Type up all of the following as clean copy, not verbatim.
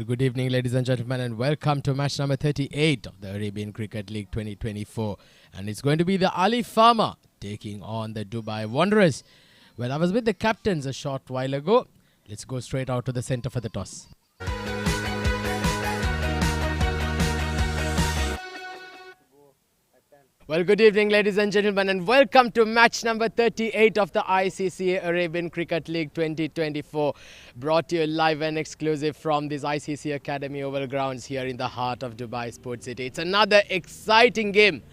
good evening, ladies and gentlemen, and welcome to match number 38 of the Arabian Cricket League 2024. And it's going to be the Alif Pharma taking on the Dubai Wanderers. Well, I was with the captains a short while ago. Let's go straight out to the center for the toss. Well, good evening, ladies and gentlemen, and welcome to match number 38 of the ICCA Arabian Cricket League 2024. Brought to you live and exclusive from this ICCA Academy Oval grounds here in the heart of Dubai Sports City. It's another exciting game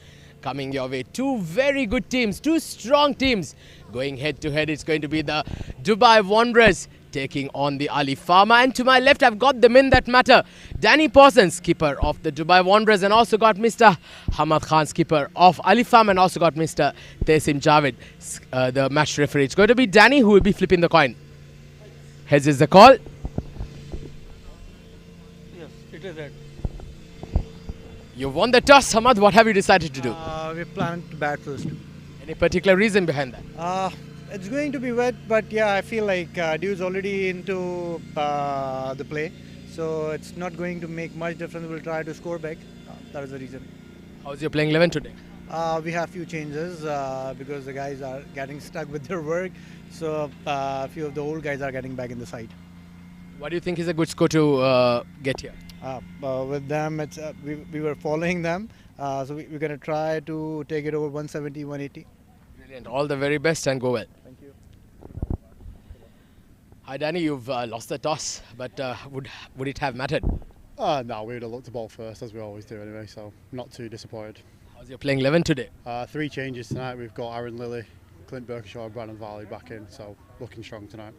coming your way. Two very good teams, two strong teams going head to head. It's going to be the Dubai Wanderers taking on the Alif Pharma. And to my left, I've got the men that matter. Danny Parsons, skipper of the Dubai Wanderers, and also got Mr. Hamad Khan, skipper of Alif Pharma, and also got Mr. Tesim Javed, the match referee. It's going to be Danny who will be flipping the coin. Heads is the call. Yes, it is that. You won the toss, Hamad. What have you decided to do? We plan to bat first. Any particular reason behind that? It's going to be wet, but yeah, I feel like Dew's already into the play, so it's not going to make much difference. We'll try to score back. That is the reason. How's your playing 11 today? We have few changes because the guys are getting stuck with their work, so a few of the old guys are getting back in the side. What do you think is a good score to get here? With them, it's we were following them, so we're going to try to take it over 170, 180. Brilliant. All the very best and go well. Thank you. Hi Danny, you've lost the toss, but would it have mattered? No, we would have looked to ball first, as we always do anyway, so not too disappointed. How's your playing 11 today? 3 changes tonight. We've got Aaron Lilly, Clint Berkershaw and Brandon Varley back in, so looking strong tonight.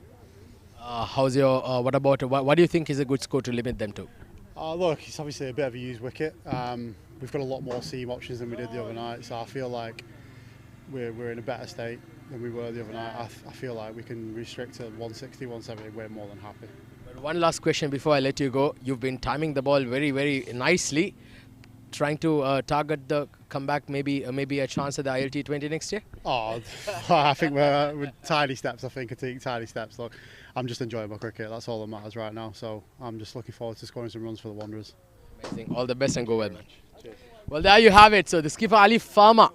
How's your, what do you think is a good score to limit them to? Look, it's obviously a bit of a used wicket. We've got a lot more seam options than we did the other night, so I feel like we're in a better state than we were the other night. I feel like we can restrict to 160, 170, we're more than happy. But one last question before I let you go. You've been timing the ball very, very nicely, trying to target the comeback, maybe a chance at the ILT20 next year? I think we're with tiny steps. I think I take tiny steps. Look, I'm just enjoying my cricket. That's all that matters right now. So I'm just looking forward to scoring some runs for the Wanderers. Amazing. All the best and go well, man. Cheers. Well, there you have it. So the skipper Alif Pharma,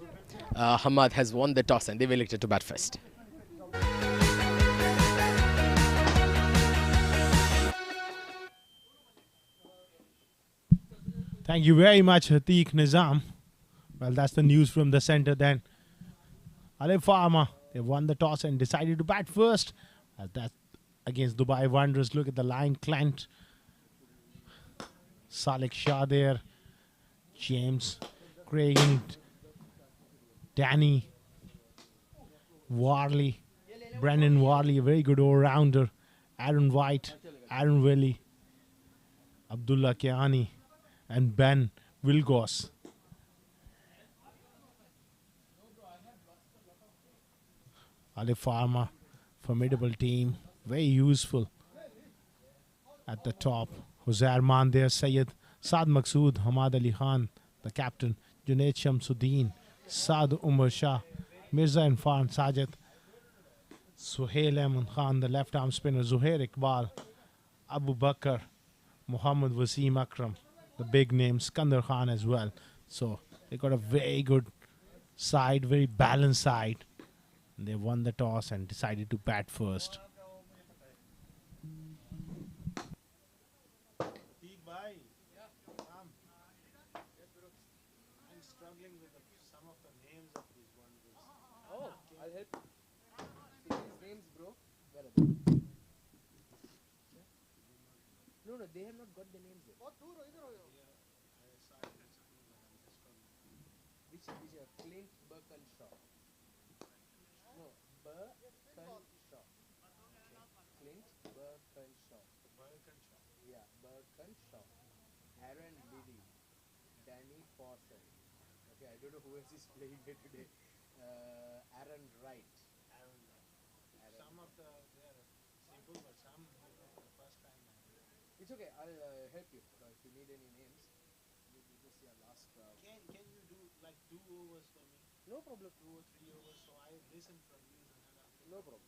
Hamad, has won the toss and they've elected to bat first. Thank you very much, Hatiq Nizam. Well, that's the news from the centre then. Alif Pharma, they won the toss and decided to bat first. That's against Dubai Wanderers. Look at the line, Clint, Salik Shah there, James, Craig, Danny, Varley, Brandon Varley, a very good all-rounder, Aaron White, Aaron Willie, Abdullah Kiani, and Ben Wilgos. Alif Pharma, formidable team, very useful at the top. Huzair Maan there, Sayyid, Saad Maqsood, Hamad Ali Khan, the captain, Junaid Shamsuddin, Saad Umar Shah, Mirza Irfan Sajid, Suhail Ahmed Khan, the left arm spinner, Zuhair Iqbal, Abu Bakr, Muhammad Wasim Akram, the big name, Skandar Khan as well. So they got a very good side, very balanced side. And they won the toss and decided to bat first. I'm struggling with some of the names of these Wanderers. Oh, I'll help. See these names, bro. Where are they? No, they have not got the names yet. Which are Clint Berkershaw. No, Berkershaw. Clint Berkershaw. Yeah, Berkershaw. Aaron Lilly. Danny Parsons. Okay, I don't know who else is playing here today. Aaron Wright. Some of the they are simple, but some the first time. It's okay, I'll help you. If you need any names, you just see our last. Can you do like 2 overs for me? No problem. 2 or 3 overs, so I listen from you. No problem.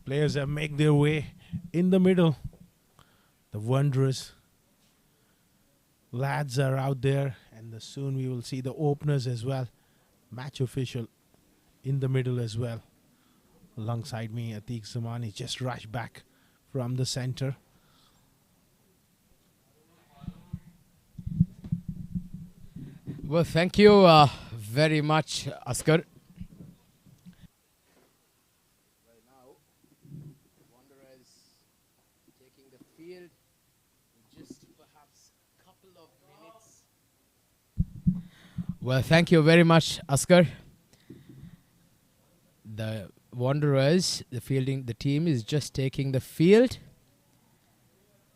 Players have made their way in the middle The Wanderers lads are out there, and soon we will see the openers as well. Match official in the middle as well. Alongside me, Atiq Zamani just rushed back from the center. Well, thank you very much, Askar. Well, now, Wanderers taking the field in just perhaps a couple of minutes. Well, thank you very much, Askar. The Wanderers, the team is just taking the field,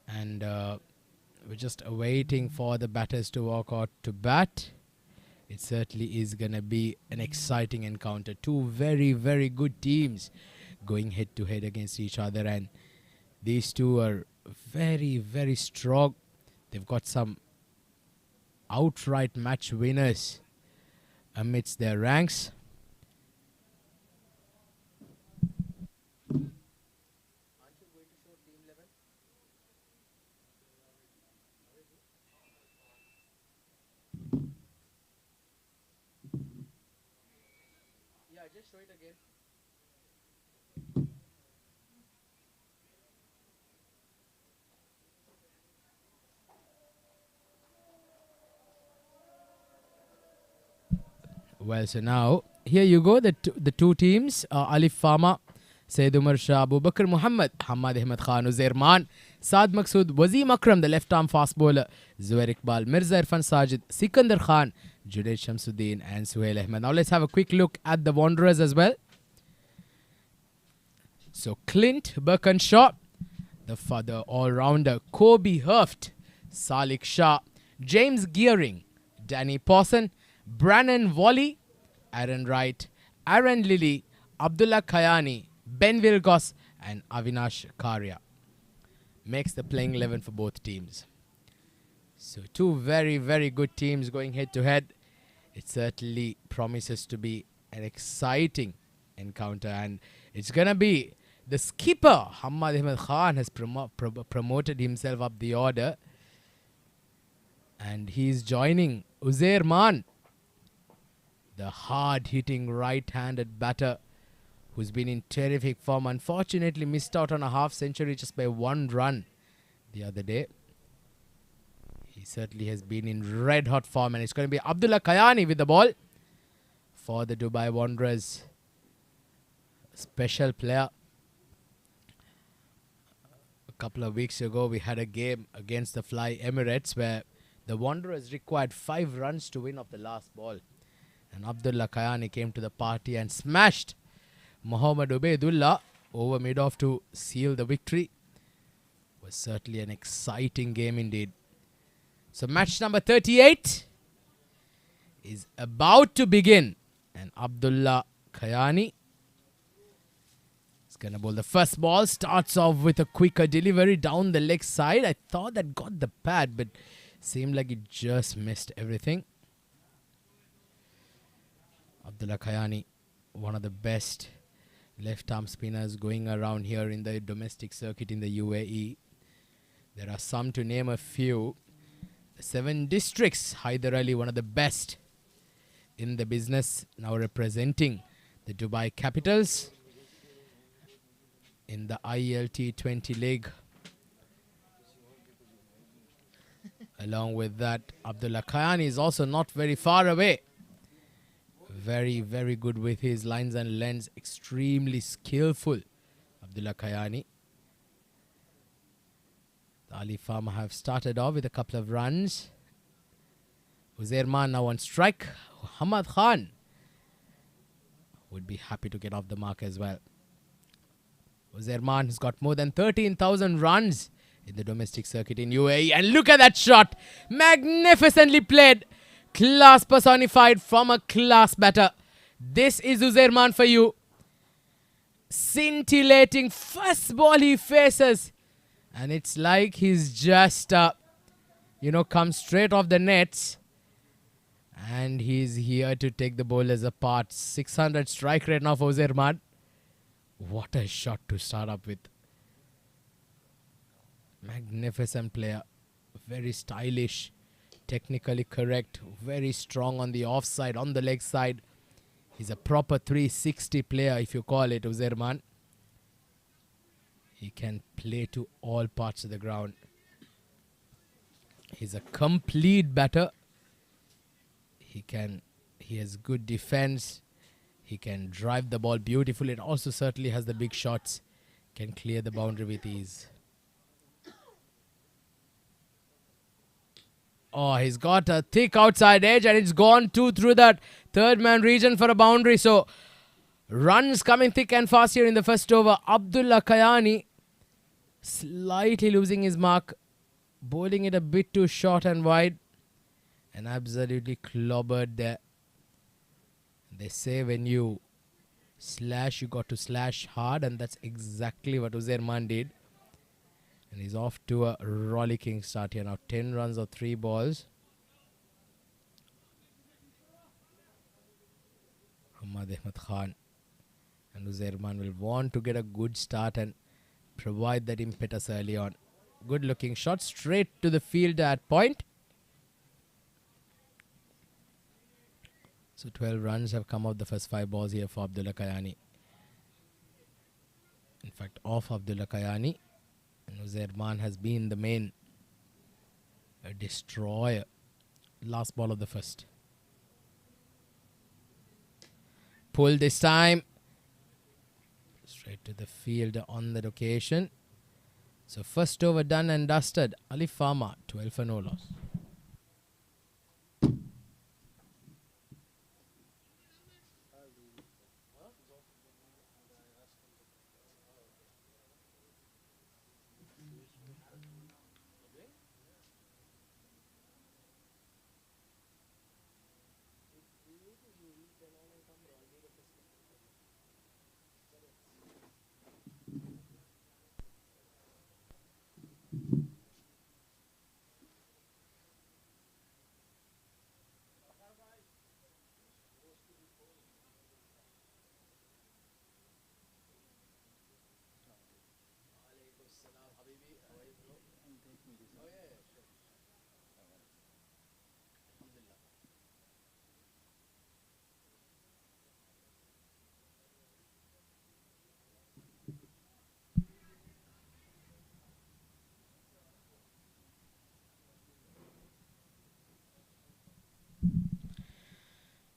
and we're just awaiting for the batters to walk out to bat. It certainly is going to be an exciting encounter. Two very, very good teams going head to head against each other, and these two are very, very strong. They've got some outright match winners amidst their ranks. Just show it again. Well, so now here you go. The two teams: Alif Pharma, Sayyid Umar Shah, Abu Bakr Muhammad, Hamad Ahmed Khan, Uzair Man, Saad Maksud, Wazeem Akram, the left-arm fast bowler, Zuhair Iqbal, Mirza Irfan Sajid, Sikandar Khan, Junaid Shamsuddin and Suhail Ahmed. Now let's have a quick look at the Wanderers as well. So Clint Birkinshaw, the father all-rounder, Kobe Hurft, Salik Shah, James Gearing, Danny Pawson, Brannan Wally, Aaron Wright, Aaron Lilly, Abdullah Khayani, Ben Wilgoss and Avinash Karia. Makes the playing 11 for both teams. So two very, very good teams going head to head. It certainly promises to be an exciting encounter, and it's going to be the skipper, Hamad Ahmed Khan, has promoted himself up the order, and he's joining Uzair Man, the hard-hitting right-handed batter who's been in terrific form. Unfortunately missed out on a half-century just by 1 run the other day. He certainly has been in red-hot form, and it's going to be Abdullah Khayani with the ball for the Dubai Wanderers. Special player. A couple of weeks ago, we had a game against the Fly Emirates where the Wanderers required 5 runs to win off the last ball. And Abdullah Khayani came to the party and smashed Muhammad Ubaidullah over mid-off to seal the victory. Was certainly an exciting game indeed. So match number 38 is about to begin. And Abdullah Khayani is going to bowl the first ball. Starts off with a quicker delivery down the leg side. I thought that got the pad, but seemed like it just missed everything. Abdullah Khayani, one of the best left-arm spinners going around here in the domestic circuit in the UAE. There are some, to name a few. The 7 districts, Hyder Ali, one of the best in the business, now representing the Dubai Capitals in the IELT 20 League. Along with that, Abdullah Khayani is also not very far away. Very, very good with his lines and lengths. Extremely skillful, Abdullah Khayani. The Alif Pharma have started off with a couple of runs. Uzair Man now on strike. Hamad Khan would be happy to get off the mark as well. Uzair Man has got more than 13,000 runs in the domestic circuit in UAE. And look at that shot. Magnificently played. Class personified from a class batter. This is Uzair Man for you. Scintillating first ball he faces. And it's like he's just, come straight off the nets. And he's here to take the bowlers apart. 600 strike rate now for Uzair Man. What a shot to start up with. Magnificent player. Very stylish. Technically correct. Very strong on the offside, on the leg side. He's a proper 360 player, if you call it, Uzerman. He can play to all parts of the ground. He's a complete batter. He has good defense. He can drive the ball beautifully. It also certainly has the big shots. Can clear the boundary with ease. Oh, he's got a thick outside edge and it's gone through that third man region for a boundary. So runs coming thick and fast here in the first over. Abdullah Kayani slightly losing his mark. Bowling it a bit too short and wide. And absolutely clobbered there. They say when you slash, you got to slash hard, and that's exactly what Uzerman did. And he's off to a rollicking start here now. 10 runs of 3 balls. Ahmad Ahmed Khan and Uzerman will want to get a good start and provide that impetus early on. Good looking shot straight to the field at point. So 12 runs have come off the first 5 balls here for Abdullah Kayani. In fact, off Abdullah Kayani. And Uzerman has been the main destroyer. Last ball of the first. Pull this time. Straight to the field on that occasion. So first over done and dusted. Alif Pharma, 12 for no loss.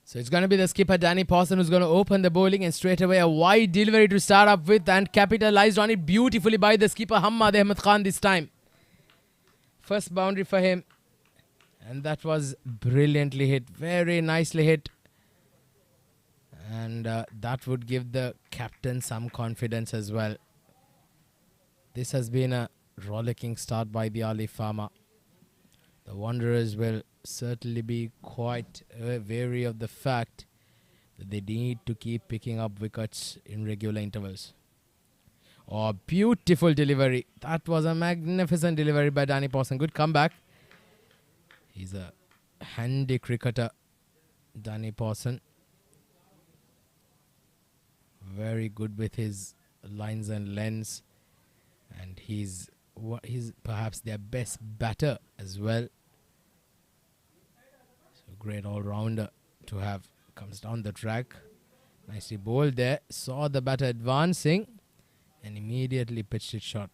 So it's going to be the skipper Danny Pawson who's going to open the bowling, and straight away a wide delivery to start up with, and capitalized on it beautifully by the skipper Ahmad Ahmed Khan this time. First boundary for him, and that was brilliantly hit, very nicely hit, and that would give the captain some confidence as well. This has been a rollicking start by the Alif Pharma. The Wanderers will certainly be quite wary of the fact that they need to keep picking up wickets in regular intervals. Oh, beautiful delivery. That was a magnificent delivery by Danny Pawson. Good comeback. He's a handy cricketer, Danny Pawson. Very good with his lines and lengths. And he's perhaps their best batter as well. Great all-rounder to have. Comes down the track. Nicely bowled there. Saw the batter advancing and immediately pitched it short.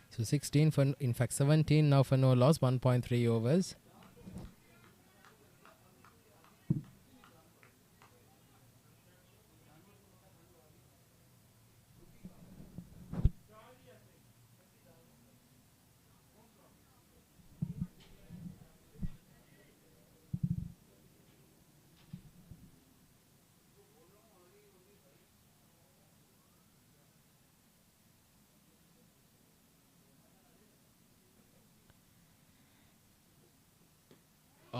So 16 for, in fact 17 now for no loss. 1.3 overs.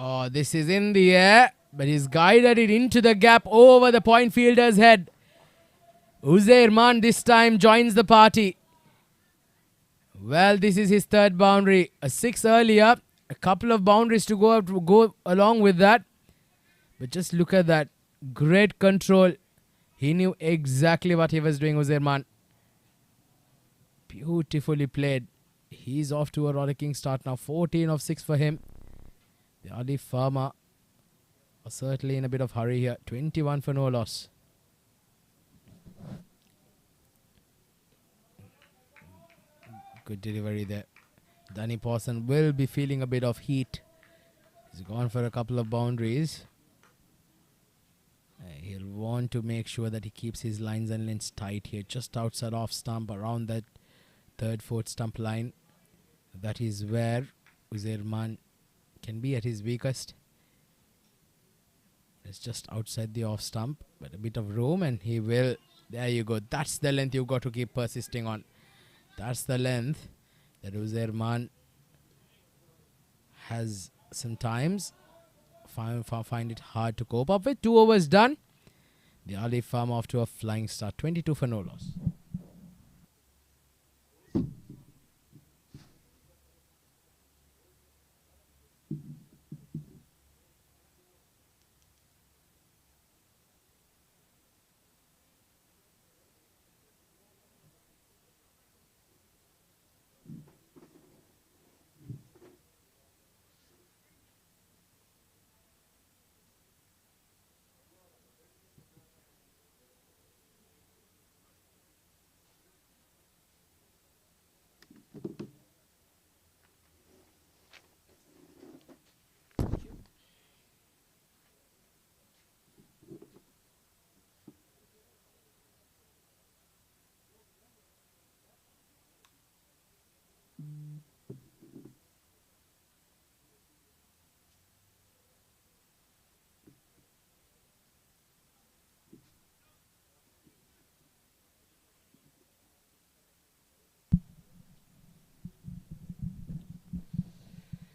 Oh, this is in the air, but he's guided it into the gap over the point fielder's head. Uzerman this time joins the party. Well, this is his third boundary. A 6 earlier, a couple of boundaries to go along with that. But just look at that. Great control. He knew exactly what he was doing, Uzerman. Beautifully played. He's off to a rollicking start now. 14 of 6 for him. The Alif Pharma are certainly in a bit of hurry here. 21 for no loss. Good delivery there. Danny Pawson will be feeling a bit of heat. He's gone for a couple of boundaries. He'll want to make sure that he keeps his lines and lengths tight here. Just outside off stump, around that third, fourth stump line. That is where Uzerman can be at his weakest. It's just outside the off stump, but a bit of room and he will. There you go. That's the length you've got to keep persisting on. That's the length that Uzerman has sometimes find it hard to cope up with. 2 overs done. The Alif Pharma off to a flying start. 22 for no loss.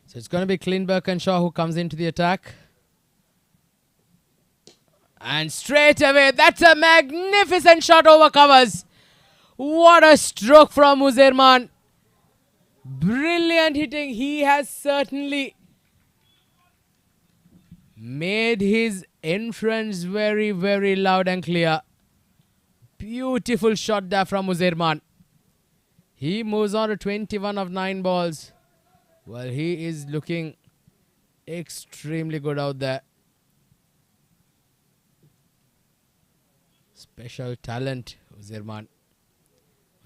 So it's going to be Clint Birkinshaw who comes into the attack. And straight away, that's a magnificent shot over covers. What a stroke from Uzerman. Brilliant hitting. He has certainly made his entrance very, very loud and clear. Beautiful shot there from Uzerman. He moves on to 21 of 9 balls. Well, he is looking extremely good out there. Special talent, Uzerman.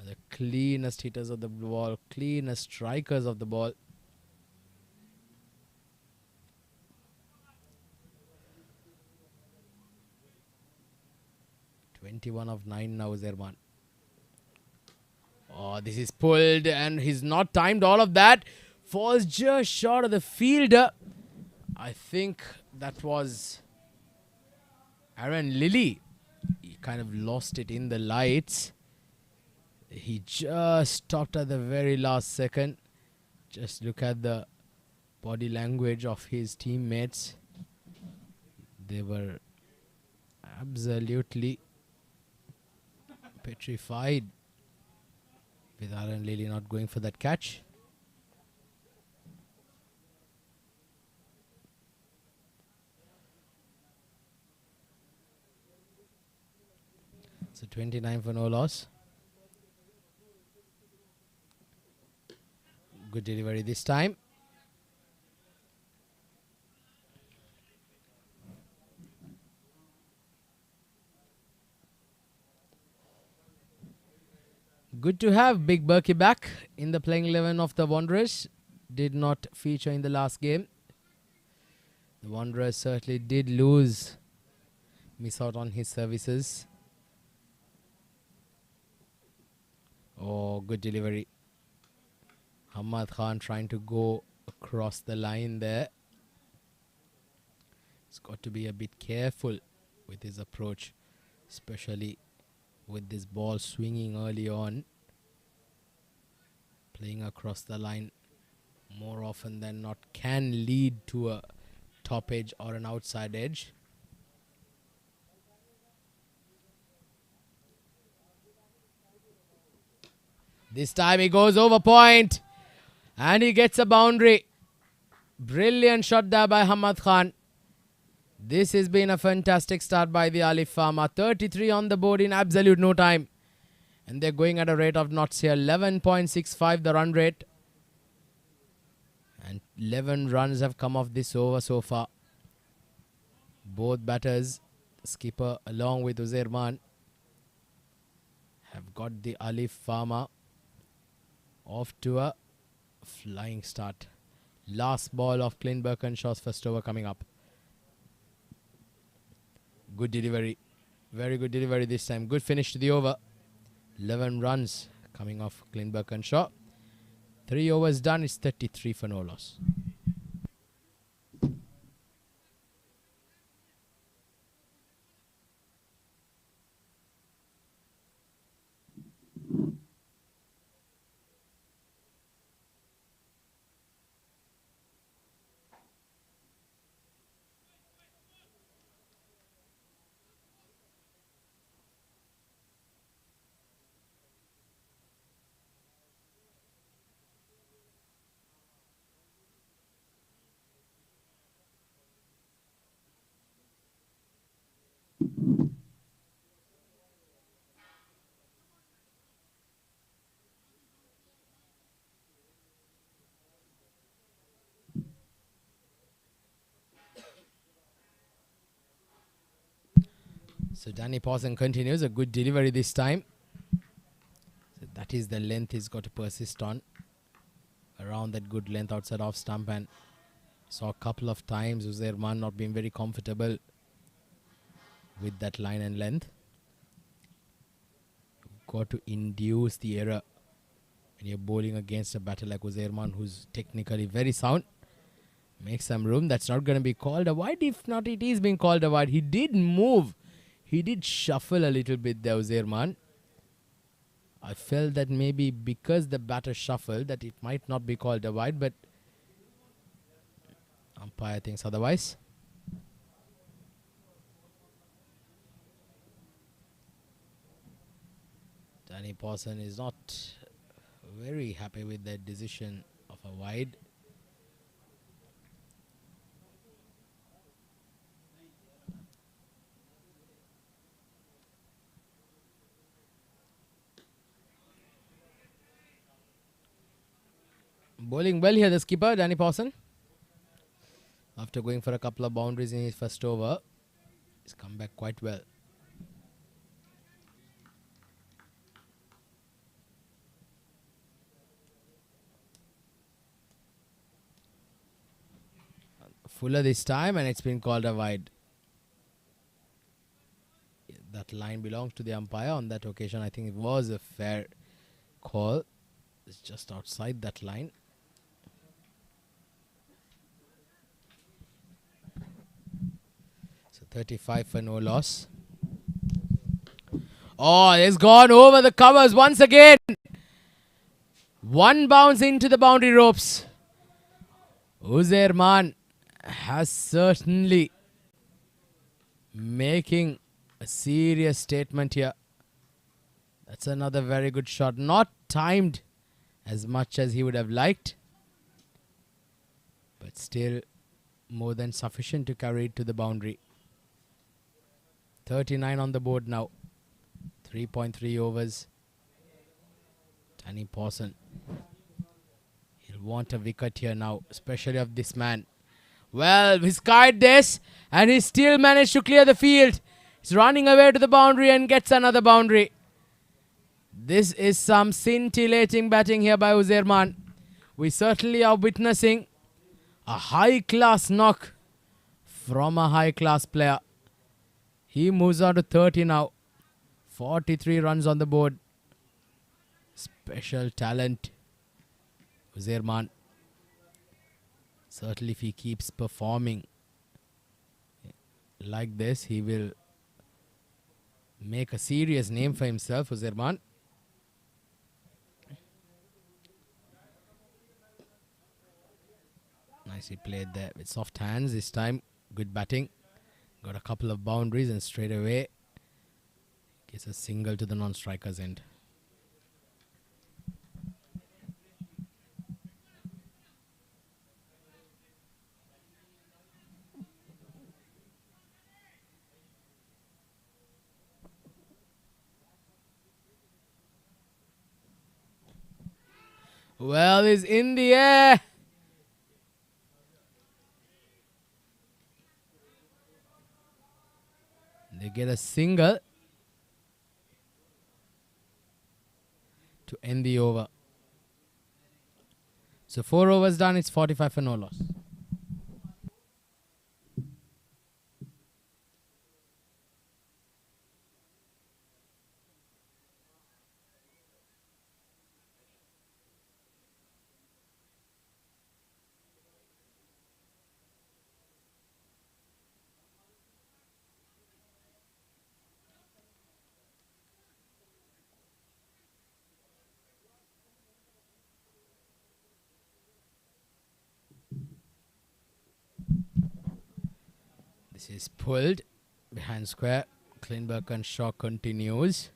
The cleanest hitters of the ball, cleanest strikers of the ball. (21 of 9) now, Uzerman. Oh, this is pulled and he's not timed all of that. Falls just short of the fielder. I think that was Aaron Lilly. He kind of lost it in the lights. He just stopped at the very last second. Just look at the body language of his teammates. They were absolutely petrified with Aaron Lilly not going for that catch. So 29 for no loss. Good delivery this time. Good to have Big Berkey back in the playing 11 of the Wanderers. Did not feature in the last game. The Wanderers certainly did miss out on his services. Oh, good delivery. Hamad Khan trying to go across the line there. He's got to be a bit careful with his approach, especially with this ball swinging early on. Playing across the line more often than not can lead to a top edge or an outside edge. This time he goes over point and he gets a boundary. Brilliant shot there by Hamad Khan. This has been a fantastic start by the Alif Pharma. 33 on the board in absolute no time. And they're going at a rate of knots here. 11.65 the run rate. And 11 runs have come off this over so far. Both batters, skipper along with Uzairman, have got the Alif Pharma off to a flying start. Last ball of Clint Birkenshaw's first over coming up. Good delivery. Very good delivery this time. Good finish to the over. 11 runs coming off Clint Birkenshaw. 3 overs done. It's 33 for no loss. So Danny Pawson continues. A good delivery this time. So that is the length he's got to persist on. Around that good length outside off stump, and saw a couple of times Uzairman not being very comfortable with that line and length. You've got to induce the error when you're bowling against a batter like Uzairman, who's technically very sound. Make some room. That's not going to be called a wide. If not, it is being called a wide. He did move. He did shuffle a little bit there, Uzairman. I felt that maybe because the batter shuffled that it might not be called a wide, but umpire thinks otherwise. Danny Pawson is not very happy with that decision of a wide. Bowling well here, the skipper, Danny Pawson. After going for a couple of boundaries in his first over, he's come back quite well. Fuller this time, and it's been called a wide. That line belongs to the umpire. On that occasion, I think it was a fair call. It's just outside that line. So 35 for no loss. Oh, it's gone over the covers once again. One bounce into the boundary ropes. Uzairman has certainly making a serious statement here. That's another very good shot. Not timed as much as he would have liked, but still more than sufficient to carry it to the boundary. 39 on the board now. 3.3 overs. Danny Pawson. He'll want a wicket here now, especially of this man. Well, he's skied this, and he still managed to clear the field. He's running away to the boundary and gets another boundary. This is some scintillating batting here by Uzairman. We certainly are witnessing a high-class knock from a high-class player. He moves on to 30 now. 43 runs on the board. Special talent, Uzairman. Certainly if he keeps performing like this, he will make a serious name for himself, Uzairman. Nicely played there with soft hands this time. Good batting. Got a couple of boundaries and straight away gets a single to the non-striker's end. Well, is in the air. They get a single to end the over. So 4 overs done, it's 45 for no loss. This is pulled behind square. Klingberg and Shaw continues.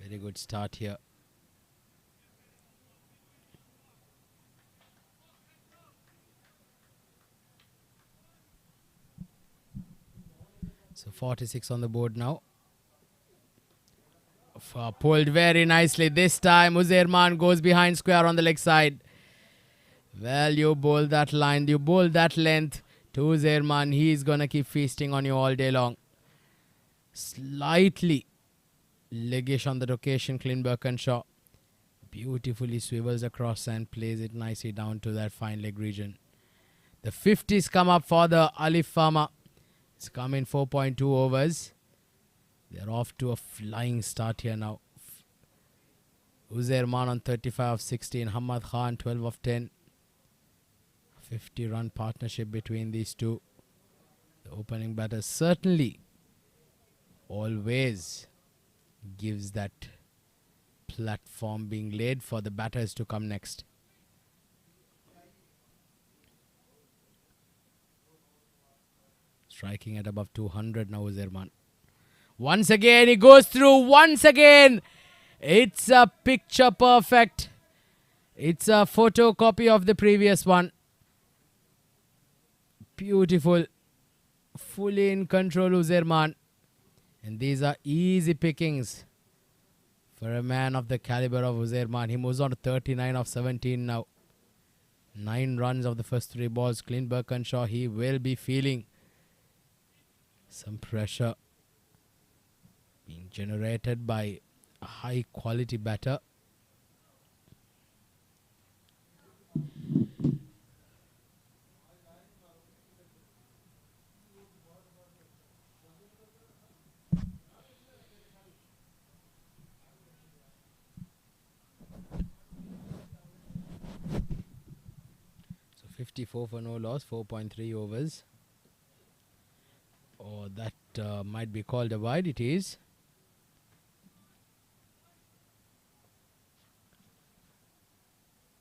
Very good start here. So 46 on the board now. Pulled very nicely. This time Uzairman goes behind square on the leg side. Well, you bowl that line, you bowl that length to Uzairman. He's going to keep feasting on you all day long. Slightly leggish on the occasion, Klingberg and Shaw. Beautifully swivels across and plays it nicely down to that fine leg region. The 50s come up for the Alif Pharma. It's come in 4.2 overs. They're off to a flying start here now. Uzairman on 35 of 16. Hamad Khan 12 of 10. 50-run partnership between these two. The opening batter certainly always gives that platform being laid for the batters to come next. Striking at above 200 now, Uzairman. Once again, he goes through. Once again, it's a picture perfect. It's a photocopy of the previous one. Beautiful. Fully in control, Uzairman. And these are easy pickings for a man of the caliber of Uzairman. He moves on to 39 of 17 now. 9 runs of the first 3 balls. Klingberg and Shaw, he will be feeling some pressure being generated by a high quality batter. So 54 for no loss, 4.3 overs. Or that might be called a wide. It is.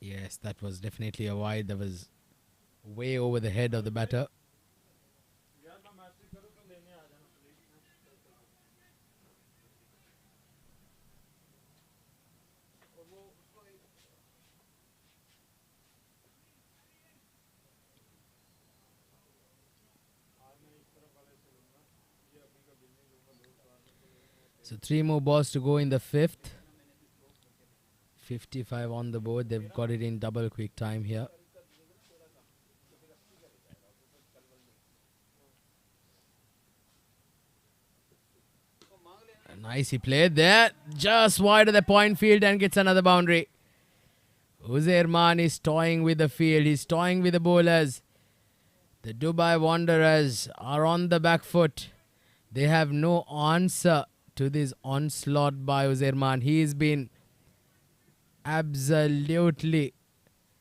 Yes, that was definitely a wide. That was way over the head of the batter. So 3 more balls to go in the 5th. 55 on the board. They've got it in double quick time here. Nicely played there. Just wide of the point field and gets another boundary. Uzairman is toying with the field. He's toying with the bowlers. The Dubai Wanderers are on the back foot. They have no answer to this onslaught by Uzairman. He's been absolutely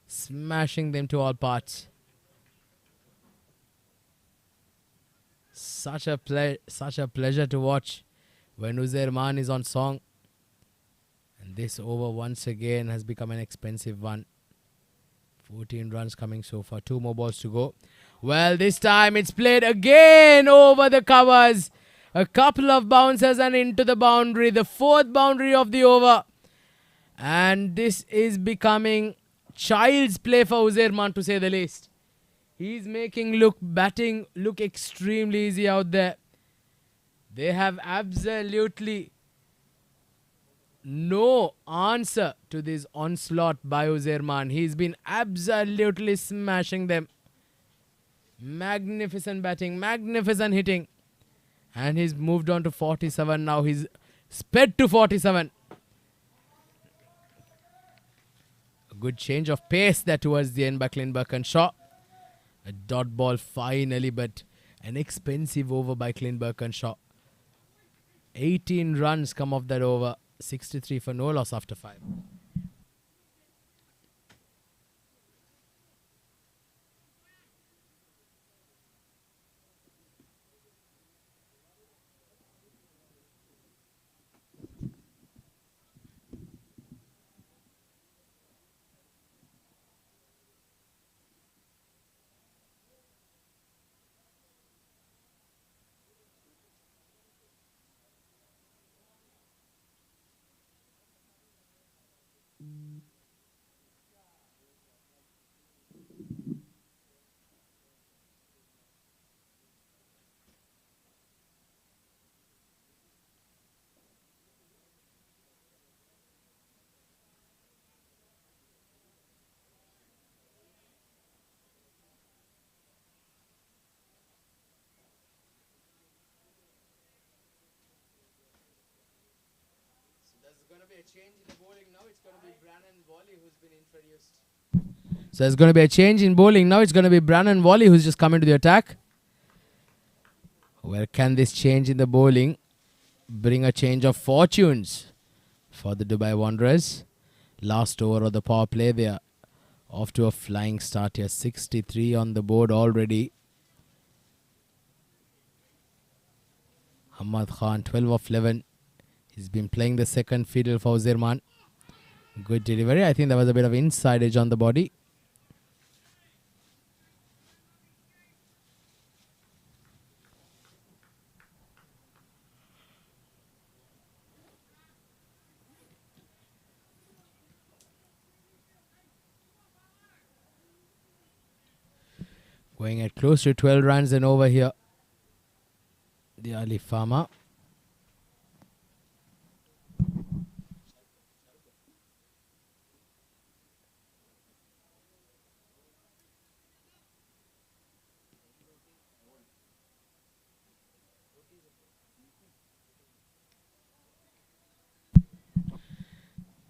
smashing them to all parts. Such a pleasure to watch when Uzairman is on song. And this over once again has become an expensive one. 14 runs coming so far. 2 more balls to go. Well, this time it's played again over the covers. A couple of bounces and into the boundary. The 4th boundary of the over. And this is becoming child's play for Uzairman, to say the least. He's making batting look extremely easy out there. They have absolutely no answer to this onslaught by Uzerman. He's been absolutely smashing them. Magnificent batting, magnificent hitting. And he's moved on to 47 now. He's sped to 47. A good change of pace there towards the end by Clint Birkinshaw. A dot ball finally, but an expensive over by Clint Birkinshaw. 18 runs come off that over. 63 for no loss after 5. So there's going to be a change in bowling now. It's going to be Brannan Wally who's just come into the attack. Where can this change in the bowling bring a change of fortunes for the Dubai Wanderers? Last over of the power play, they are off to a flying start here. 63 on the board already. Ahmad Khan, 12 of 11. He's been playing the second fiddle for Uzerman. Good delivery. I think there was a bit of inside edge on the body. Going at close to 12 runs and over here. The Alif Pharma.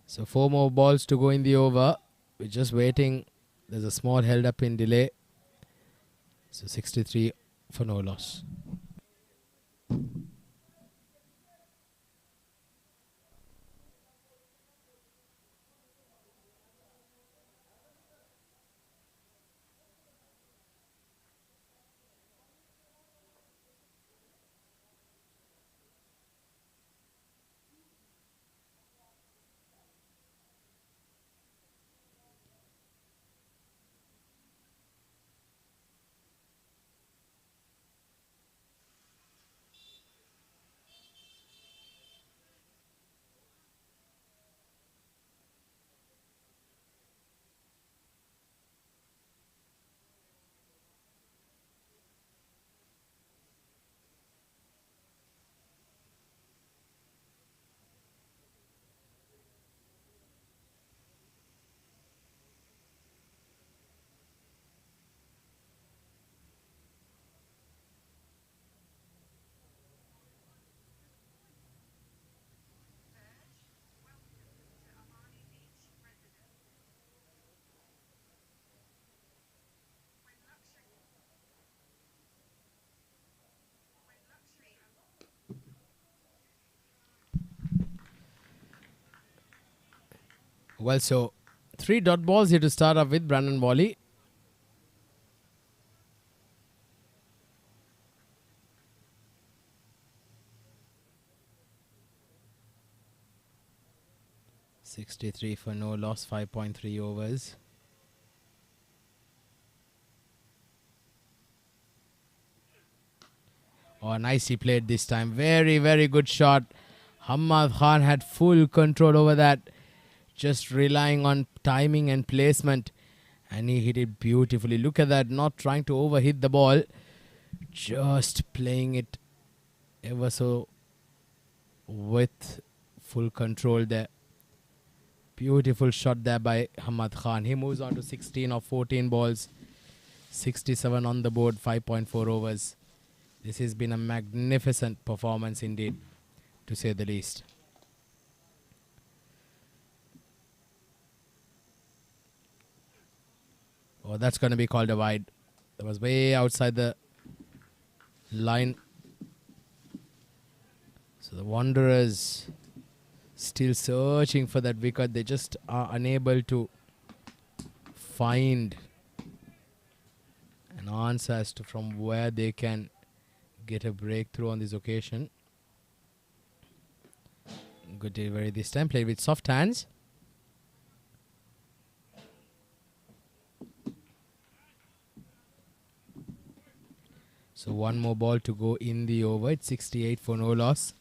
So 4 more balls to go in the over. We're just waiting. There's a small held up in delay. So 63 for no loss. Well, so 3 dot balls here to start off with. Brannan Wally. .63 for no loss, 5.3 overs. Oh, nicely played this time. Very, very good shot. Ahmad Khan had full control over that. Just relying on timing and placement. And he hit it beautifully. Look at that. Not trying to overhit the ball. Just playing it ever so with full control there. Beautiful shot there by Hamad Khan. He moves on to 16 of 14 balls, 67 on the board, 5.4 overs. This has been a magnificent performance indeed, to say the least. Oh, that's going to be called a wide. That was way outside the line. So the Wanderers still searching for that wicket. They just are unable to find an answer as to from where they can get a breakthrough on this occasion. Good delivery this time, played with soft hands. So one more ball to go in the over. It's 68 for no loss.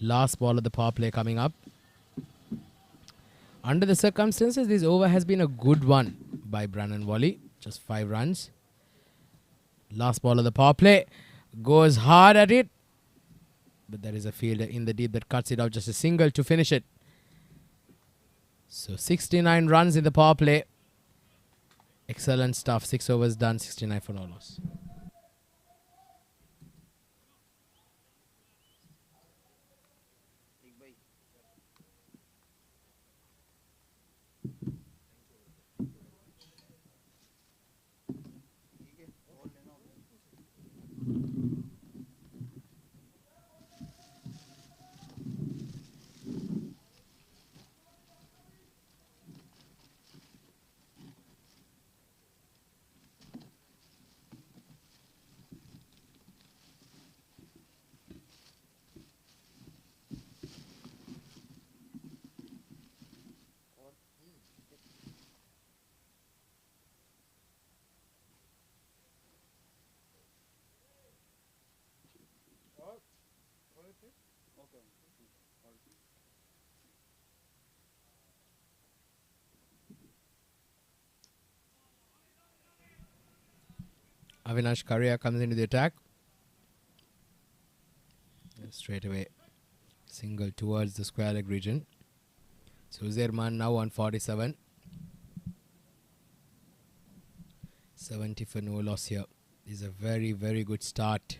Last ball of the power play coming up. Under the circumstances, this over has been a good one by Brannan Wally. Just 5 runs. Last ball of the power play. Goes hard at it. But there is a fielder in the deep that cuts it out. Just a single to finish it. So 69 runs in the power play. Excellent stuff. 6 overs done. 69 for no loss. Avinash Karia comes into the attack. Straight away, single towards the square leg region. So Zerman now on 47. 70 for no loss here. This is a very, very good start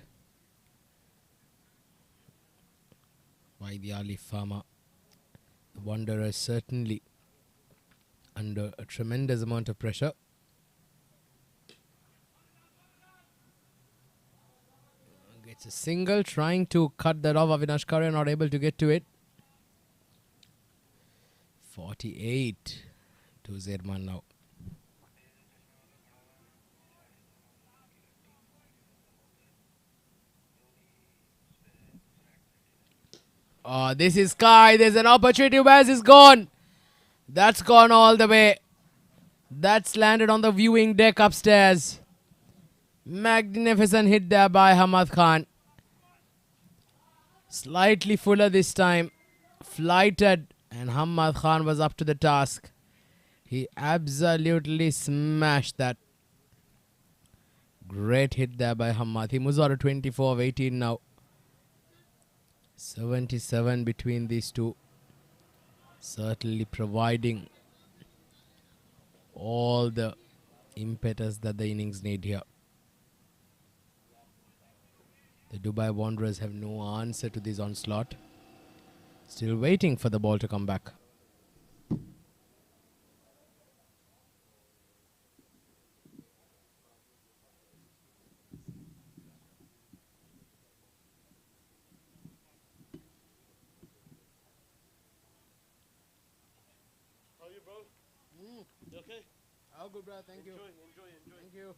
by the Alif Pharma. The Wanderers certainly under a tremendous amount of pressure. Gets a single, trying to cut that off. Avinash Karia not able to get to it. 48 to Zerman now. Oh, this is Sky. There's an opportunity. Where's is gone? That's gone all the way. That's landed on the viewing deck upstairs. Magnificent hit there by Hamad Khan. Slightly fuller this time. Flighted. And Hamad Khan was up to the task. He absolutely smashed that. Great hit there by Hamad. He moves out of 24 of 18 now. 77 between these two. Certainly providing all the impetus that the innings need here. The Dubai Wanderers have no answer to this onslaught. Still waiting for the ball to come back. Okay. Oh, good, bro. Thank you. Enjoy. Thank you.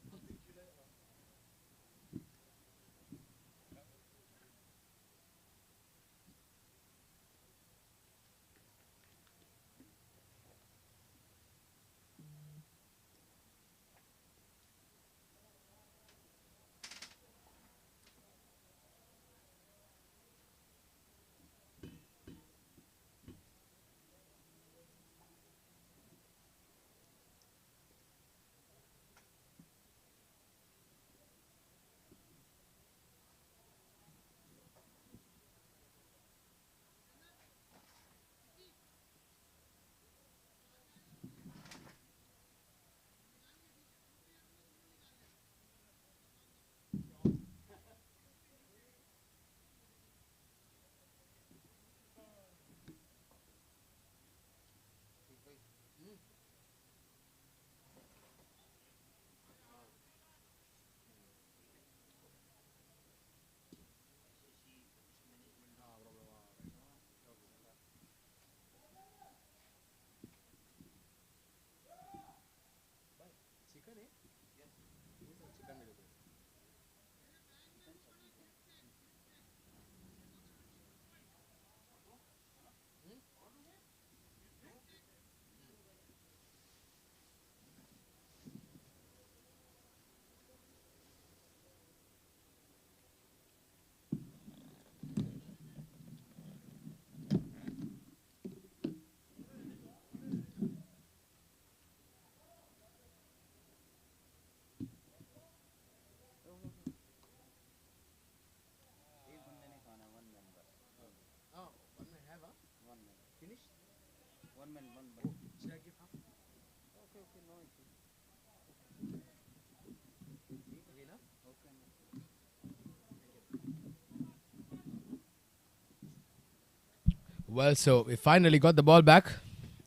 Well, so we finally got the ball back.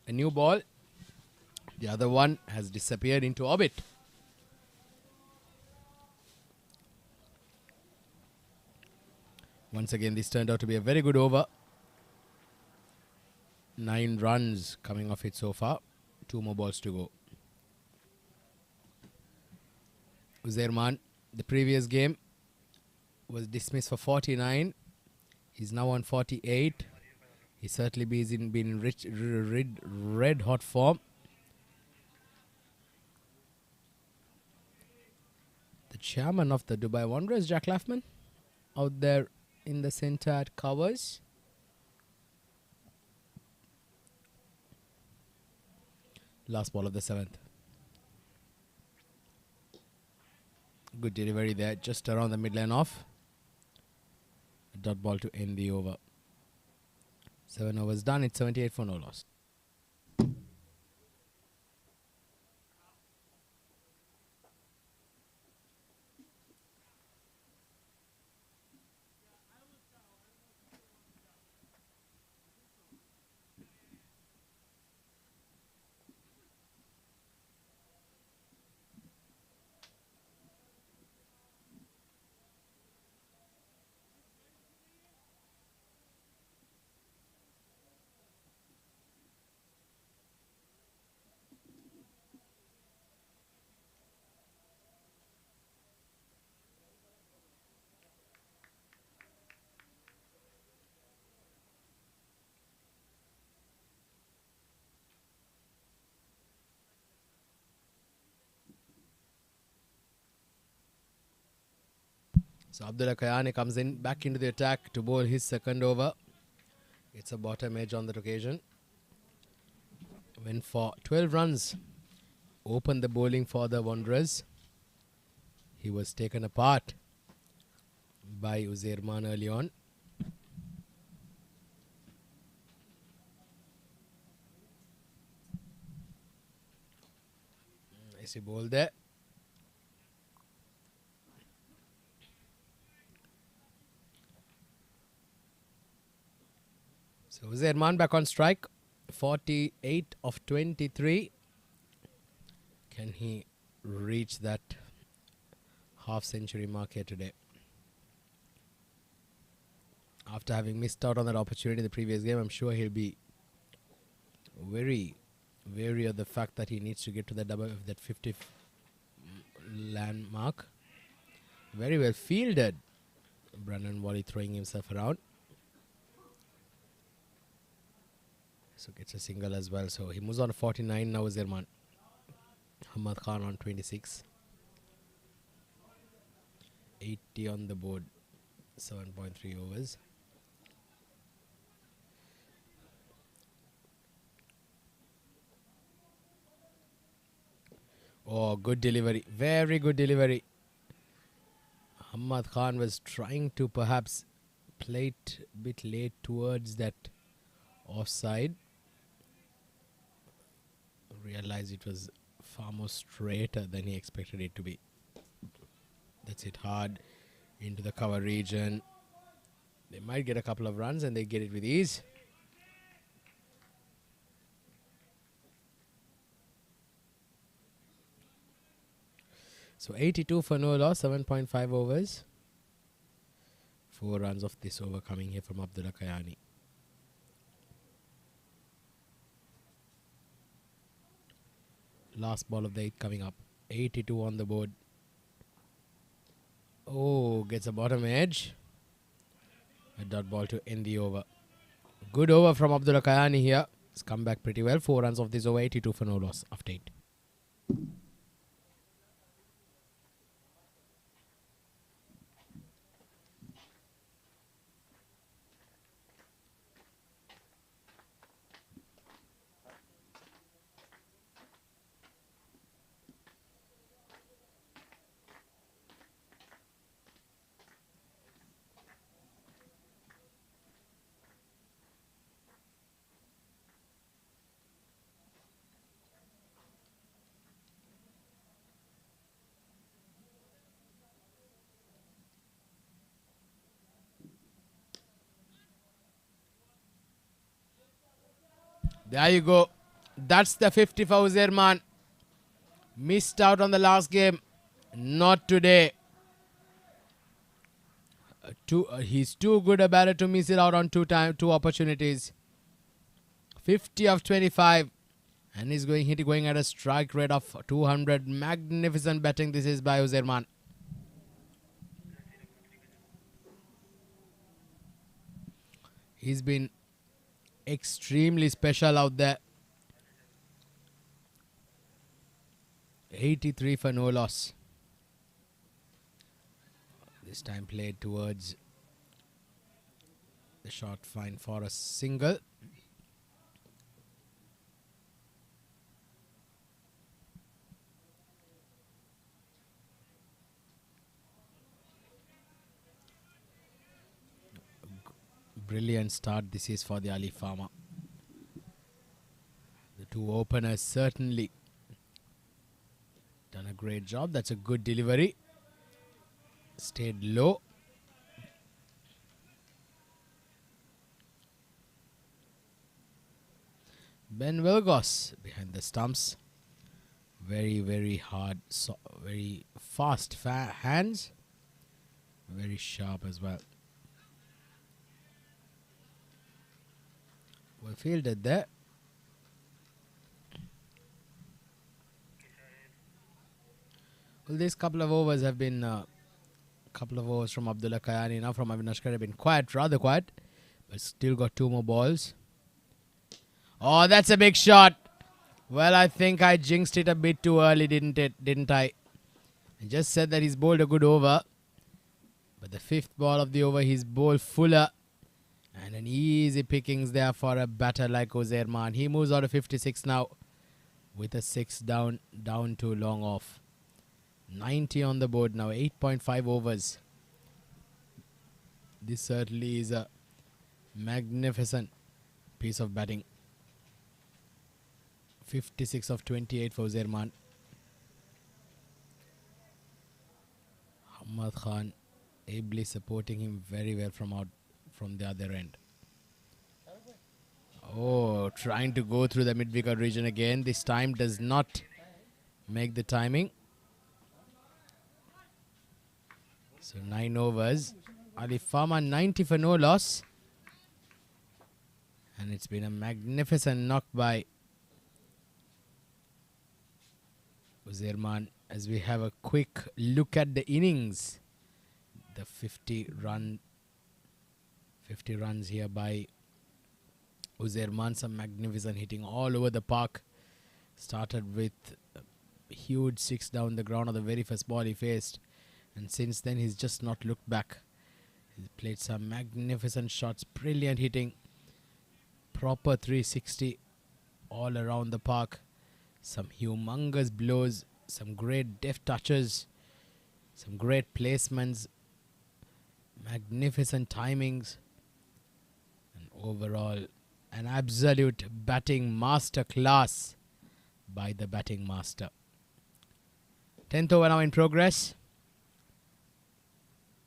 A new ball. The other one has disappeared into orbit. Once again, this turned out to be a very good over. 9 runs coming off it so far. 2 more balls to go. Uzairman, the previous game, was dismissed for 49. He's now on 48. He certainly been in red hot form. The chairman of the Dubai Wanderers, Jack Laffman, out there in the centre at covers. Last ball of the 7th. Good delivery there, just around the midline off. A dot ball to end the over. 7 overs done, it's 78 for no loss. So Abdullah Kayani comes in back into the attack to bowl his second over. It's a bottom edge on that occasion. Went for 12 runs. Opened the bowling for the Wanderers. He was taken apart by Uzairman early on. Nice ball there. So Uzairman back on strike. 48 of 23. Can he reach that half-century mark here today? After having missed out on that opportunity in the previous game, I'm sure he'll be very wary of the fact that he needs to get to that 50 landmark. Very well fielded. Brandon Wally throwing himself around. So gets a single as well. So he moves on to 49 now. Uzairman. Hamad Khan on 26. 80 on the board. 7.3 overs. Oh, good delivery. Very good delivery. Hamad Khan was trying to perhaps play it a bit late towards that offside. Realized it was far more straighter than he expected it to be. That's it, hard into the cover region. They might get a couple of runs and they get it with ease. So 82 for no loss, 7.5 overs. 4 runs of this over coming here from Abdullah Kayani. Last ball of the 8th coming up. 82 on the board. Oh, gets a bottom edge. A dot ball to end the over. Good over from Abdullah Kayani here. It's come back pretty well. 4 runs of this over. 82 for no loss after 8. There you go. That's the 50 for Uzerman. Missed out on the last game. Not today. He's too good a batter to miss it out on two opportunities. 50 of 25. And he's going at a strike rate of 200. Magnificent batting this is by Uzerman. He's been extremely special out there. 83 for no loss. This time played towards the short fine for a single. Brilliant start this is for the Alif Pharma. The two openers certainly done a great job. That's a good delivery. Stayed low. Ben Wilgos behind the stumps. Very, very hard, very fast hands. Very sharp as well. Well fielded there. Well, these couple of overs have been couple of overs from Abdullah Kayani. Now from Avinash have been quiet, rather quiet, but still got two more balls. Oh, that's a big shot. Well, I think I jinxed it a bit too early, didn't I? I just said that he's bowled a good over, but the fifth ball of the over, he's bowled fuller. And an easy pickings there for a batter like Uzerman. He moves out of 56 now with a 6 down to long off. 90 on the board now, 8.5 overs. This certainly is a magnificent piece of batting. 56 of 28 for Uzerman. Ahmad Khan ably supporting him very well from the other end. Oh, trying to go through the mid-wicket region again. This time does not make the timing. So 9 overs. Alif Pharma 90 for no loss. And it's been a magnificent knock by Uzerman as we have a quick look at the innings. The 50 runs here by Uzerman. Some magnificent hitting all over the park. Started with a huge 6 down the ground on the very first ball he faced. And since then he's just not looked back. He's played some magnificent shots. Brilliant hitting. Proper 360 all around the park. Some humongous blows. Some great deft touches. Some great placements. Magnificent timings. Overall, an absolute batting master class by the batting master. 10th over now in progress.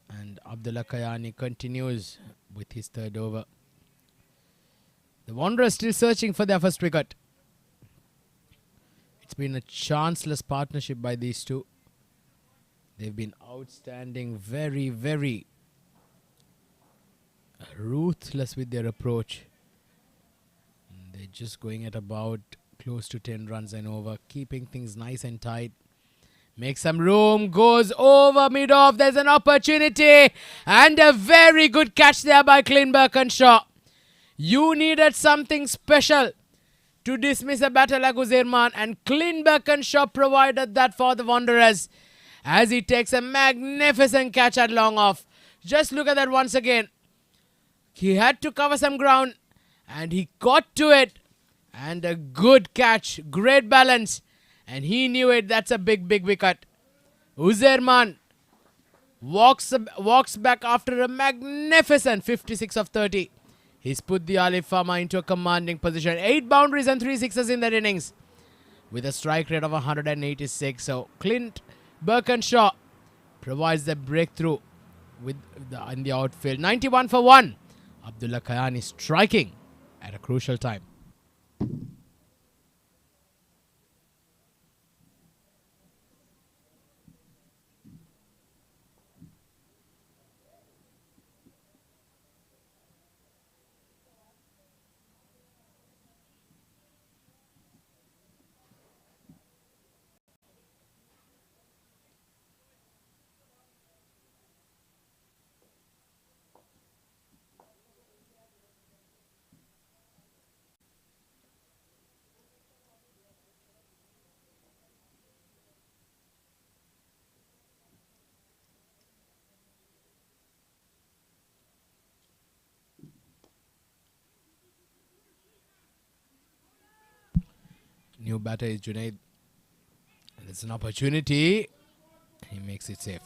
And Abdullah Kayani continues with his third over. The Wanderers still searching for their first wicket. It's been a chanceless partnership by these two. They've been outstanding, very, very ruthless with their approach. They're just going at about close to 10 runs and over, keeping things nice and tight. Make some room, goes over mid-off. There's an opportunity and a very good catch there by Clint Birkinshaw. You needed something special to dismiss a batter like Uzerman, and Clint Birkinshaw provided that for the Wanderers as he takes a magnificent catch at long off. Just look at that once again. He had to cover some ground and he got to it, and a good catch, great balance, and he knew it. That's a big, big wicket. Uzerman walks back after a magnificent 56 of 30. He's put the Alif Pharma into a commanding position. 8 boundaries and 3 sixes in that innings with a strike rate of 186. So Clint Birkinshaw provides the breakthrough in the outfield. 91 for 1. Abdullah Kayani striking at a crucial time. new batter is Junaid. And it's an opportunity. He makes it safe.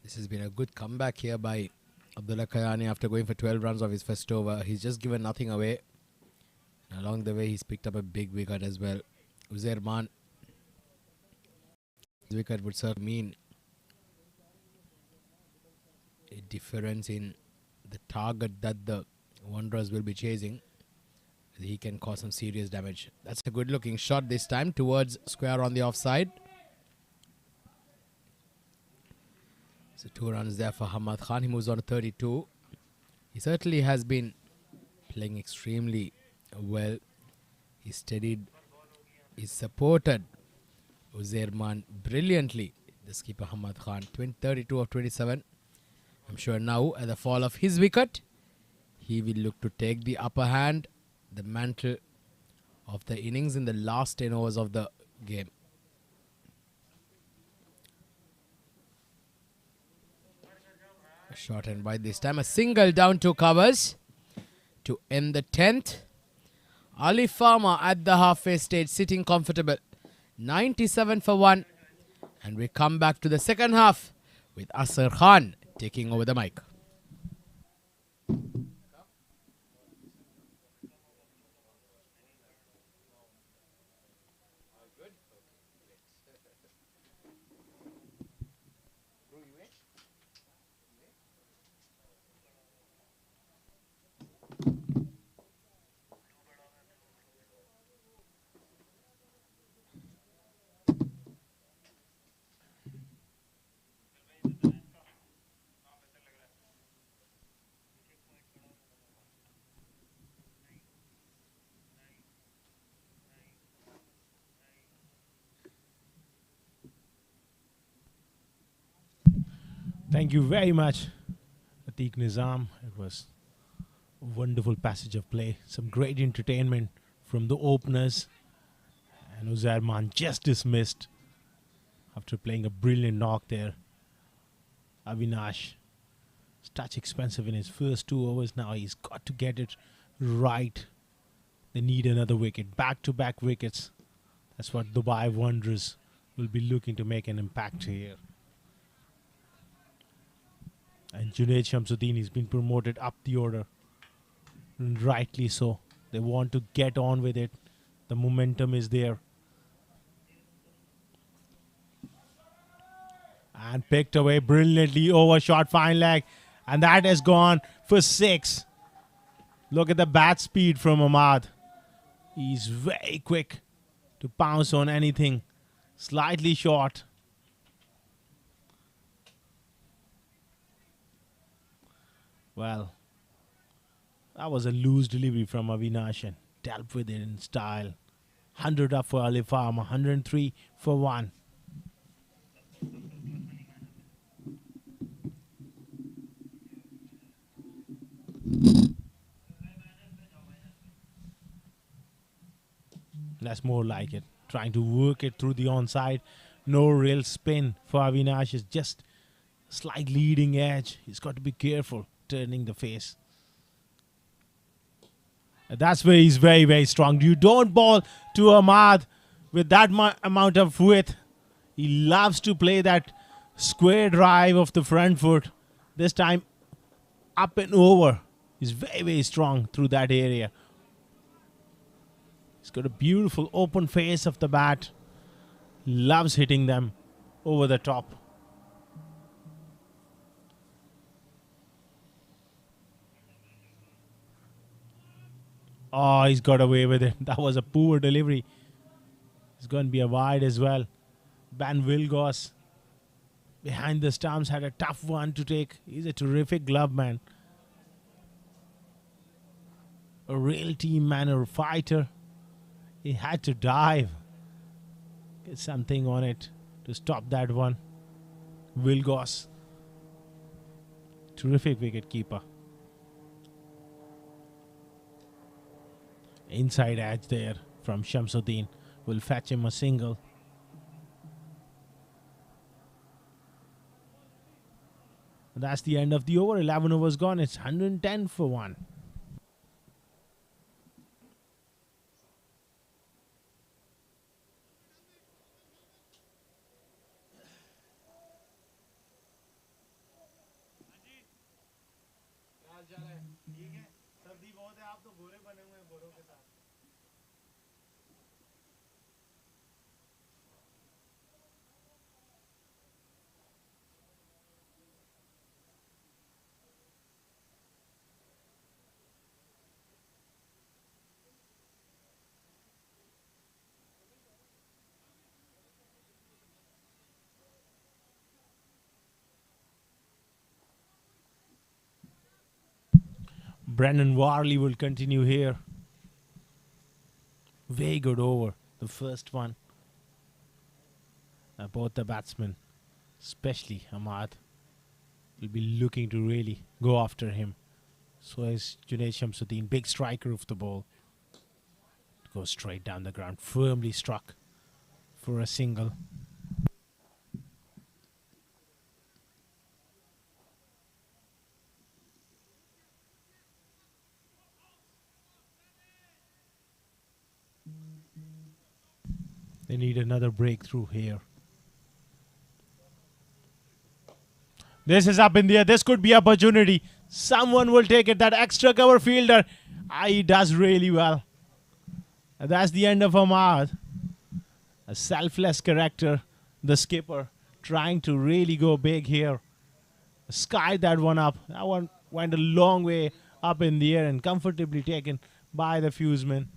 This has been a good comeback here by Abdullah Kayani after going for 12 runs of his first over. He's just given nothing away. And along the way, he's picked up a big wicket as well. Uzair Khan. His wicket would certainly mean a difference in the target that the Wanderers will be chasing. He can cause some serious damage. That's a good looking shot this time towards square on the offside. So 2 runs there for Hamad Khan. He moves on to 32. He certainly has been playing extremely well. He steadied, he supported Uzair Khan brilliantly. The skipper Hamad Khan, 32 of 27. I'm sure now at the fall of his wicket, he will look to take the upper hand, the mantle of the innings in the last 10 overs of the game. Short and wide this time. A single down 2 covers to end the 10th. Alif Pharma at the halfway stage sitting comfortable. 97 for 1. And we come back to the second half with Asar Khan taking over the mic. Thank you very much, Atiq Nizam. It was a wonderful passage of play. Some great entertainment from the openers. And Uzair Khan just dismissed after playing a brilliant knock there. Avinash is touch expensive in his first 2 overs. Now he's got to get it right. They need another wicket. Back-to-back wickets. That's what Dubai Wanderers will be looking to make an impact here. And Junaid Shamsuddin has been promoted up the order. And rightly so. They want to get on with it. The momentum is there. And picked away brilliantly over short fine leg. And that has gone for 6. Look at the bat speed from Ahmad. He's very quick to pounce on anything slightly short. Well, that was a loose delivery from Avinash and dealt with it in style. 100 up for Alif Pharma, 103 for 1. That's more like it. Trying to work it through the onside. No real spin for Avinash. It's just slight leading edge. He's got to be careful turning the face. And that's where he's very, very strong. You don't bowl to Ahmad with that amount of width. He loves to play that square drive of the front foot. This time up and over. He's very, very strong through that area. He's got a beautiful open face of the bat. Loves hitting them over the top. Oh, he's got away with it. That was a poor delivery. It's going to be a wide as well. Van Wilgos behind the stumps had a tough one to take. He's a terrific glove man. A real team man, a fighter. He had to dive. Get something on it to stop that one. Wilgos Terrific wicket keeper. Inside edge there from Shamsuddin will fetch him a single. That's the end of the over. 11 overs gone. It's 110 for 1. Brendan Warley will continue here. Very good over. The first one. Both the batsmen, especially Ahmad, will be looking to really go after him. So is Junaid Shamsuddin, big striker of the ball. Goes straight down the ground, firmly struck for a single. They need another breakthrough here. This is up in the air. This could be opportunity. Someone will take it. That extra cover fielder. He does really well. And that's the end of Ahmad. A selfless character. The skipper trying to really go big here. Skied that one up. That one went a long way up in the air and comfortably taken by the fuseman.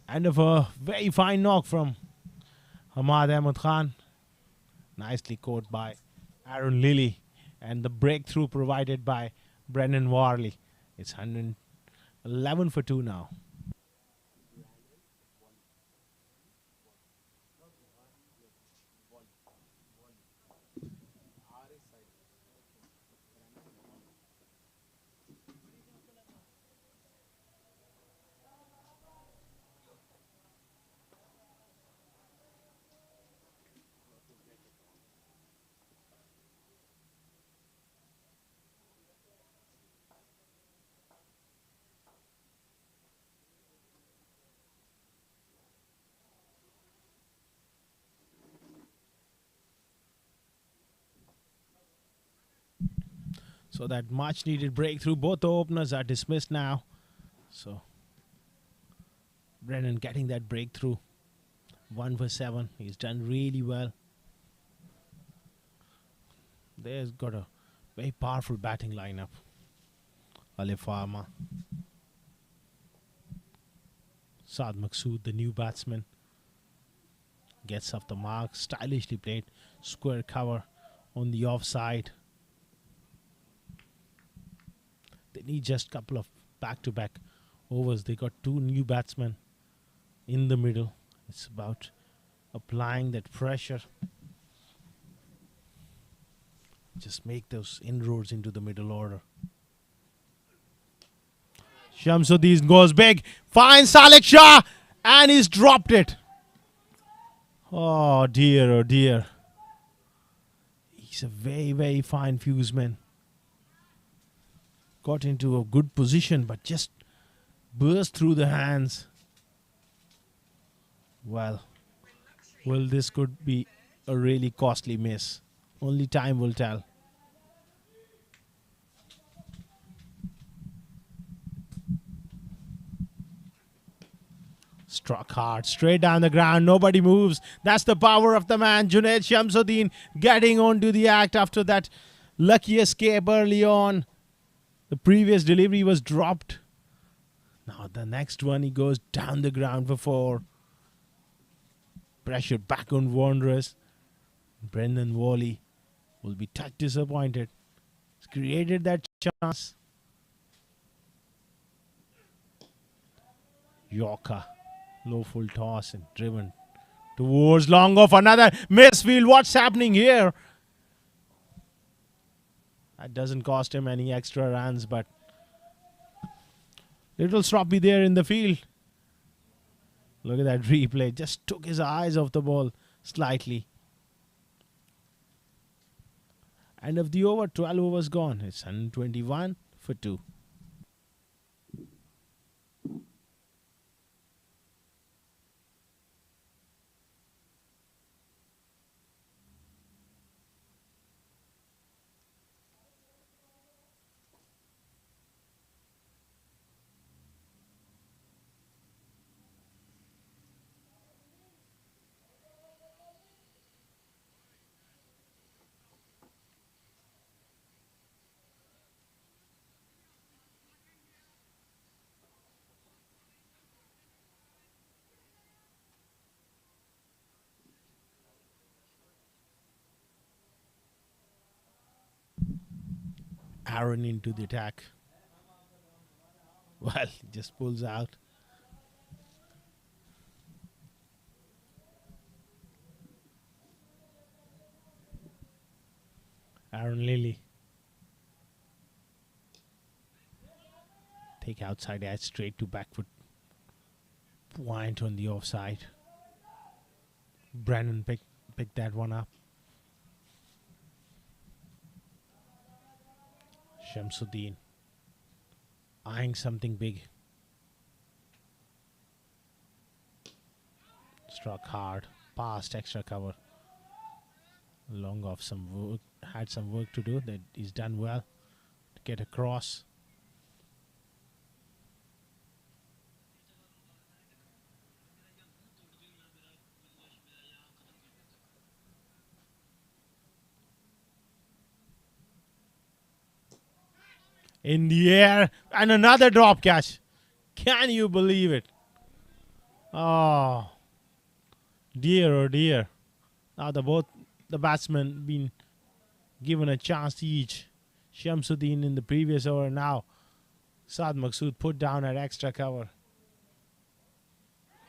End of a very fine knock from Hamad Ahmed Khan. Nicely caught by Aaron Lilly. And the breakthrough provided by Brendan Warley. It's 111 for 2 now. So that much needed breakthrough. Both the openers are dismissed now. So Brennan getting that breakthrough. 1 for 7. He's done really well. There's got a very powerful batting lineup. Alif Pharma. Saad Maqsood, the new batsman, gets off the mark. Stylishly played. Square cover on the offside. They need just a couple of back-to-back overs. They got 2 new batsmen in the middle. It's about applying that pressure. Just make those inroads into the middle order. Shamsuddin goes big. Finds Salek Shah. And he's dropped it. Oh dear, oh dear. He's a very, very fine fuseman. Got into a good position, but just burst through the hands. Well, this could be a really costly miss. Only time will tell. Struck hard, straight down the ground. Nobody moves. That's the power of the man, Junaid Shamsuddin, getting onto the act after that lucky escape early on. The previous delivery was dropped. Now the next one, he goes down the ground for 4. Pressure back on Wanderers. Brendan Warley will be touch disappointed. He's created that chance. Yorker Low full toss and driven towards long off. Another misfield. What's happening here? That doesn't cost him any extra runs, but little sloppy there in the field. Look at that replay. Just took his eyes off the ball slightly. End of the over. 12 overs gone. It's 121 for 2. Aaron into the attack. Well, he just pulls out. Aaron Lilly. Take outside edge straight to back foot. Point on the offside. Brandon picked that one up. Shamsuddin eyeing something big. Struck hard, past extra cover. Long off some work, had some work to do. That he's done well to get across. In the air, and another drop catch. Can you believe it? Oh dear. Now both the batsmen been given a chance each. Shamsuddin in the previous over. Now Saad Maqsood put down at extra cover.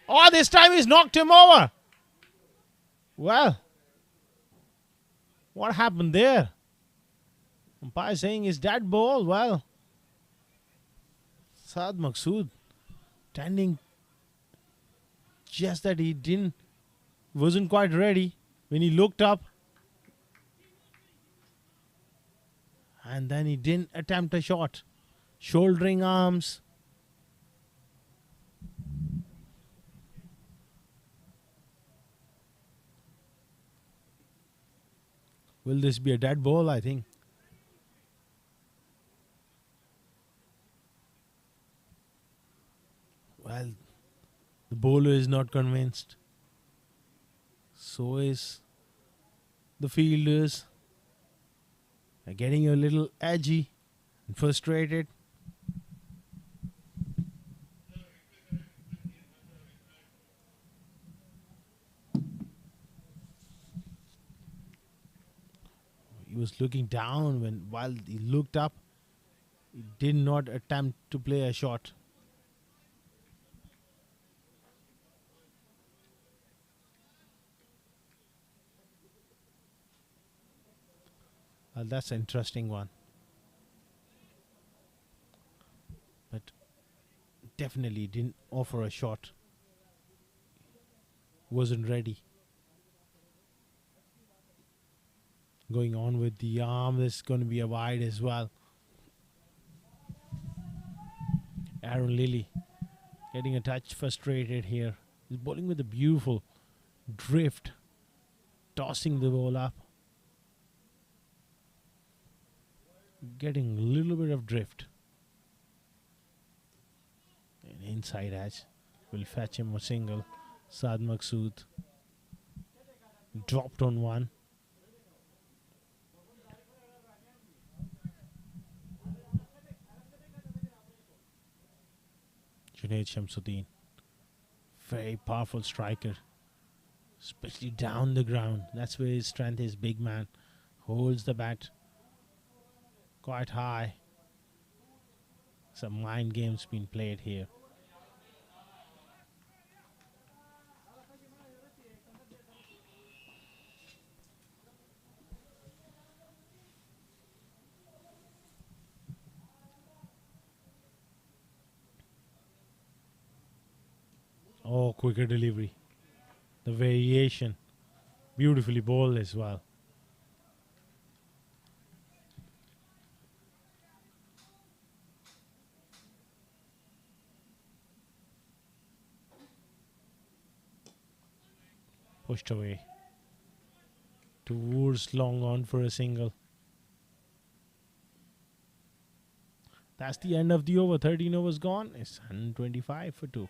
Oh, this time he's knocked him over. Well, what happened there? Umpire saying is that ball. Well, Saad Maqsood standing just that he wasn't quite ready when he looked up, and then he didn't attempt a shot. Shouldering arms. Will this be a dead ball? I think. Well, the bowler is not convinced. So is the fielders. They're getting a little edgy and frustrated. He was looking down while he looked up. He did not attempt to play a shot. That's an interesting one. But definitely didn't offer a shot. Wasn't ready. Going on with the arm. This is going to be a wide as well. Aaron Lilly getting a touch frustrated here. He's bowling with a beautiful drift. Tossing the ball up. Getting a little bit of drift. And inside edge will fetch him a single. Saad Maqsood dropped on one. Junaid Shamsuddin, very powerful striker, especially down the ground. That's where his strength is. Big man, holds the bat quite high. Some mind games being played here. quicker delivery. The variation. Beautifully bowled as well. Pushed away. Towards long on for a single. That's the end of the over. 13 overs gone. It's 125 for 2.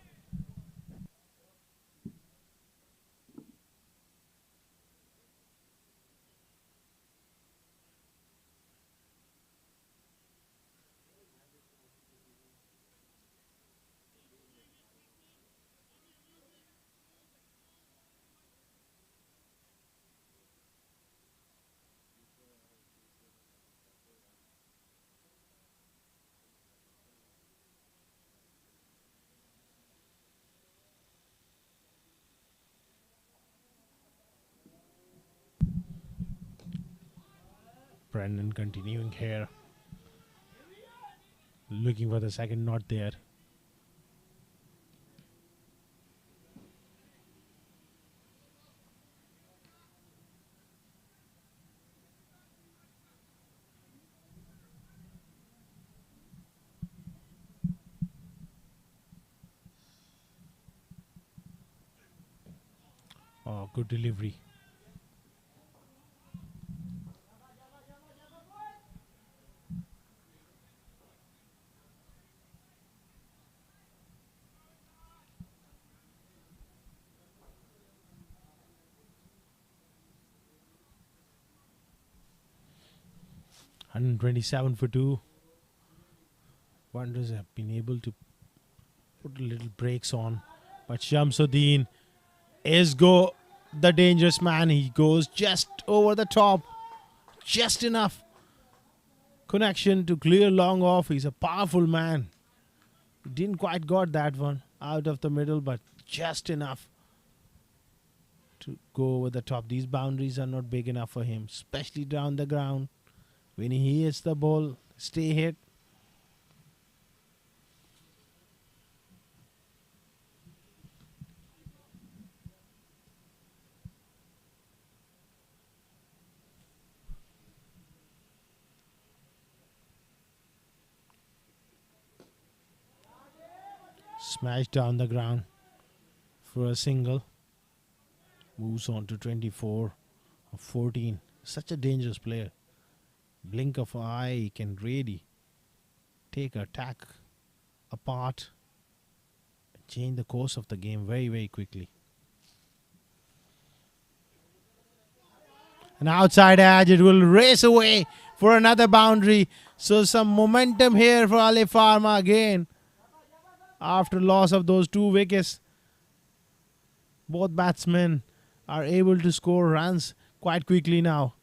Brendan continuing here. Looking for the second, not there. Oh, good delivery. $127 for 2. Wanderers have been able to put a little brakes on. But Shamsuddin is the dangerous man. He goes just over the top. Just enough connection to clear long off. He's a powerful man. He didn't quite got that one out of the middle, but just enough to go over the top. These boundaries are not big enough for him, especially down the ground. When he hits the ball, stay hit. Smashed down the ground for a single. Moves on to 24 of 14. Such a dangerous player. Blink of an eye, he can really take an attack apart and change the course of the game very, very quickly. An outside edge, it will race away for another boundary. So some momentum here for Alif Pharma again. After loss of those 2 wickets, both batsmen are able to score runs quite quickly now.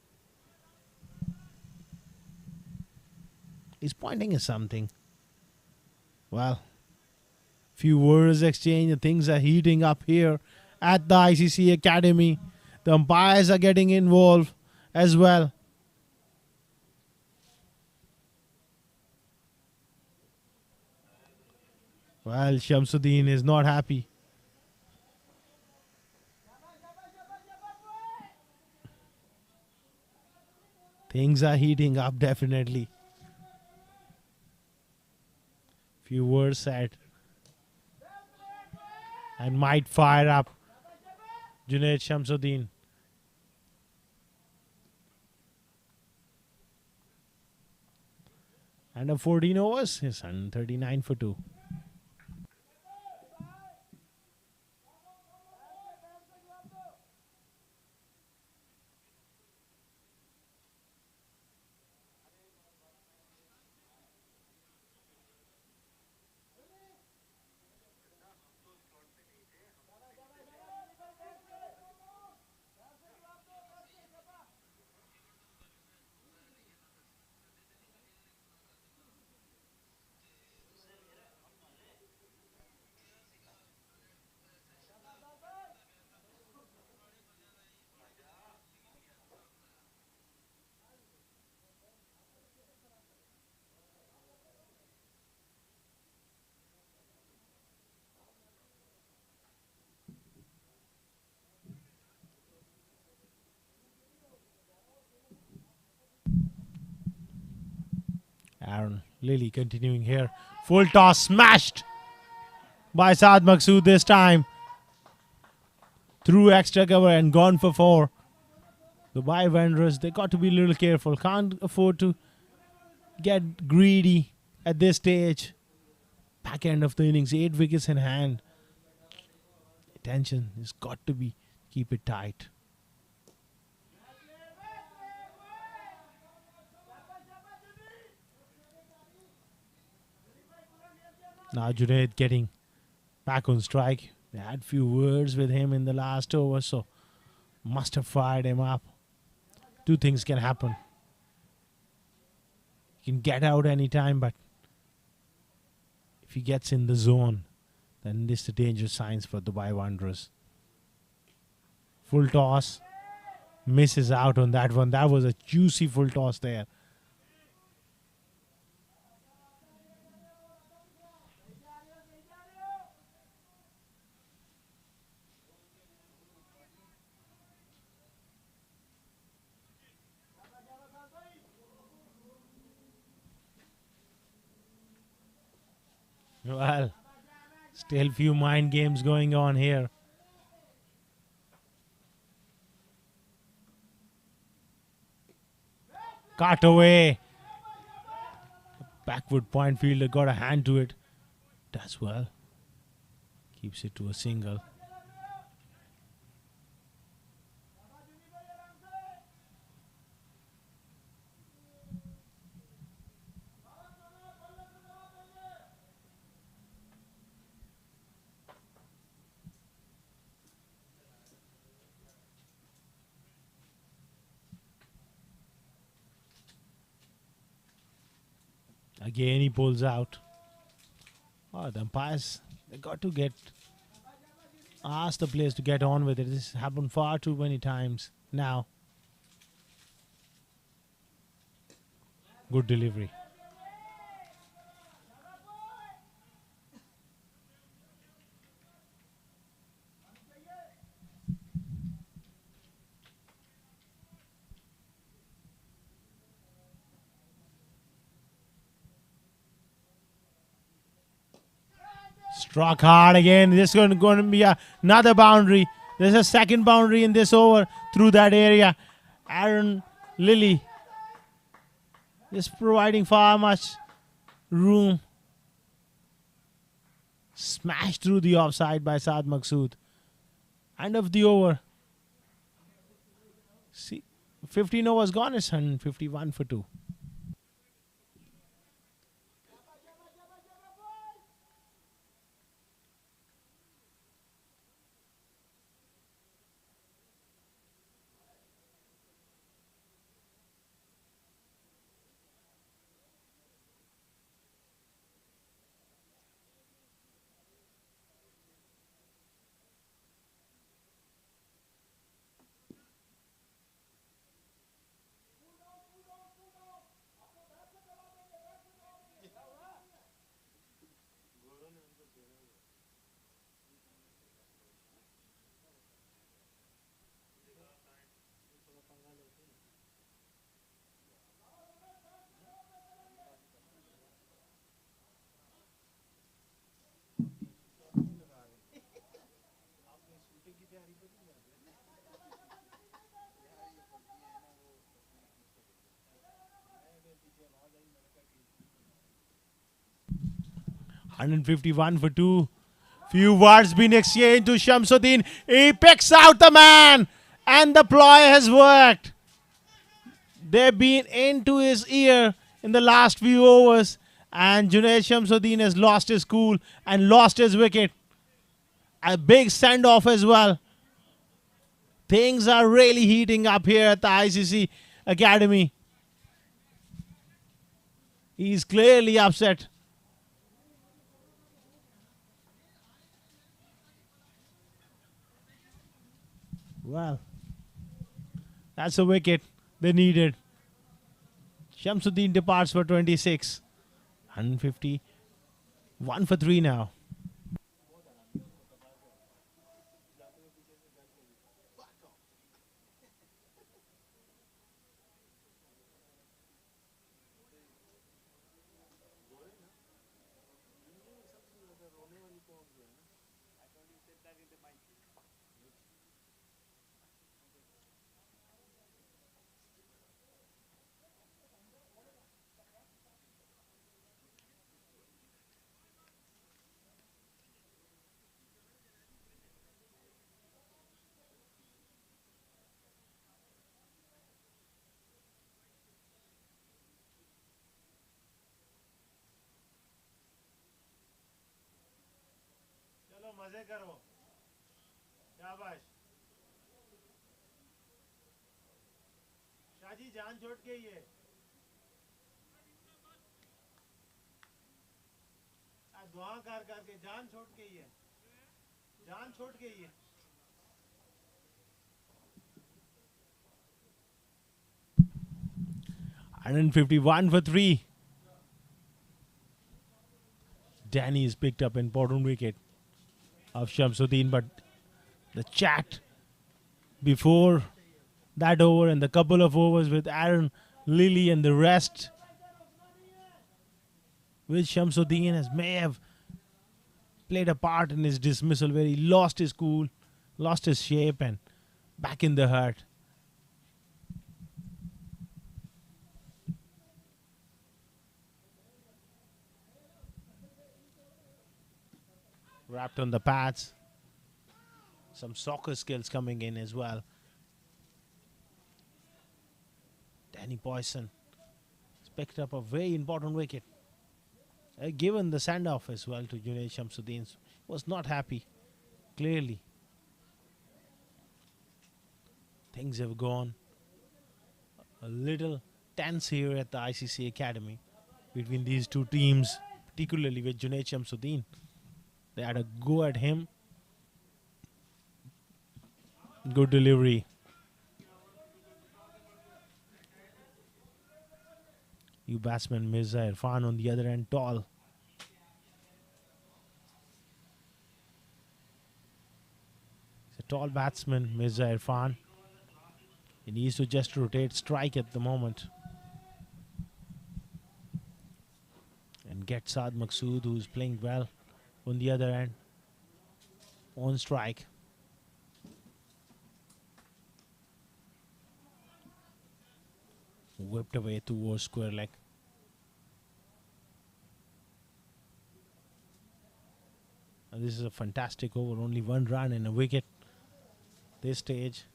He's pointing at something. Well, few words exchanged. Things are heating up here at the ICCA Academy. The umpires are getting involved as well. Well, Shamsuddin is not happy. Things are heating up definitely. Few words said. And might fire up Junaid Shamsuddin. And a 14 overs is 139 for 2. Aaron Lily continuing here. Full toss smashed by Saad Maqsood this time. Through extra cover and gone for 4. The Dubai Wanderers, they got to be a little careful. Can't afford to get greedy at this stage. Back end of the innings, 8 wickets in hand. Attention has got to be, keep it tight. Now Junaid getting back on strike. They had few words with him in the last over, so must have fired him up. 2 things can happen. He can get out anytime, but if he gets in the zone, then this is the dangerous signs for Dubai Wanderers. Full toss. Misses out on that one. That was a juicy full toss there. Well, still few mind games going on here. Cut away. Backward point fielder got a hand to it. Does well. Keeps it to a single. Again he pulls out. Oh, the umpires, they got to ask the players to get on with it. This has happened far too many times now. Good delivery. Struck hard again. This is going to be another boundary. There's a second boundary in this over through that area. Aaron Lilly is providing far much room. Smashed through the offside by Saad Maqsood. End of the over. See, 15 overs gone. It's 151 for 2. $151 for 2. Few words been exchanged to Shamsuddin. He picks out the man, and the ploy has worked. They've been into his ear in the last few overs, and Junaid Shamsuddin has lost his cool and lost his wicket. A big send-off as well. Things are really heating up here at the ICC Academy. He's clearly upset. Well, that's a wicket they needed. Shamsuddin departs for 26. 150. 1 for 3 now. चलो मजे करो शाबाश शाजी जान छोड़ के ही है दुआ कर करके जान छोड़ के ही है जान छोड़ के ही है 151 for 3. Danny has picked up important wicket of Shamsuddin, but the chat before that over and the couple of overs with Aaron, Lilly and the rest with Shamsuddin may have played a part in his dismissal, where he lost his cool, lost his shape, and back in the hurt. Wrapped on the pads. Some soccer skills coming in as well. Danny Poisson has picked up a very important wicket. Given the send-off as well to Junaid Shamsuddin, was not happy, clearly. Things have gone a little tense here at the ICCA Academy between these two teams, particularly with Junaid Shamsuddin. They had a go at him. Good delivery. You batsman Mirza Irfan on the other end, tall. He's a tall batsman, Mirza Irfan. He needs to just rotate strike at the moment. And get Saad Maqsood, who's playing well on the other end. On strike. Whipped away towards square leg. And this is a fantastic over. Only one run and a wicket. This stage.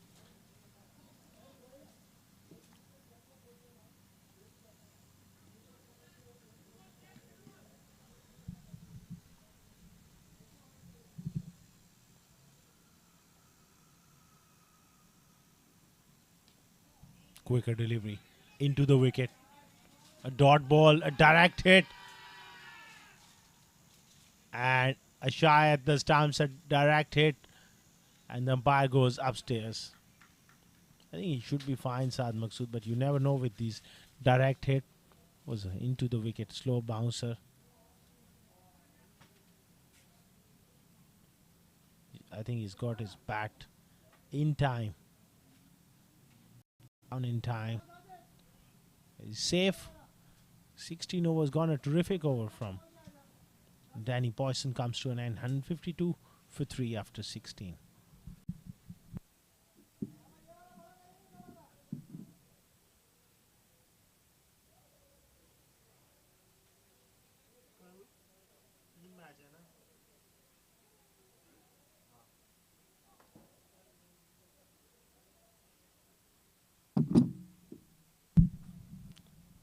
Quicker delivery into the wicket. A dot ball, a direct hit. And a shy at the stumps, a direct hit. And the umpire goes upstairs. I think he should be fine, Saad Maqsood, but you never know with these direct hit. Was into the wicket, slow bouncer. I think he's got his bat in time. Down in time. He's safe. 16 overs gone. A terrific over from Danny Poisson comes to an end. 152 for 3 after 16.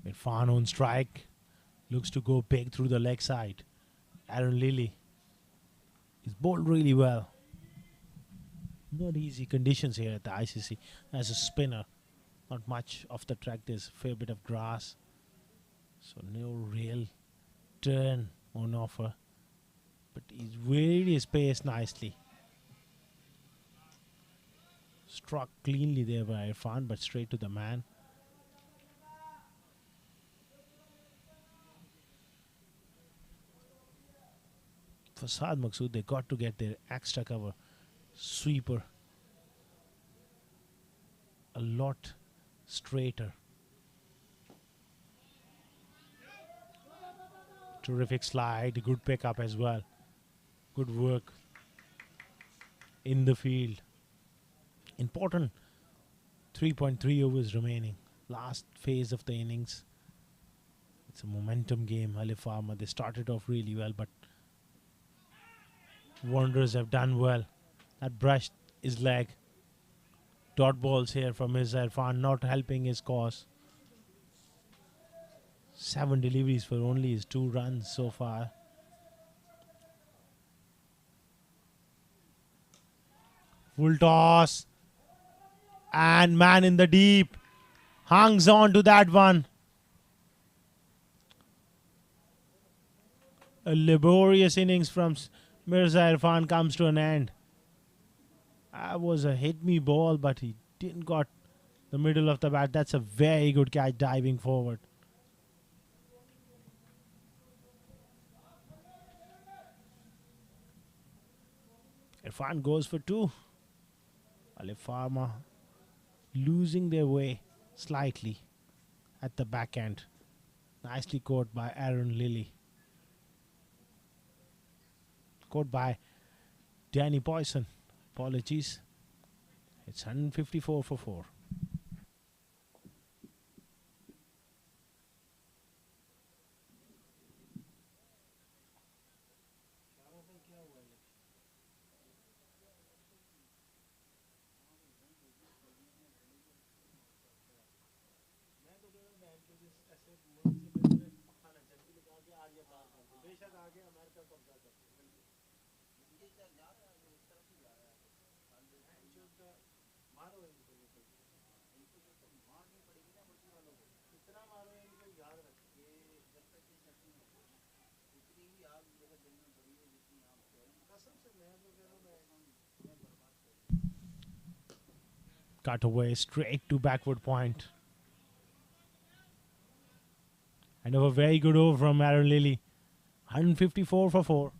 Irfan on strike. Looks to go big through the leg side. Aaron Lilly is bowled really well. Not easy conditions here at the ICC as a spinner. Not much off the track. There's a fair bit of grass. So no real turn on offer. But he's varied his pace nicely. Struck cleanly there by Irfan, but straight to the man. For Saad Maqsood, they got to get their extra cover. Sweeper. A lot straighter. Terrific slide. Good pickup as well. Good work. in the field. Important 3.3 overs remaining. Last phase of the innings. It's a momentum game. Alif Pharma, they started off really well, but Wanderers have done well. That brushed his leg. Dot balls here from Irfan, not helping his cause. 7 deliveries for only his 2 runs so far. Full toss. And man in the deep. Hangs on to that one. A laborious innings from Mirza Irfan comes to an end. That was a hit me ball, but he didn't got the middle of the bat. That's a very good catch diving forward. Irfan goes for 2. Alif Pharma losing their way slightly at the back end. Nicely caught by Aaron Lilly. Caught by Danny Poisson. Apologies. It's 154 for 4. Cut away straight to backward point. And a very good over from Aaron Lilly. 154 for 4.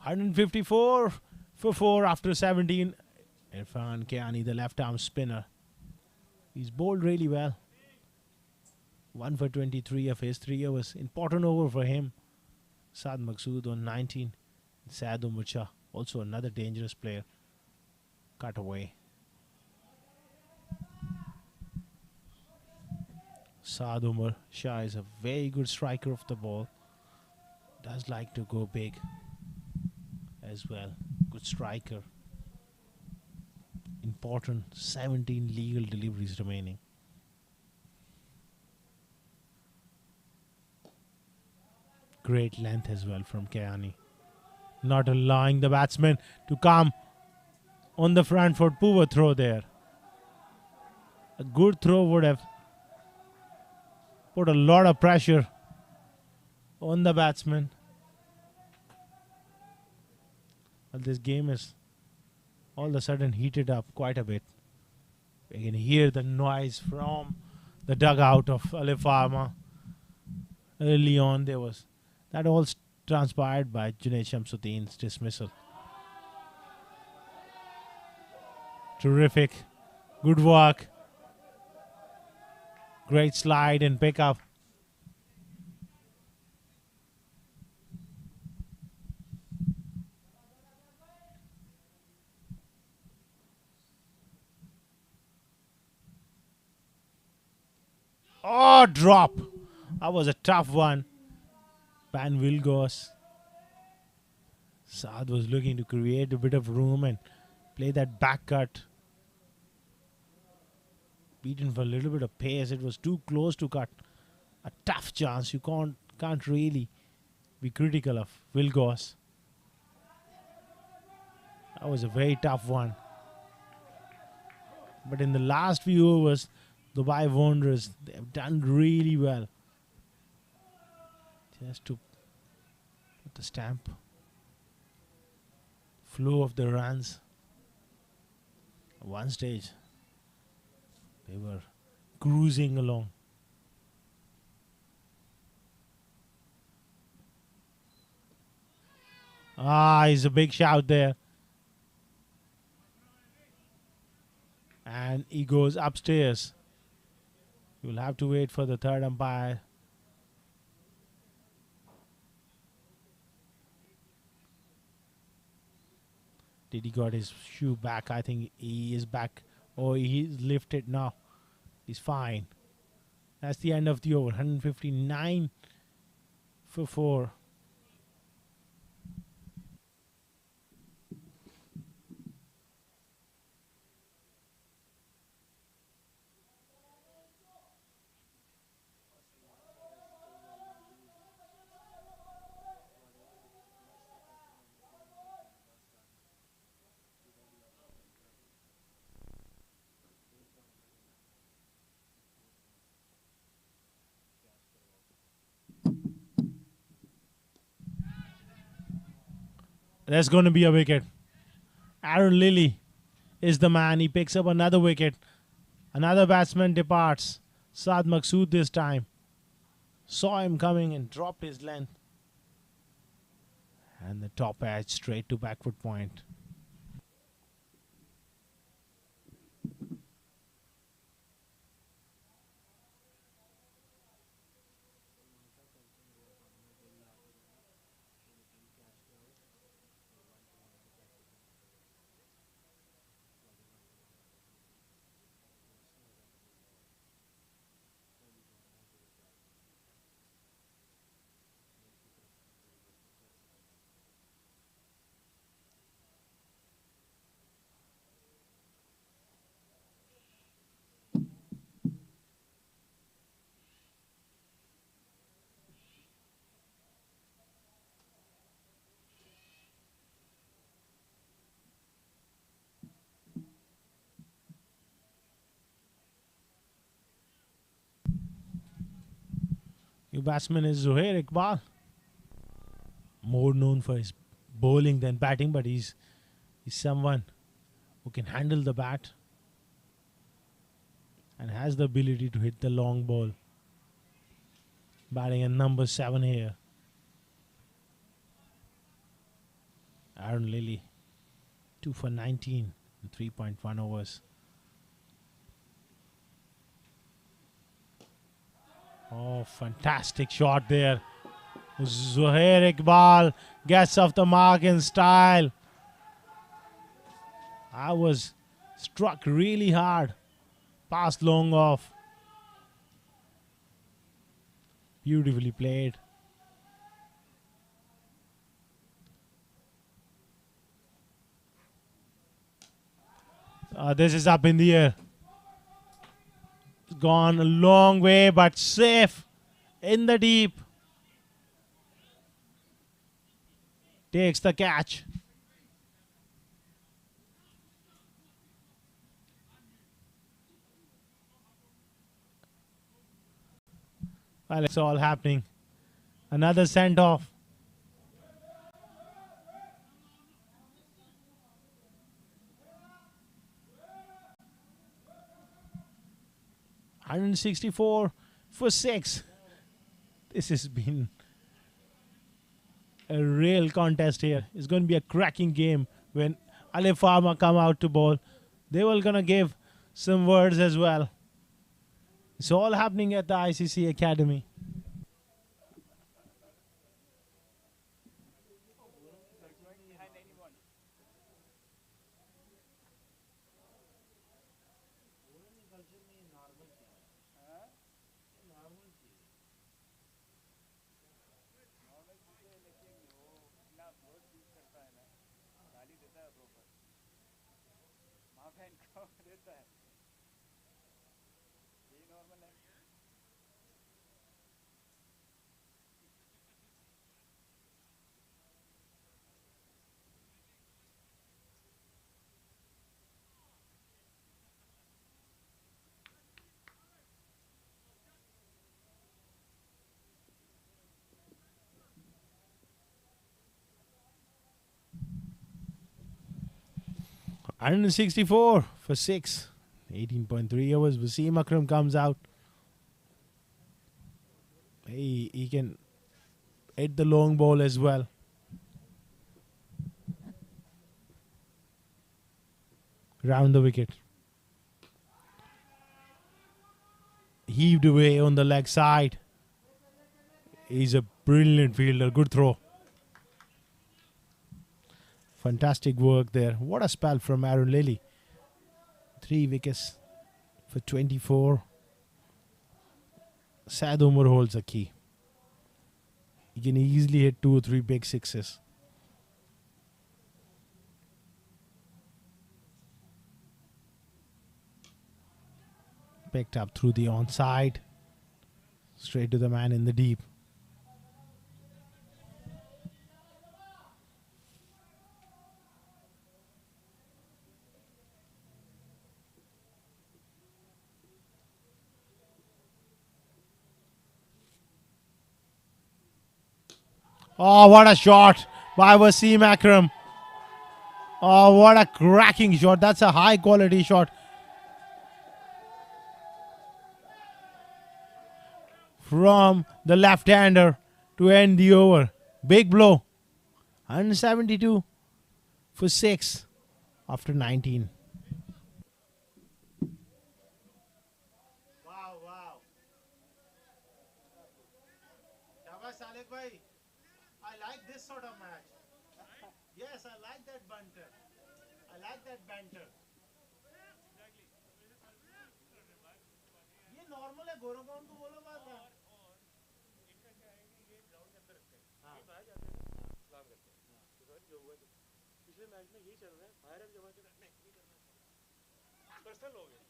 $154 for 4 after 17. Irfan Kiani, the left arm spinner. He's bowled really well. 1 for 23 of his 3 overs. Important over for him. Saad Maqsood on 19. Saad Umar Shah, also another dangerous player. Cut away. Saad Umar Shah is a very good striker of the ball. Does like to go big as well. Good striker. Important 17 legal deliveries remaining. Great length as well from Kiani. Not allowing the batsman to come on the front foot. Poor throw there. A good throw would have put a lot of pressure on the batsman. Well, this game is all of a sudden heated up quite a bit. We can hear the noise from the dugout of Alif Pharma. Early on, there was that all transpired by Junaid Shamsuddin's dismissal. Terrific. Good work. Great slide and pickup. Oh, drop. That was a tough one. Van Wilgos. Saad was looking to create a bit of room and play that back cut. Beaten for a little bit of pace. It was too close to cut. A tough chance. You can't really be critical of Wilgos. That was a very tough one. But in the last few overs, Dubai Wanderers, they have done really well. Just to put the stamp. Flow of the runs. At one stage, they were cruising along. He's a big shout there. And he goes upstairs. You'll have to wait for the third umpire. Did he got his shoe back? I think he is back. Oh, he's lifted now. He's fine. That's the end of the over. 159 for 4. There's going to be a wicket. Aaron Lilly is the man. He picks up another wicket. Another batsman departs. Saad Maqsood this time. Saw him coming and dropped his length. And the top edge straight to backward point. New batsman is Zohair Iqbal. More known for his bowling than batting, but he's someone who can handle the bat and has the ability to hit the long ball. Batting at number 7 here. Aaron Lilly, 2 for 19 in 3.1 overs. Oh, fantastic shot there. Zohair Iqbal gets off the mark in style. I was struck really hard. Passed long off. Beautifully played. This is up in the air. Gone a long way, but safe in the deep. Takes the catch. Well, it's all happening. Another send off. 164 for 6. This has been a real contest here. It's going to be a cracking game when Alif Pharma come out to bowl. They were going to give some words as well. It's all happening at the ICCA Academy. And 64 for 6. 18.3 overs. Wasim Akram comes out. He can hit the long ball as well. Round the wicket. Heaved away on the leg side. He's a brilliant fielder. Good throw. Fantastic work there. What a spell from Aaron Lilly. 3 wickets for 24. Saad Umar holds a key. He can easily hit 2 or 3 big sixes. Picked up through the onside. Straight to the man in the deep. Oh, what a shot by Wasim Akram. Oh, what a cracking shot. That's a high quality shot. From the left-hander to end the over. Big blow. 172 for 6 after 19. Wow. Shabash Alif bhai. I like this sort of match. Yes, I like that banter. I like that banter. ये normal है गोरों को उनको बोलो बात है. पिछले match में यही चल रहा है बाहर अब जमा के नहीं करना पर्सनल हो गया.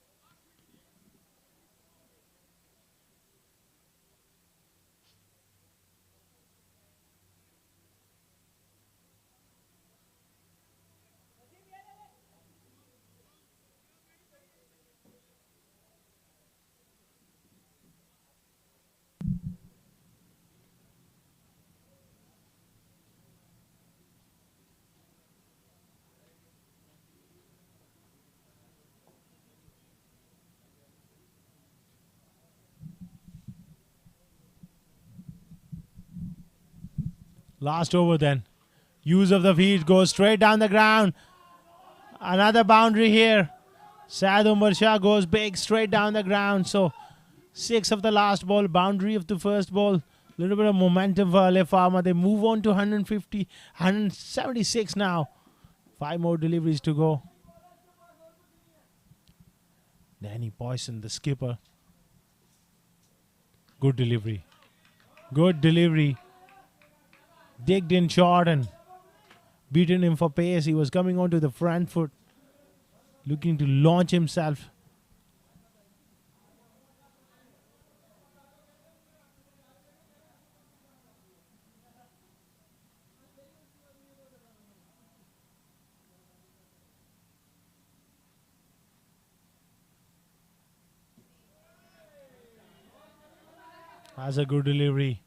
Last over then. Use of the feet goes straight down the ground. Another boundary here. Saad Umar Shah goes big straight down the ground. So 6 of the last ball. Boundary of the first ball. Little bit of momentum for Alif Pharma. They move on to 150, 176 now. 5 more deliveries to go. Danny Poisson, the skipper. Good delivery. Good delivery. Digged in short and beaten him for pace. He was coming onto the front foot, looking to launch himself. Has a good delivery.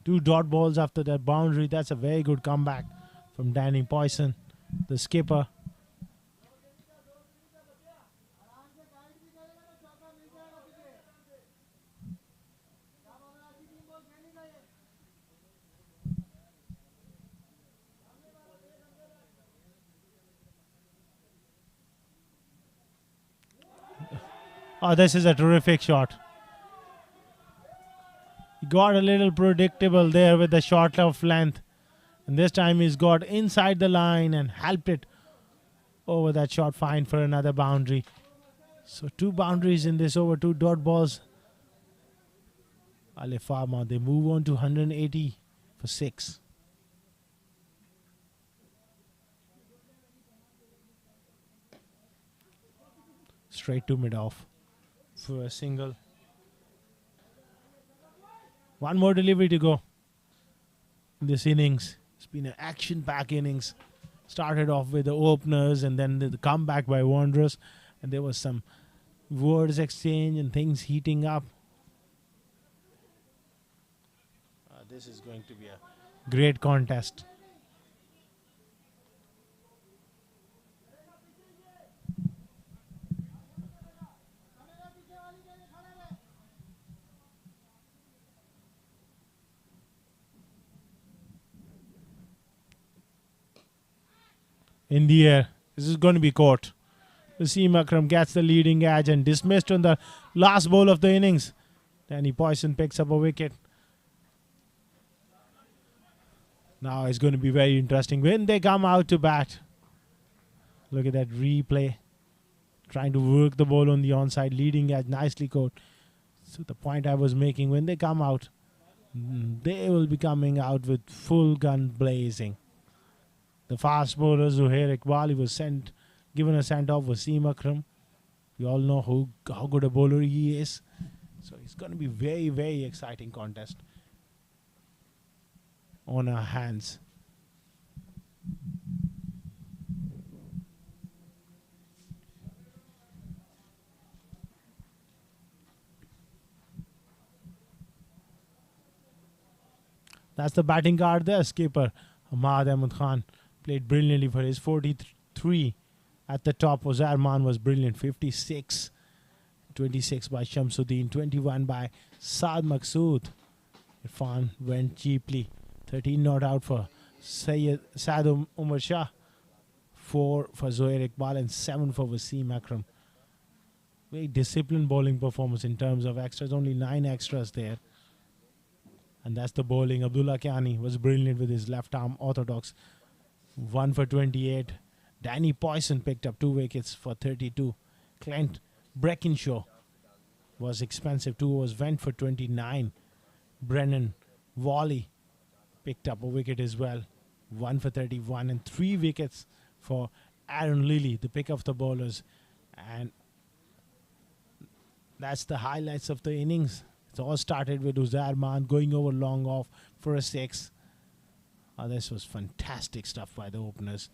2 dot balls after that boundary. That's a very good comeback from Danny Poisson, the skipper. Oh, this is a terrific shot. He got a little predictable there with the shot of length. And this time he's got inside the line and helped it over that shot. Fine for another boundary. So 2 boundaries in this over, 2 dot balls. Alif Pharma, they move on to 180 for 6. Straight to mid-off for a single. 1 more delivery to go in this innings. It's been an action-packed innings. Started off with the openers and then the comeback by Wanderers. And there was some words exchange and things heating up. This is going to be a great contest. In the air, this is going to be caught. Wasim Akram gets the leading edge and dismissed on the last ball of the innings. Danny Poisson picks up a wicket. Now it's going to be very interesting when they come out to bat. Look at that replay. Trying to work the ball on the onside, leading edge, nicely caught. So the point I was making, when they come out, they will be coming out with full gun blazing. The fast bowler Zuhair Iqbal was given a sent off. Wasim Akram. We all know how good a bowler he is. So it's going to be very, very exciting contest on our hands. That's the batting card there. Skipper Ahmad Ahmed Khan played brilliantly for his 43 at the top. Ozarman was brilliant, 56. 26 by Shamsuddin, 21 by Saad Maqsood. Irfan went cheaply. 13 not out for Saad Umar Shah. 4 for Zuhair Iqbal and 7 for Wasim Akram. Very disciplined bowling performance in terms of extras. Only 9 extras there. And that's the bowling. Abdullah Kiani was brilliant with his left arm orthodox. 1 for 28. Danny Poisson picked up 2 wickets for 32. Clint Breckenshaw was expensive. 2 overs went for 29. Brennan Wally picked up a wicket as well. 1 for 31 and 3 wickets for Aaron Lilly, the pick of the bowlers. And that's the highlights of the innings. It all started with Ozarman going over long off for a 6. This was fantastic stuff by the openers.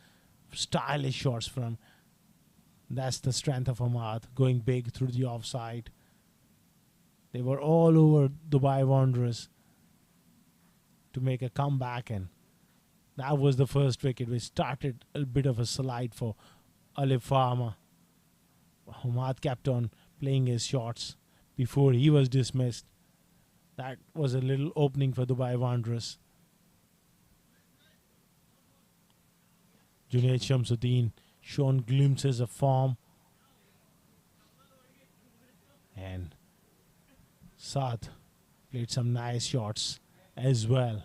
Stylish shots from. That's the strength of Ahmad, going big through the offside. They were all over Dubai Wanderers to make a comeback, and that was the first wicket, which started a bit of a slide for Alif Pharma. Ahmad kept on playing his shots before he was dismissed. That was a little opening for Dubai Wanderers. Junaid Shamsuddin shown glimpses of form. And Saad played some nice shots as well.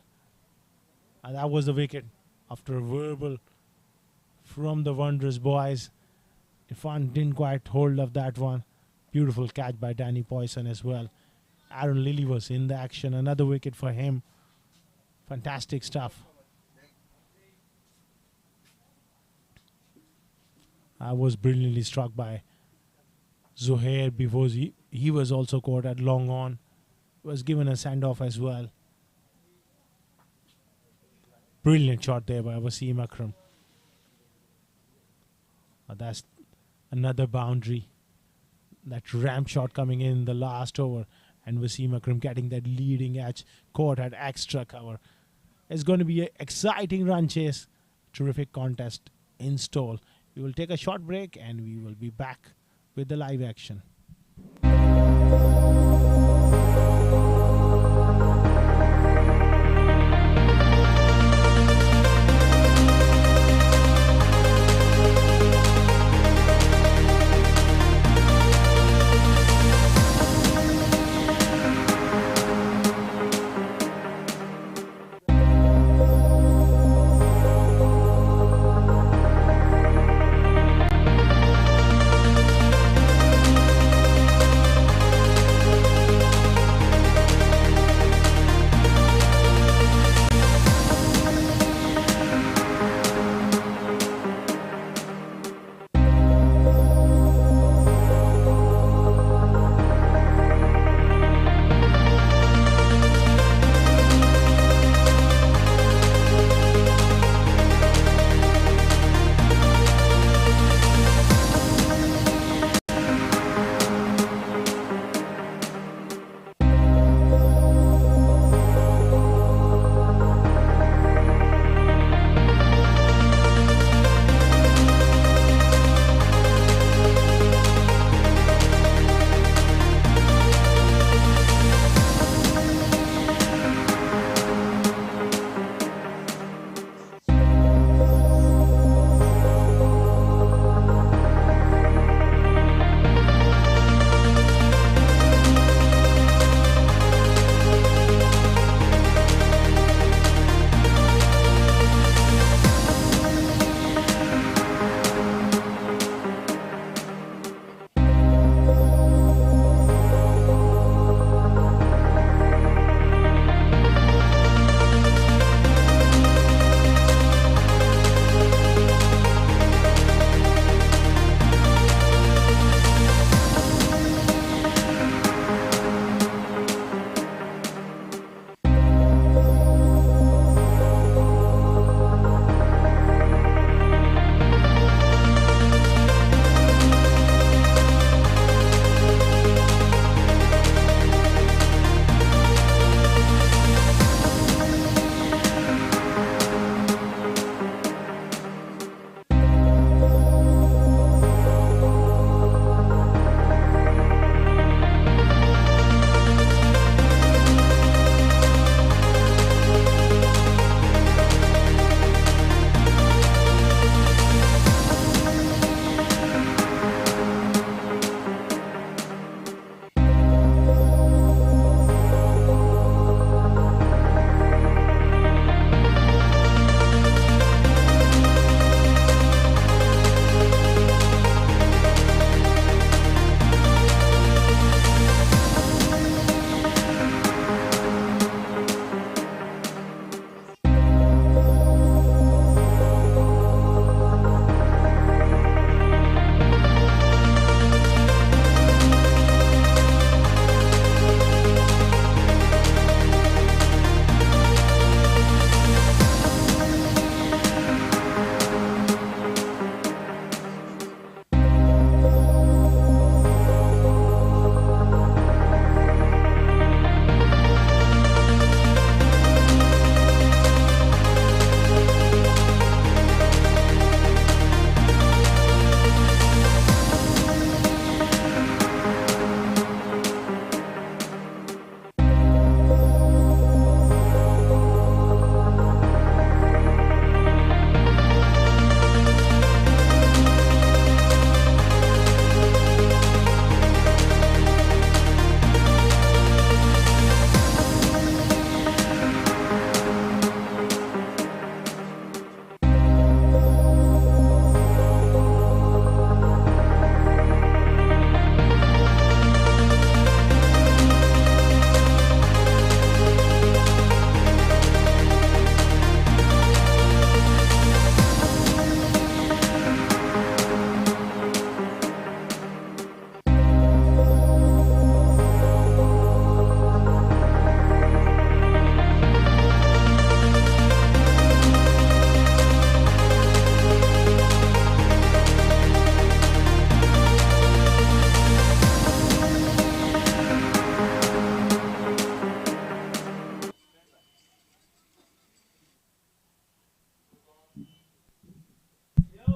And that was the wicket after a verbal from the Wanderers boys. Irfan didn't quite hold of that one. Beautiful catch by Danny Poisson as well. Aaron Lilly was in the action. Another wicket for him. Fantastic stuff. I was brilliantly struck by Zuhair because he was also caught at long on. Was given a send-off as well. Brilliant shot there by Wasim Akram. That's another boundary. That ramp shot coming in the last over. And Wasim Akram getting that leading edge, caught at extra cover. It's going to be an exciting run chase. Terrific contest in store. We will take a short break and we will be back with the live action.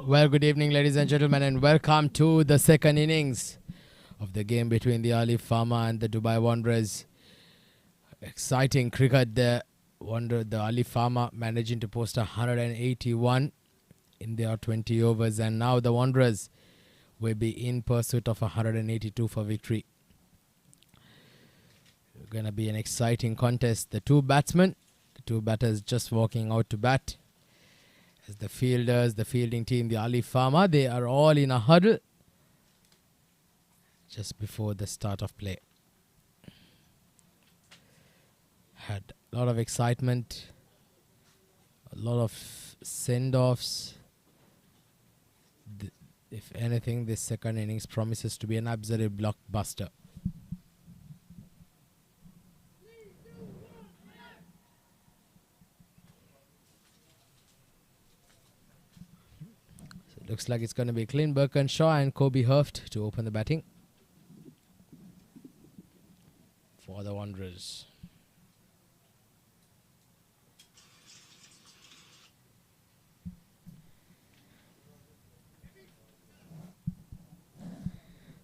Well, good evening, ladies and gentlemen, and welcome to the second innings of the game between the Alif Pharma and the Dubai Wanderers. Exciting cricket there. The Alif Pharma managing to post 181 in their 20 overs, and now the Wanderers will be in pursuit of 182 for victory. Going to be an exciting contest. The two batters just walking out to bat. As the fielders, the fielding team, the Alif Pharma, they are all in a huddle just before the start of play. Had a lot of excitement, a lot of send-offs. If anything, this second innings promises to be an absolute blockbuster. Looks like it's going to be Clint Birkinshaw and Kobe Hurft to open the batting for the Wanderers.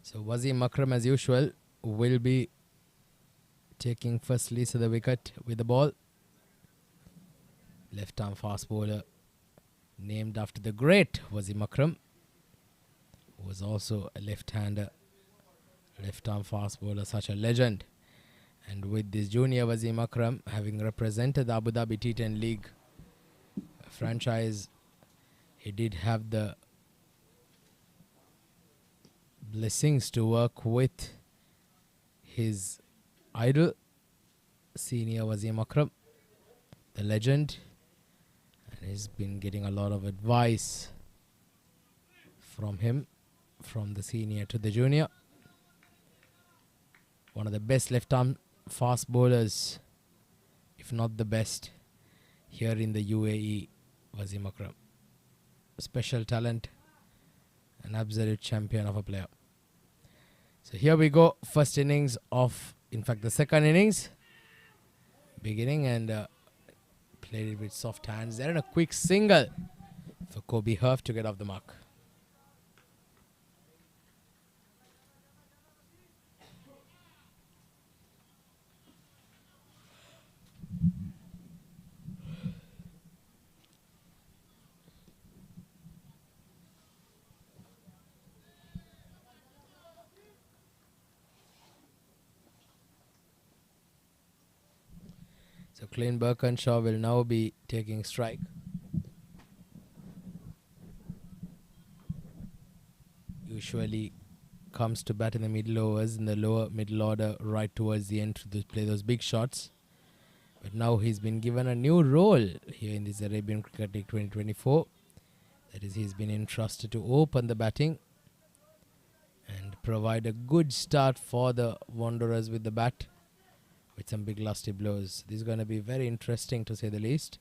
So Wasim Akram, as usual, will be taking first lease of the wicket with the ball. Left arm fast bowler, named after the great Wasim Akram, who was also a left-hander, left-arm fast bowler, such a legend. And with this junior Wasim Akram having represented the Abu Dhabi T10 League franchise, he did have the blessings to work with his idol, senior Wasim Akram, the legend. And he's been getting a lot of advice from him, from the senior to the junior. One of the best left-arm fast bowlers, if not the best, here in the UAE, Wasim Akram. Special talent, an absolute champion of a player. So here we go, first innings of, in fact, the second innings, beginning, and played it with soft hands there, and a quick single for Kobe Hurft to get off the mark. So Clint Birkinshaw will now be taking strike. Usually comes to bat in the middle overs, in the lower middle order, right towards the end to play those big shots. But now he's been given a new role here in this Arabian Cricket League 2024. That is, he's been entrusted to open the batting and provide a good start for the Wanderers with the bat, with some big lusty blows. This is going to be very interesting, to say the least.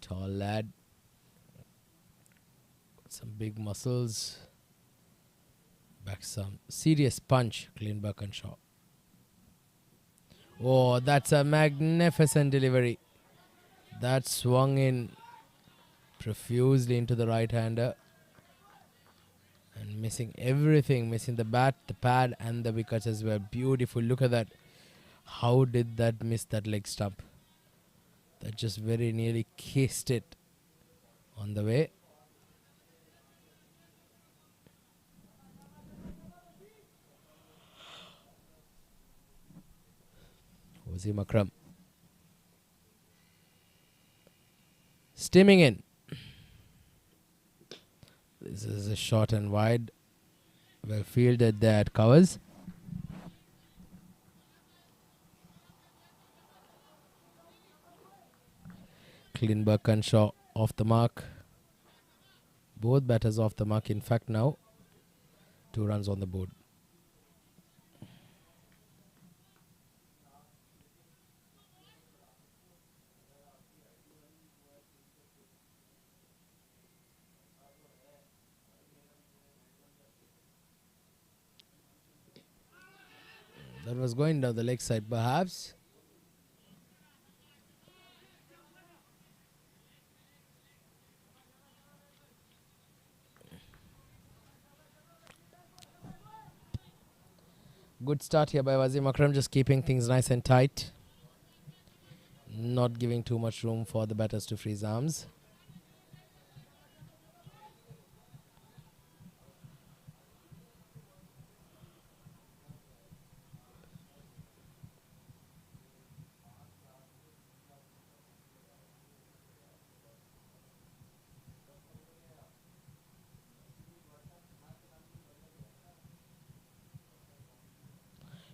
Tall lad, some big muscles, back some serious punch, Clint Birkinshaw. Oh, that's a magnificent delivery. That swung in profusely into the right-hander. And missing everything, missing the bat, the pad, and the wickets as well. Beautiful. Look at that. How did that miss that leg stump? That just very nearly kissed it on the way. Wasim Akram steaming in. This is a short and wide. Well fielded there at covers. Clint Birkinshaw off the mark. Both batters off the mark. In fact, now 2 runs on the board. That was going down the leg side perhaps. Good start here by Wazim Akram, just keeping things nice and tight. Not giving too much room for the batters to freeze arms.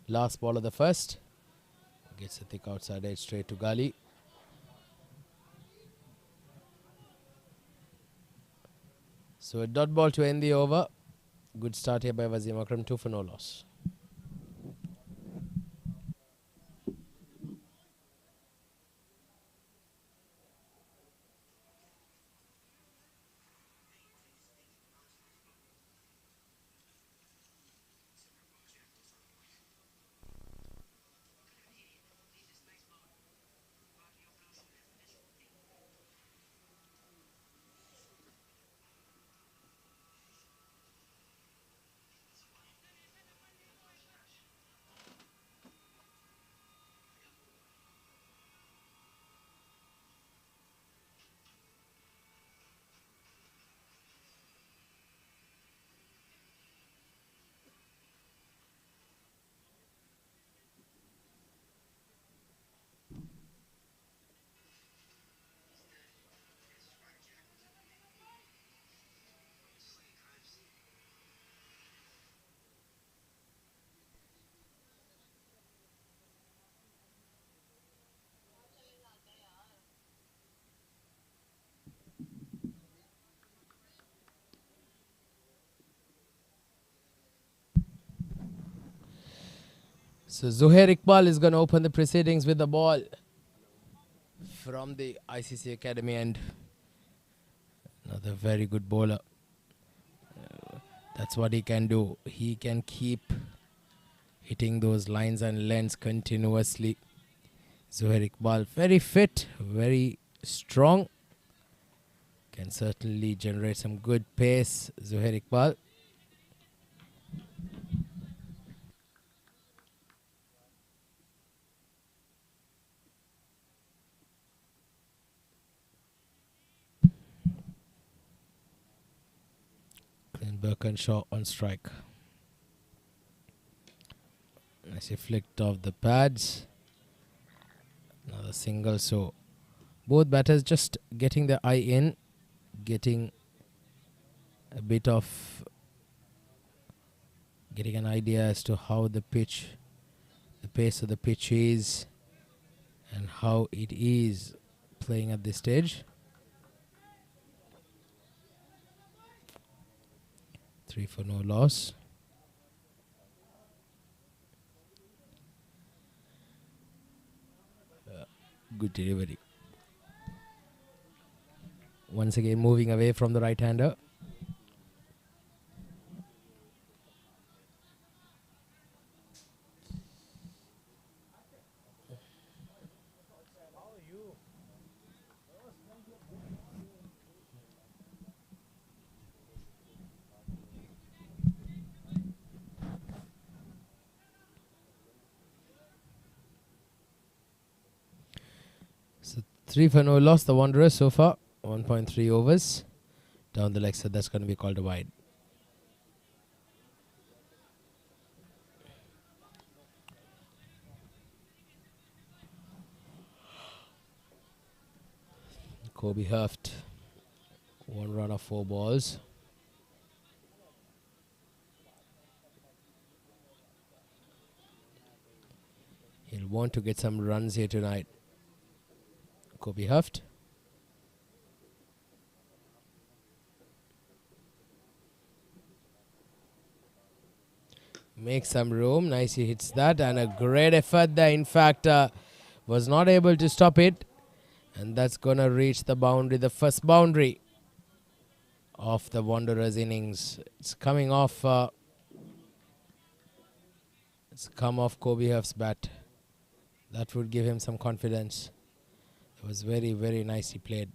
Last ball of the first. Gets a thick outside edge straight to Gali. So a dot ball to end the over. Good start here by Wazim Akram, 2 for no loss. So Zuhair Iqbal is going to open the proceedings with the ball from the ICC Academy, and another very good bowler. That's what he can do. He can keep hitting those lines and lengths continuously. Zuhair Iqbal, very fit, very strong. Can certainly generate some good pace, Zuhair Iqbal. Birkinshaw on strike. As he flicked off the pads. Another single. So both batters just getting the eye in, getting a bit of getting an idea as to how the pitch, the pace of the pitch is, and how it is playing at this stage. 3 for no loss. Good delivery. Once again moving away from the right-hander. So 3 for no loss, the Wanderers so far. 1.3 overs. Down the leg, so that's going to be called a wide. Kobe Heft. 1 run of 4 balls. He'll want to get some runs here tonight. Kobe Heft. Make some room. Nice, he hits that, and a great effort there. In fact, was not able to stop it, and that's gonna reach the boundary, the first boundary of the Wanderers innings. It's coming off. It's come off Kobe Heft's bat. That would give him some confidence. It was very, very nicely played.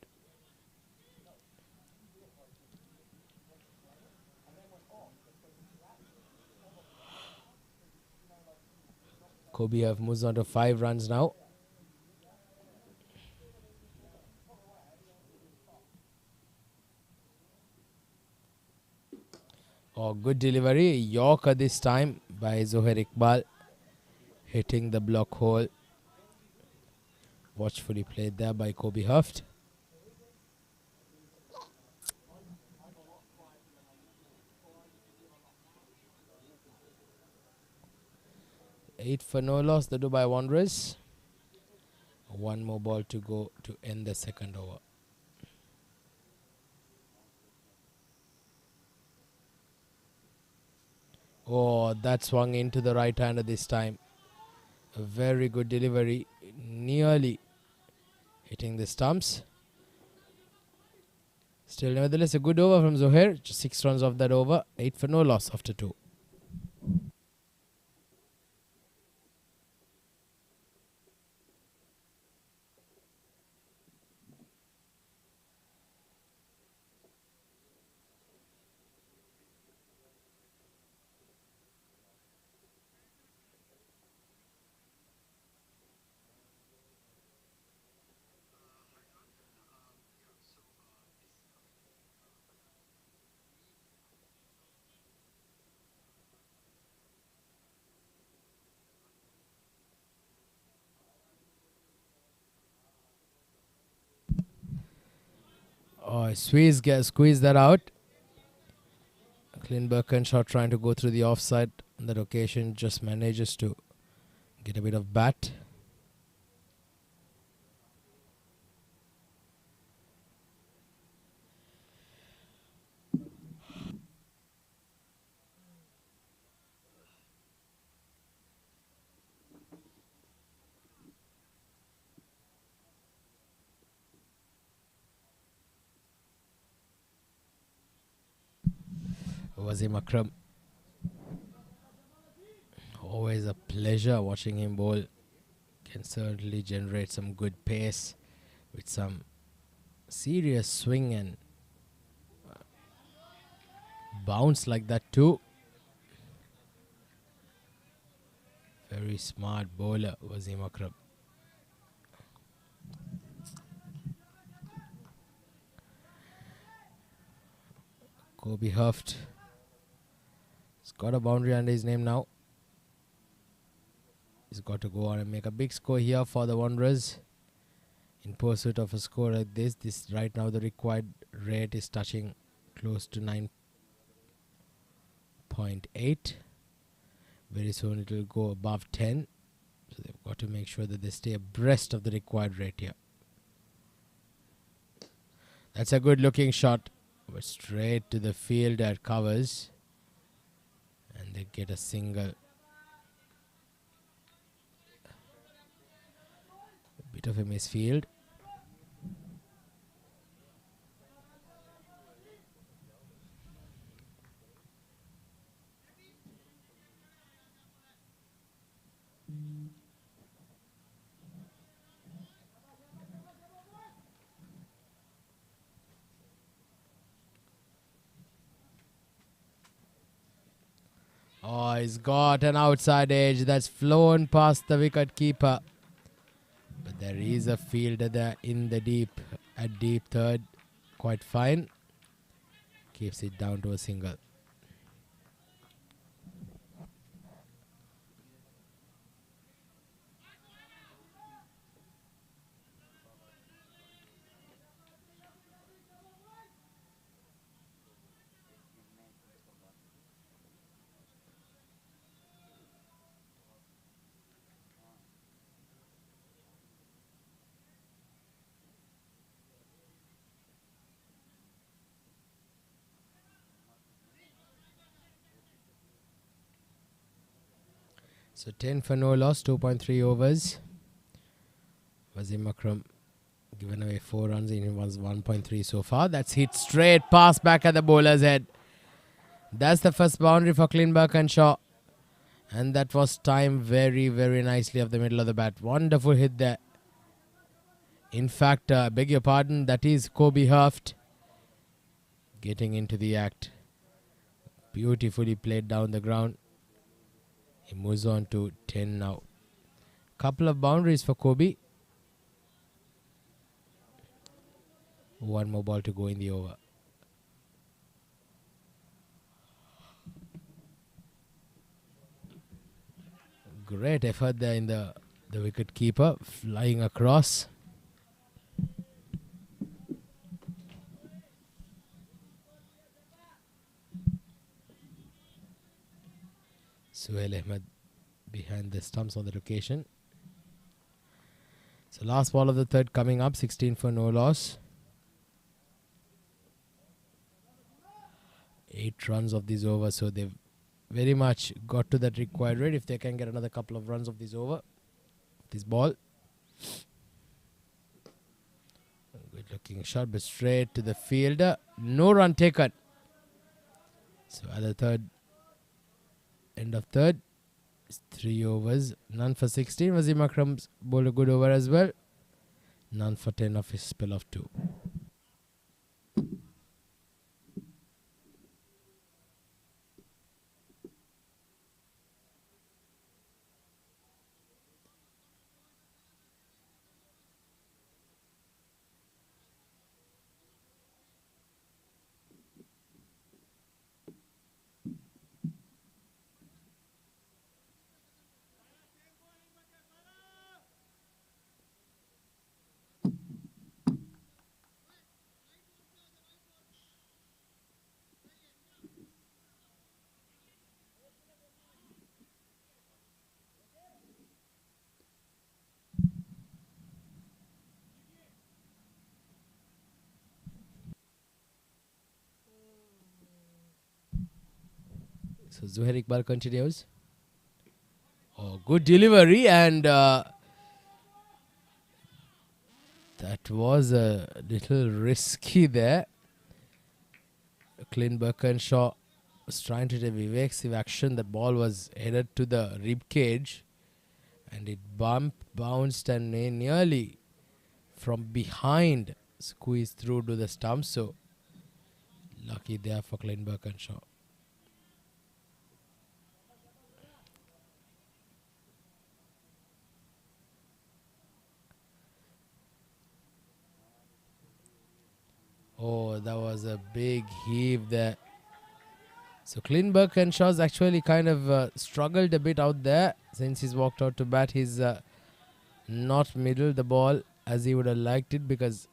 Kobe have moves on to 5 runs now. Oh, good delivery. Yorker this time by Zohair Iqbal. Hitting the block hole. Watchfully played there by Kobe Huft. Eight for no loss, the Dubai Wanderers. One more ball to go to end the second over. Oh, that swung into the right hander this time. A very good delivery, nearly hitting the stumps. Still, nevertheless, a good over from Zohair. Just 6 runs off that over. 8 for no loss after 2. Oh, squeeze that out. Clint Birkenshaw trying to go through the offside on that occasion, just manages to get a bit of bat. Wasim Akram. Always a pleasure watching him bowl. Can certainly generate some good pace with some serious swing and bounce like that too. Very smart bowler, Wasim Akram. Kobe Huft. He's got a boundary under his name now. He's got to go on and make a big score here for the Wanderers. In pursuit of a score like this, right now the required rate is touching close to 9.8. Very soon it will go above 10. So they've got to make sure that they stay abreast of the required rate here. That's a good looking shot. But straight to the field at covers. And they get a single. A bit of a misfield. Oh, he's got an outside edge that's flown past the wicket keeper. But there is a fielder there in the deep, at deep third. Quite fine. Keeps it down to a single. So 10 for no loss, 2.3 overs. Wasim Akram given away 4 runs, in was 1.3 so far. That's hit straight pass back at the bowler's head. That's the first boundary for Clint Birkenshaw. And that was timed very, very nicely off the middle of the bat. Wonderful hit there. In fact, beg your pardon, that is Kobe Huft getting into the act. Beautifully played down the ground. He moves on to 10 now. Couple of boundaries for Kobe. One more ball to go in the over. Great effort there in the wicket keeper, flying across. Suhail Ahmed behind the stumps on the location. So last ball of the third coming up, 16 for no loss. 8 runs of this over, so they've very much got to that required rate if they can get another couple of runs of this over, this ball. Good looking shot, but straight to the fielder. No run taken. So at the third, end of third, it's 3 overs, none for 16. Wasim Akram's bowled a good over as well. None for 10 of his spell of 2. So Zuhair Iqbal continues. Oh, good delivery, and that was a little risky there. Clint Birkinshaw was trying to take evasive action. That ball was headed to the rib cage, and it bounced and nearly from behind squeezed through to the stump. So lucky there for Clint Birkinshaw. Oh, that was a big heave there. So Clint Birkinshaw's actually kind of struggled a bit out there since he's walked out to bat. He's not middled the ball as he would have liked it, because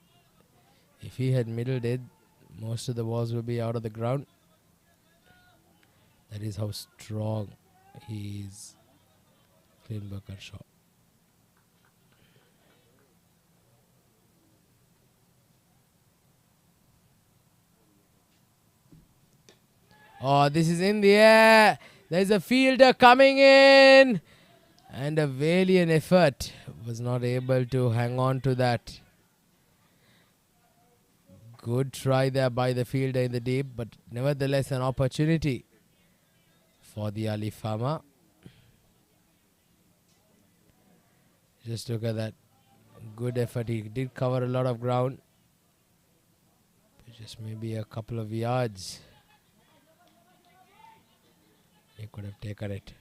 if he had middled it, most of the balls will be out of the ground. That is how strong he is, Clint Birkinshaw. Oh, this is in the air. There's a fielder coming in. And a valiant effort. Was not able to hang on to that. Good try there by the fielder in the deep, but nevertheless an opportunity for the Alif Pharma. Just look at that. Good effort. He did cover a lot of ground. But just maybe a couple of yards. He could have taken it.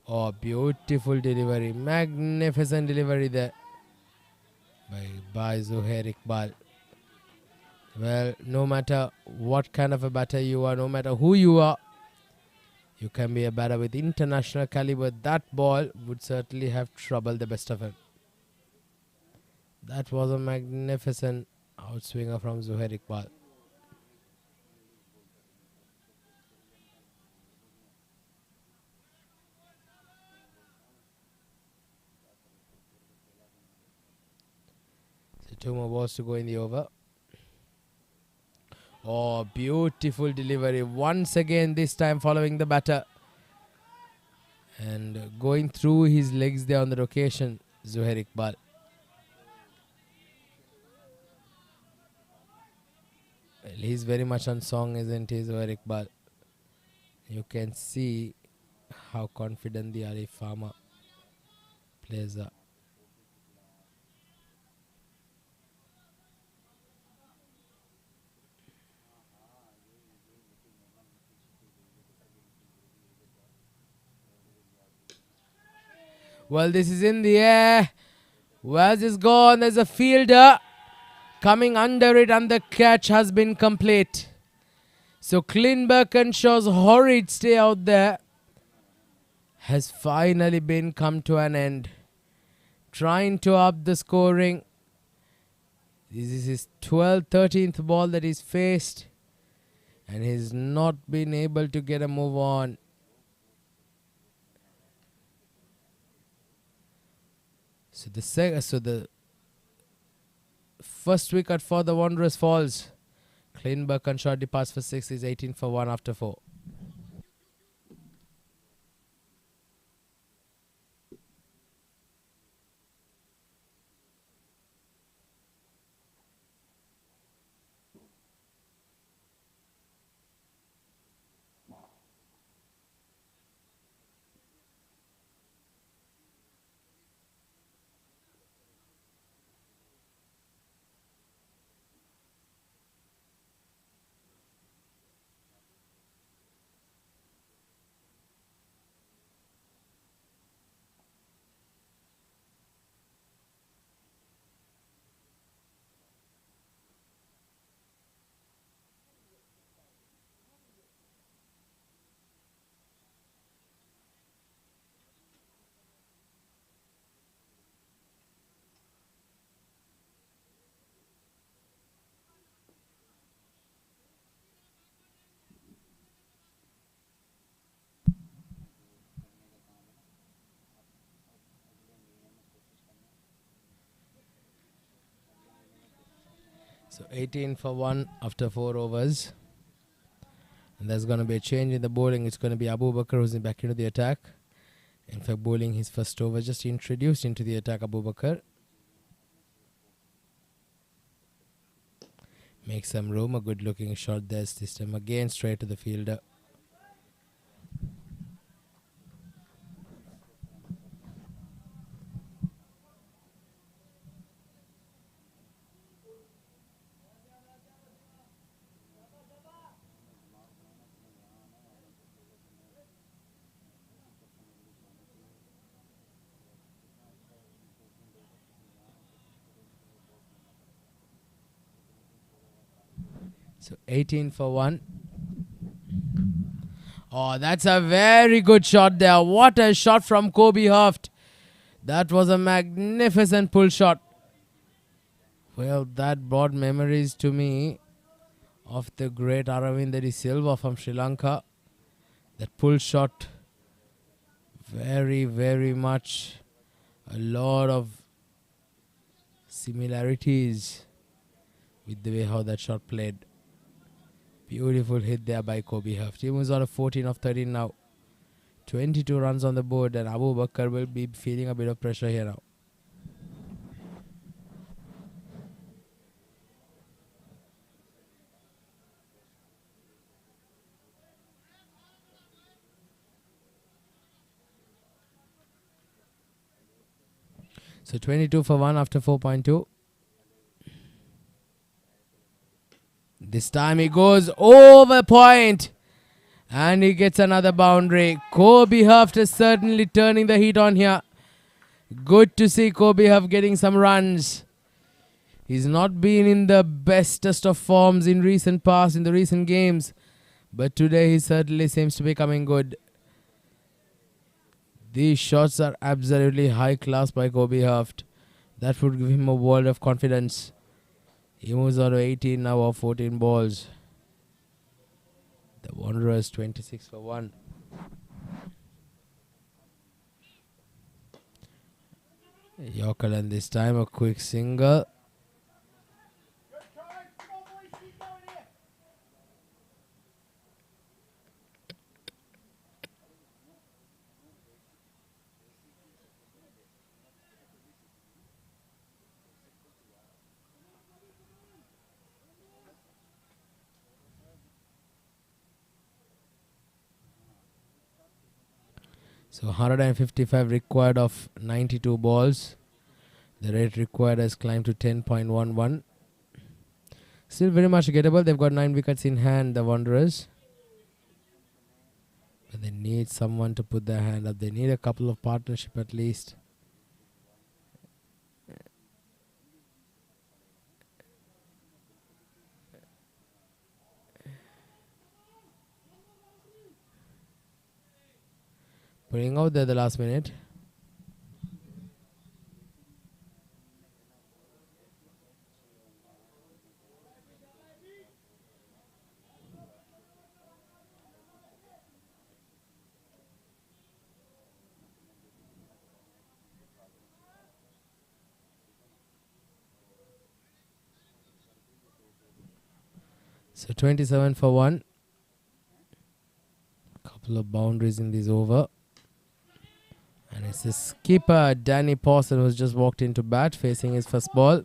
Oh, beautiful delivery. Magnificent delivery there by Zuhair Iqbal. Well, no matter what kind of a batter you are, no matter who you are, you can be a batter with international caliber. That ball would certainly have troubled the best of him. That was a magnificent outswinger from Zuhair Iqbal. So 2 more balls to go in the over. Oh, beautiful delivery. Once again, this time following the batter. And going through his legs there on the location, Zuhair Iqbal. Well, he's very much on song, isn't he, Zuhair Iqbal? You can see how confident the Alif Pharma players are. Well, this is in the air. Where's this gone? There's a fielder coming under it, and the catch has been complete. So Clint Birkenshaw's horrid stay out there has finally been come to an end. Trying to up the scoring. This is his 12th, 13th ball that he's faced, and he's not been able to get a move on. So the first wicket for the Wanderers falls. Clint Birkenshaw departs for 6. Is 18 for 1 after 4. So 18 for 1 after 4 overs. And there's going to be a change in the bowling. It's going to be Abu Bakr who's back into the attack. In fact, bowling his first over, just introduced into the attack, Abu Bakr. Makes some room, a good looking shot there this time. Again straight to the fielder. So 18 for 1. Oh, that's a very good shot there. What a shot from Kobe Haft. That was a magnificent pull shot. Well, that brought memories to me of the great Aravindari Silva from Sri Lanka. That pull shot, very, very much a lot of similarities with the way how that shot played. Beautiful hit there by Kobe Haft. He moves on to 14 of 13 now. 22 runs on the board, and Abu Bakr will be feeling a bit of pressure here now. So 22 for 1 after 4.2. This time he goes over point. And he gets another boundary. Kobe Haft is certainly turning the heat on here. Good to see Kobe Haft getting some runs. He's not been in the bestest of forms in recent past, in the recent games. But today he certainly seems to be coming good. These shots are absolutely high class by Kobe Haft. That would give him a world of confidence. He moves on to 18 now of 14 balls. The Wanderers 26 for 1. Yorker, and this time a quick single. So 155 required of 92 balls. The rate required has climbed to 10.11. Still very much gettable. They've got 9 wickets in hand, the Wanderers. But they need someone to put their hand up. They need a couple of partnership at least. Putting out there the last minute. So 27 for 1. Couple of boundaries in this over. And it's the skipper, Danny Pawson, who's just walked into bat, facing his first ball.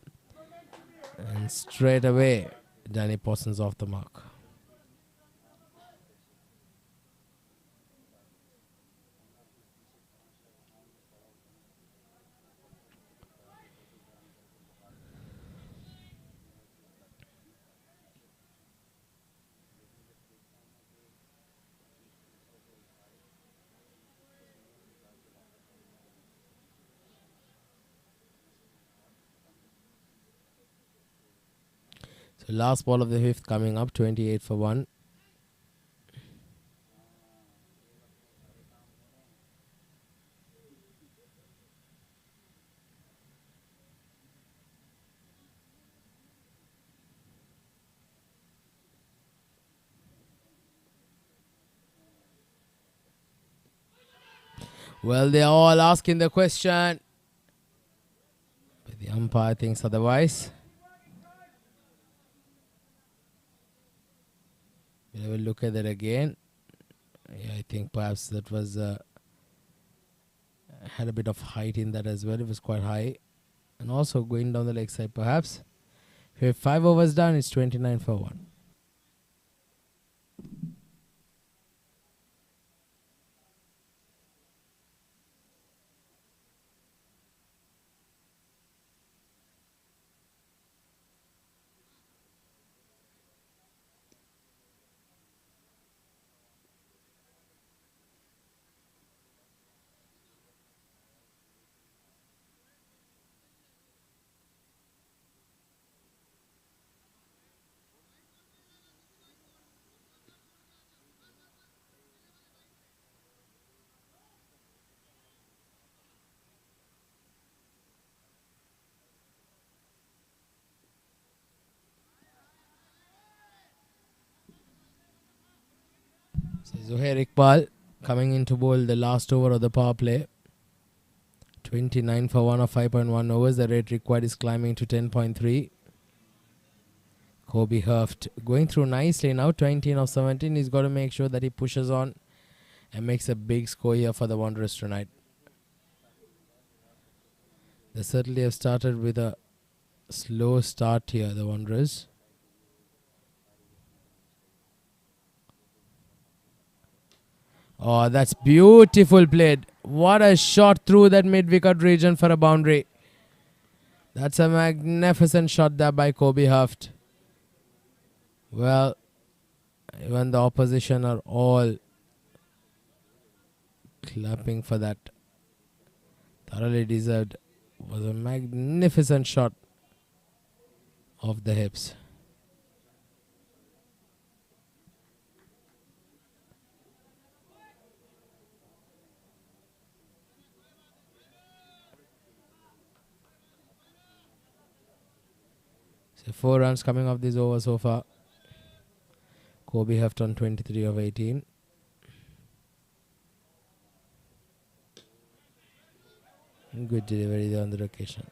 And straight away, Danny Pawson's off the mark. So last ball of the fifth coming up, 28 for 1. Well, they're all asking the question, but the umpire thinks otherwise. We'll have a look at that again. Yeah, I think perhaps that was had a bit of height in that as well. It was quite high, and also going down the leg side perhaps. If you have 5 overs done, it's 29 for 1. So Zohair Iqbal coming in to bowl the last over of the power play. 29 for 1 of 5.1 overs. The rate required is climbing to 10.3. Kobe Hurft going through nicely now. 19 of 17. He's got to make sure that he pushes on and makes a big score here for the Wanderers tonight. They certainly have started with a slow start here, the Wanderers. Oh, that's beautiful played. What a shot through that mid-wicket region for a boundary. That's a magnificent shot there by Kobe Hurft. Well, even the opposition are all clapping for that. Thoroughly deserved. Was a magnificent shot off the hips. So 4 runs coming off this over so far. Kobe Hurft on 23 of 18. Good delivery there on the occasion.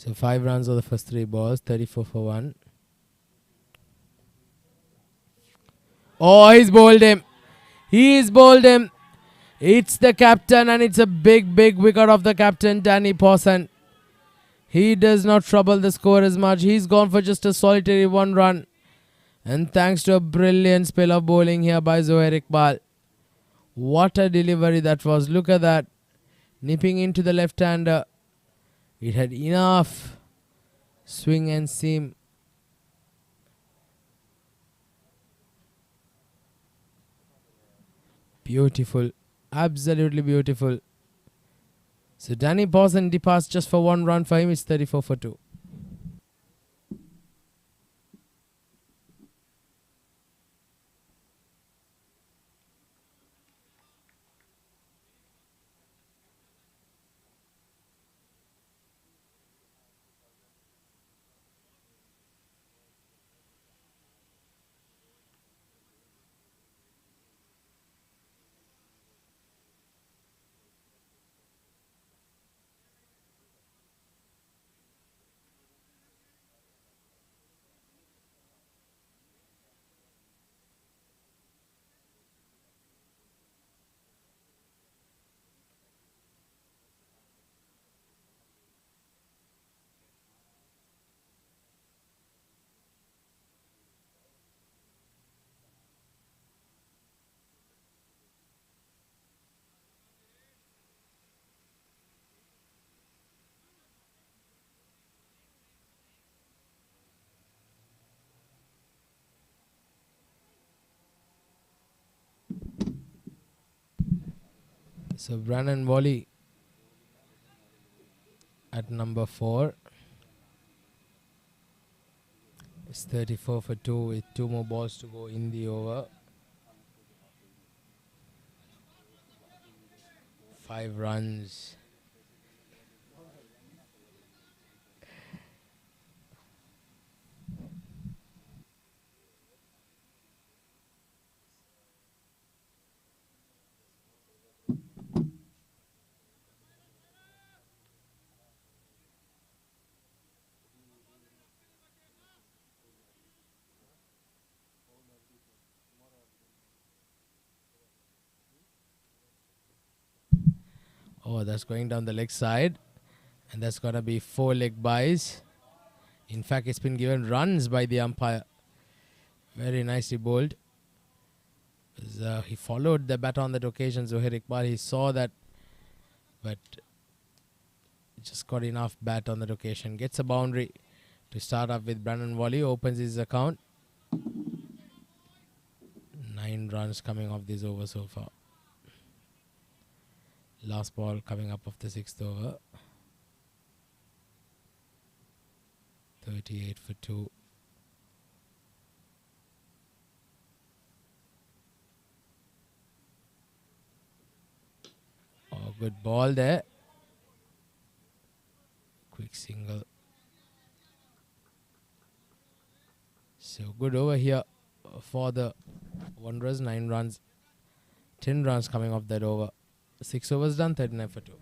So 5 runs on the first 3 balls, 34 for 1. Oh, he's bowled him. He's bowled him. It's the captain and it's a big, big wicket of the captain, Danny Pawson. He does not trouble the score as much. He's gone for just a solitary 1 run. And thanks to a brilliant spell of bowling here by Zohair Iqbal. What a delivery that was. Look at that. Nipping into the left-hander. It had enough swing and seam. Beautiful. Absolutely beautiful. So Danny Pawson departs just for 1 run. For him, it's 34 for 2. So Brandon Wally at number 4. It's 34 for 2 with 2 more balls to go in the over. 5 runs. Oh, that's going down the leg side. And that's going to be 4 leg byes. In fact, it's been given runs by the umpire. Very nicely bowled. He followed the bat on that occasion, Zohair Iqbal. He saw that, but just got enough bat on that occasion. Gets a boundary to start off with. Brandon Wally opens his account. 9 runs coming off this over so far. Last ball coming up of the 6th over. 38 for 2. Oh, good ball there. Quick single. So good over here for the Wanderers. 9 runs. 10 runs coming off that over. 6 overs done, 39 for 2.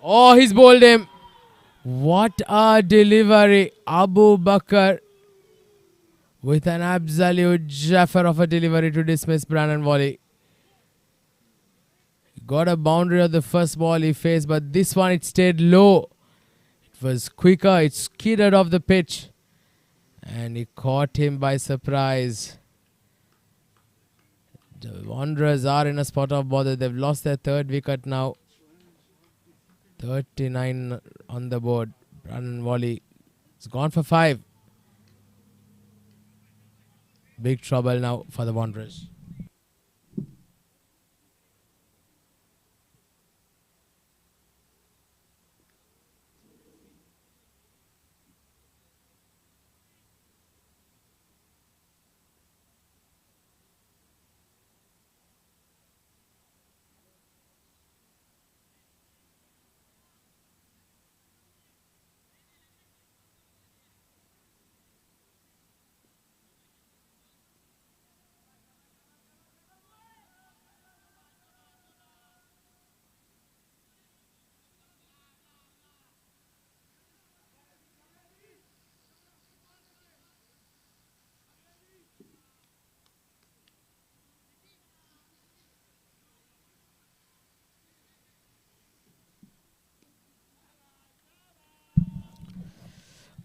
Oh, he's bowled him. What a delivery. Abu Bakr with an absolute jaffer of a delivery to dismiss Brandon Wally. Got a boundary of the first ball he faced, but this one it stayed low. It was quicker. It skidded off the pitch. And he caught him by surprise. The Wanderers are in a spot of bother. They've lost their third wicket now. 39 on the board. Brandon Wally. It's gone for 5. Big trouble now for the Wanderers.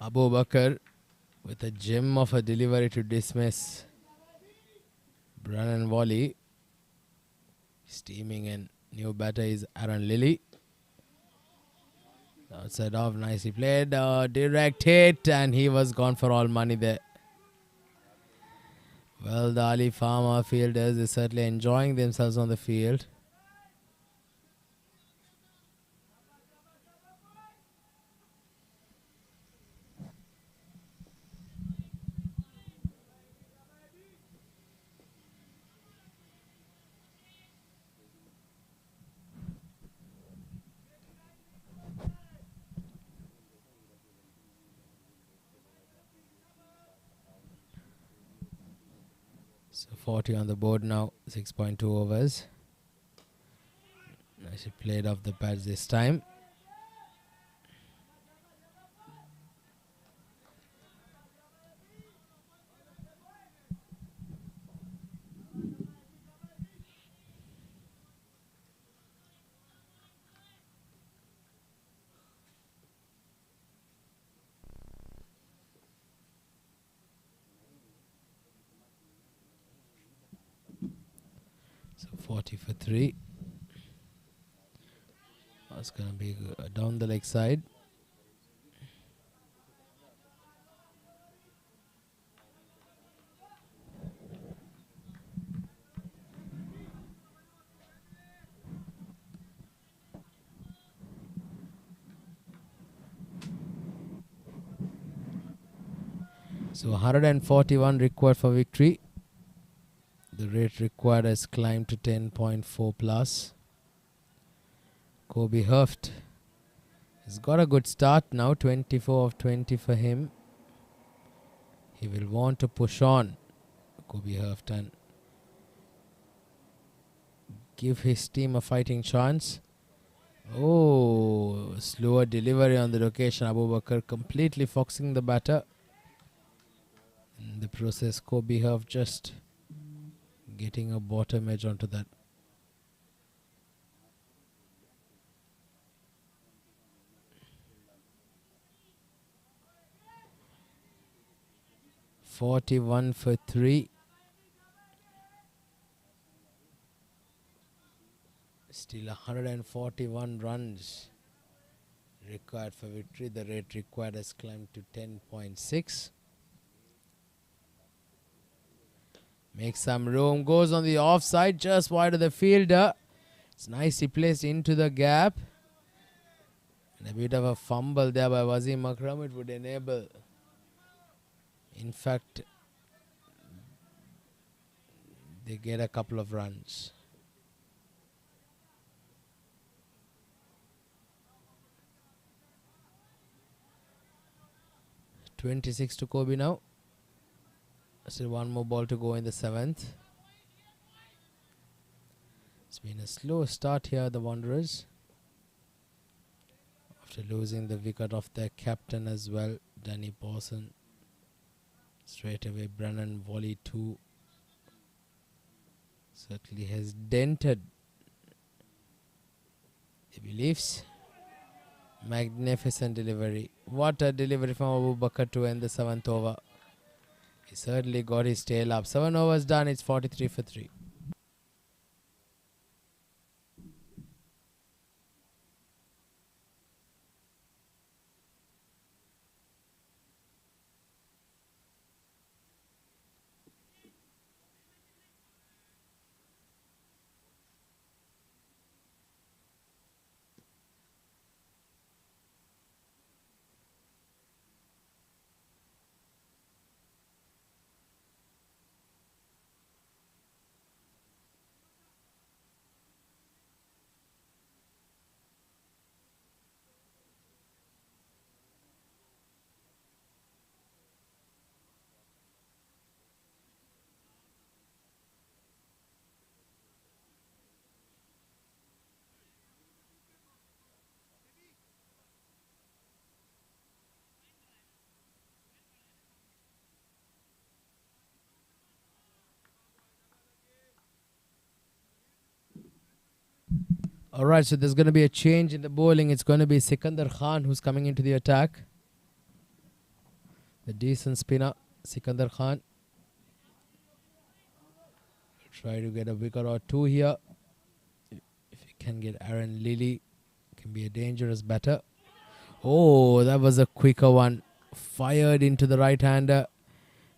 Abu Bakr with a gem of a delivery to dismiss Brandon Wally. Steaming in. New batter is Aaron Lilly. Outside off, nicely played. Direct hit, and he was gone for all money there. Well, the Alif Pharma fielders are certainly enjoying themselves on the field. So 40 on the board now, 6.2 overs. Nicely played off the pads this time. So 40 for 3. That's going to be down the leg side. So 141 required for victory. The rate required has climbed to 10.4 plus. Kobe Hurft has got a good start now, 24 of 20 for him. He will want to push on, Kobe Hurft, and give his team a fighting chance. Oh, slower delivery on the location. Abu Bakr completely foxing the batter. In the process, Kobe Hurft just getting a bottom edge onto that. $41 for 3. Still 141 runs required for victory. The rate required has climbed to 10.6. Makes some room, goes on the offside, just wide of the fielder. It's nicely placed into the gap. And a bit of a fumble there by Wasim Akram. It would enable, in fact, they get a couple of runs. $26 to Kobe now. Still one more ball to go in the 7th. It's been a slow start here, the Wanderers. After losing the wicket of their captain as well, Danny Pawson. Straight away, Brennan Wally 2 certainly has dented the beliefs. Magnificent delivery. What a delivery from Abu Bakr to end the 7th over. He certainly got his tail up. 7 overs done, it's 43 for 3. All right, so there's going to be a change in the bowling. It's going to be Sikandar Khan who's coming into the attack. The decent spinner, Sikandar Khan. Try to get a wicket or two here. If you can get Aaron Lilly, can be a dangerous batter. Oh, that was a quicker one. Fired into the right-hander.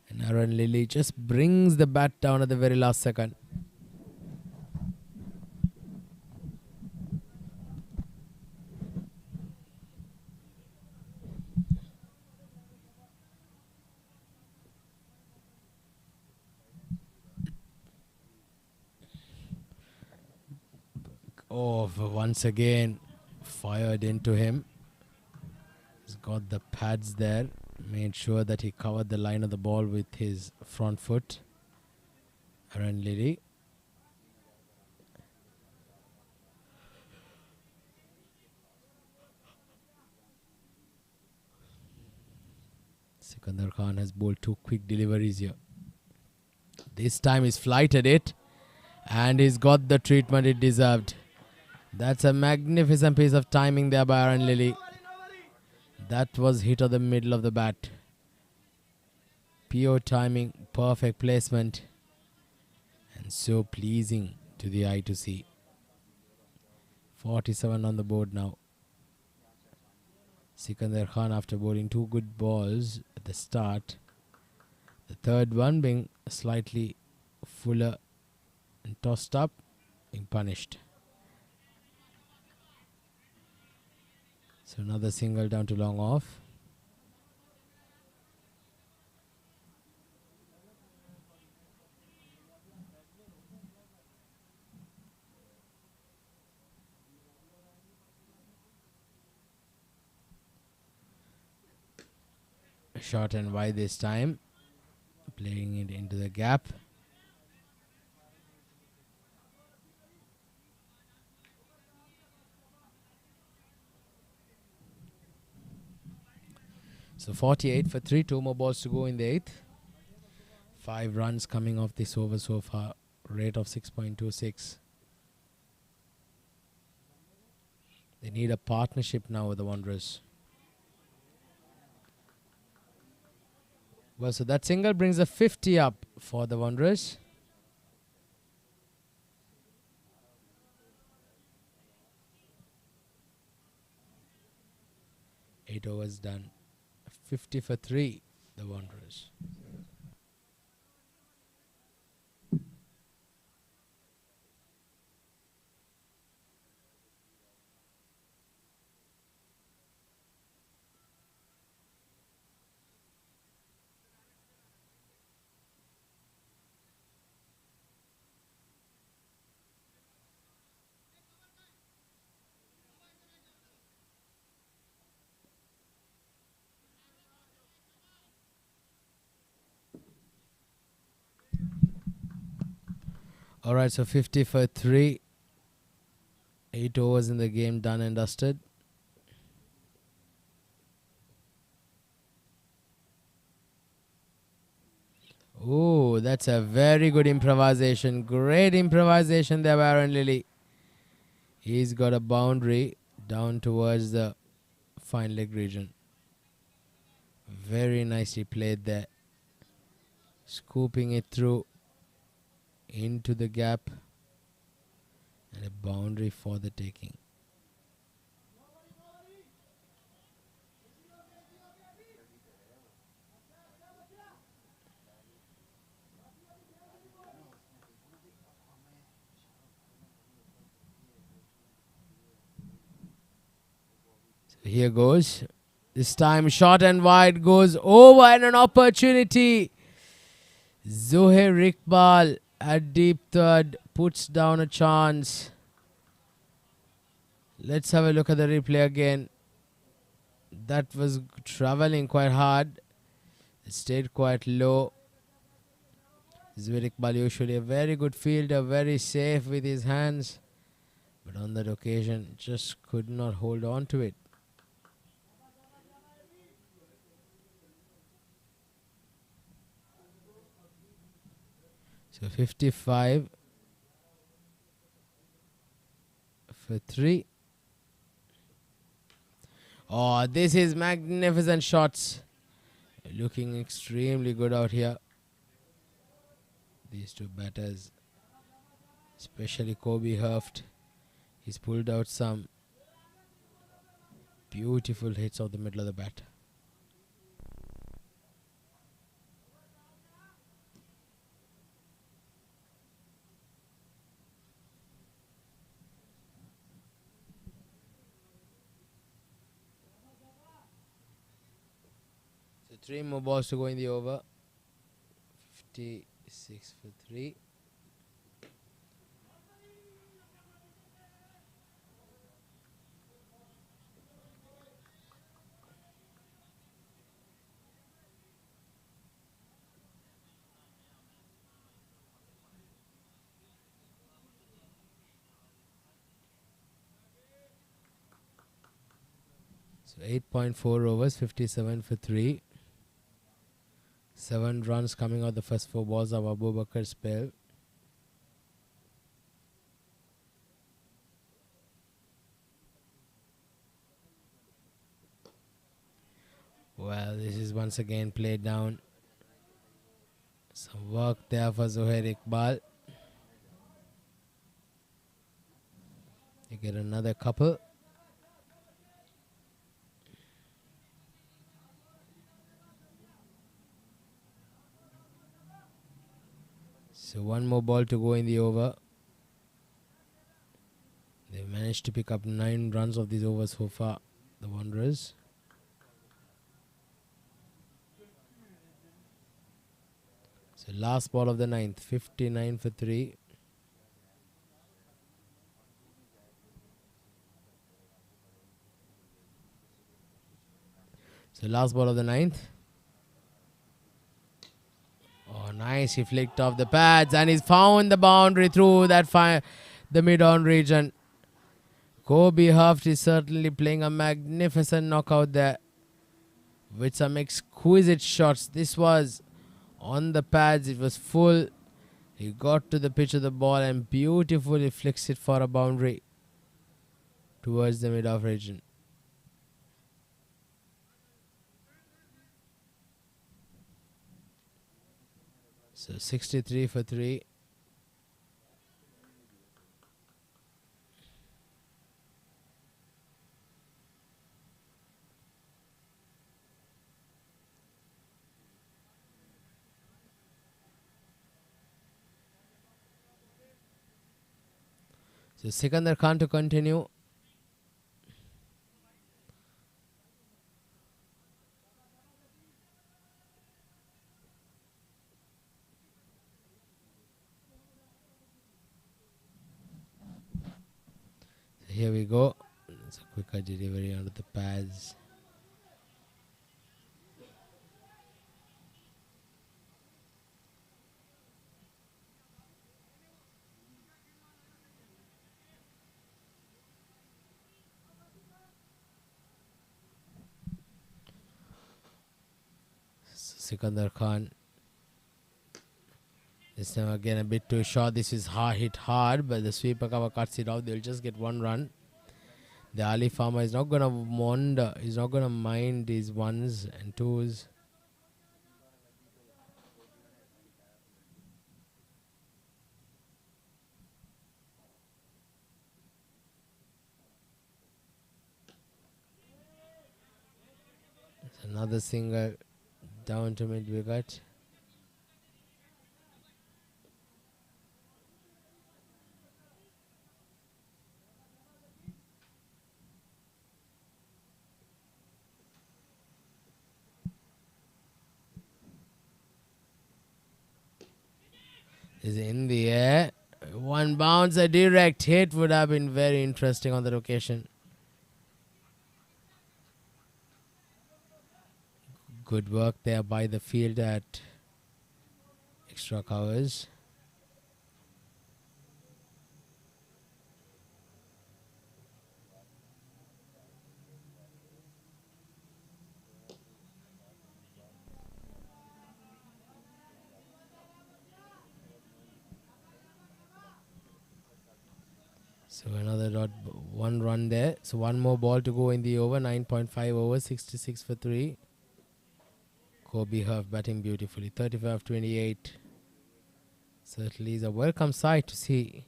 And Aaron Lilly just brings the bat down at the very last second. Oh, once again, fired into him. He's got the pads there. Made sure that he covered the line of the ball with his front foot. Aaron Lilly. Sikandar Khan has bowled two quick deliveries here. This time he's flighted it. And he's got the treatment it deserved. That's a magnificent piece of timing there by Aaron Lilly. That was hit on the middle of the bat. Pure timing, perfect placement. And so pleasing to the eye to see. 47 on the board now. Sikandar Khan after bowling two good balls at the start. The third one being slightly fuller and tossed up, being punished. So another single down to long off. Short and wide this time. Playing it into the gap. So 48 for 3, 2 more balls to go in the 8th. 5 runs coming off this over so far, rate of 6.26. They need a partnership now with the Wanderers. Well, so that single brings a 50 up for the Wanderers. Eight overs done. 50 for 3, the Wanderers. All right, so 50 for 3. 8 overs in the game, done and dusted. Oh, that's a very good improvisation. Great improvisation there by Aaron Lilly. He's got a boundary down towards the fine leg region. Very nicely played there. Scooping it through into the gap. And a boundary for the taking. So here goes. This time short and wide goes over and an opportunity. Zohair Iqbal at deep third puts down a chance. Let's have a look at the replay again. That was traveling quite hard. It stayed quite low. Zohair Iqbal usually a very good fielder, very safe with his hands. But on that occasion, just could not hold on to it. So 55 for 3. Oh, this is magnificent shots. Looking extremely good out here. These two batters, especially Kobe Hurft, he's pulled out some beautiful hits out the middle of the bat. So 3 more balls to go in the over. 56 for 3. So 8.4 overs, 57 for 3. 7 runs coming out the first 4 balls of Abu Bakar's spell. Well, this is once again played down. Some work there for Zohair Iqbal. You get another couple. So 1 more ball to go in the over. They've managed to pick up 9 runs of these overs so far, the Wanderers. So last ball of the 9th, 59 for 3. So last ball of the 9th. Oh, nice. He flicked off the pads and he's found the boundary through that the mid-on region. Kobe Hurft is certainly playing a magnificent knockout there with some exquisite shots. This was on the pads. It was full. He got to the pitch of the ball and beautifully flicks it for a boundary towards the mid-off region. So 63 for 3. So Sikandar Khan to continue. Here we go. It's a quicker delivery onto the pads. Sikandar Khan. This time again a bit too short. This is hit hard, but the sweeper cover cuts it off. They'll just get 1 run. The Alif Pharma is not going to wander. He's not going to mind these 1s and 2s. It's another single down to mid wicket. Is in the air. 1 bounce, a direct hit would have been very interesting on the location. Good work there by the field at extra covers. So another one run there. So one more ball to go in the over. 9.5 overs, 66 for 3. Kobe Huff batting beautifully. 35-28. Certainly is a welcome sight to see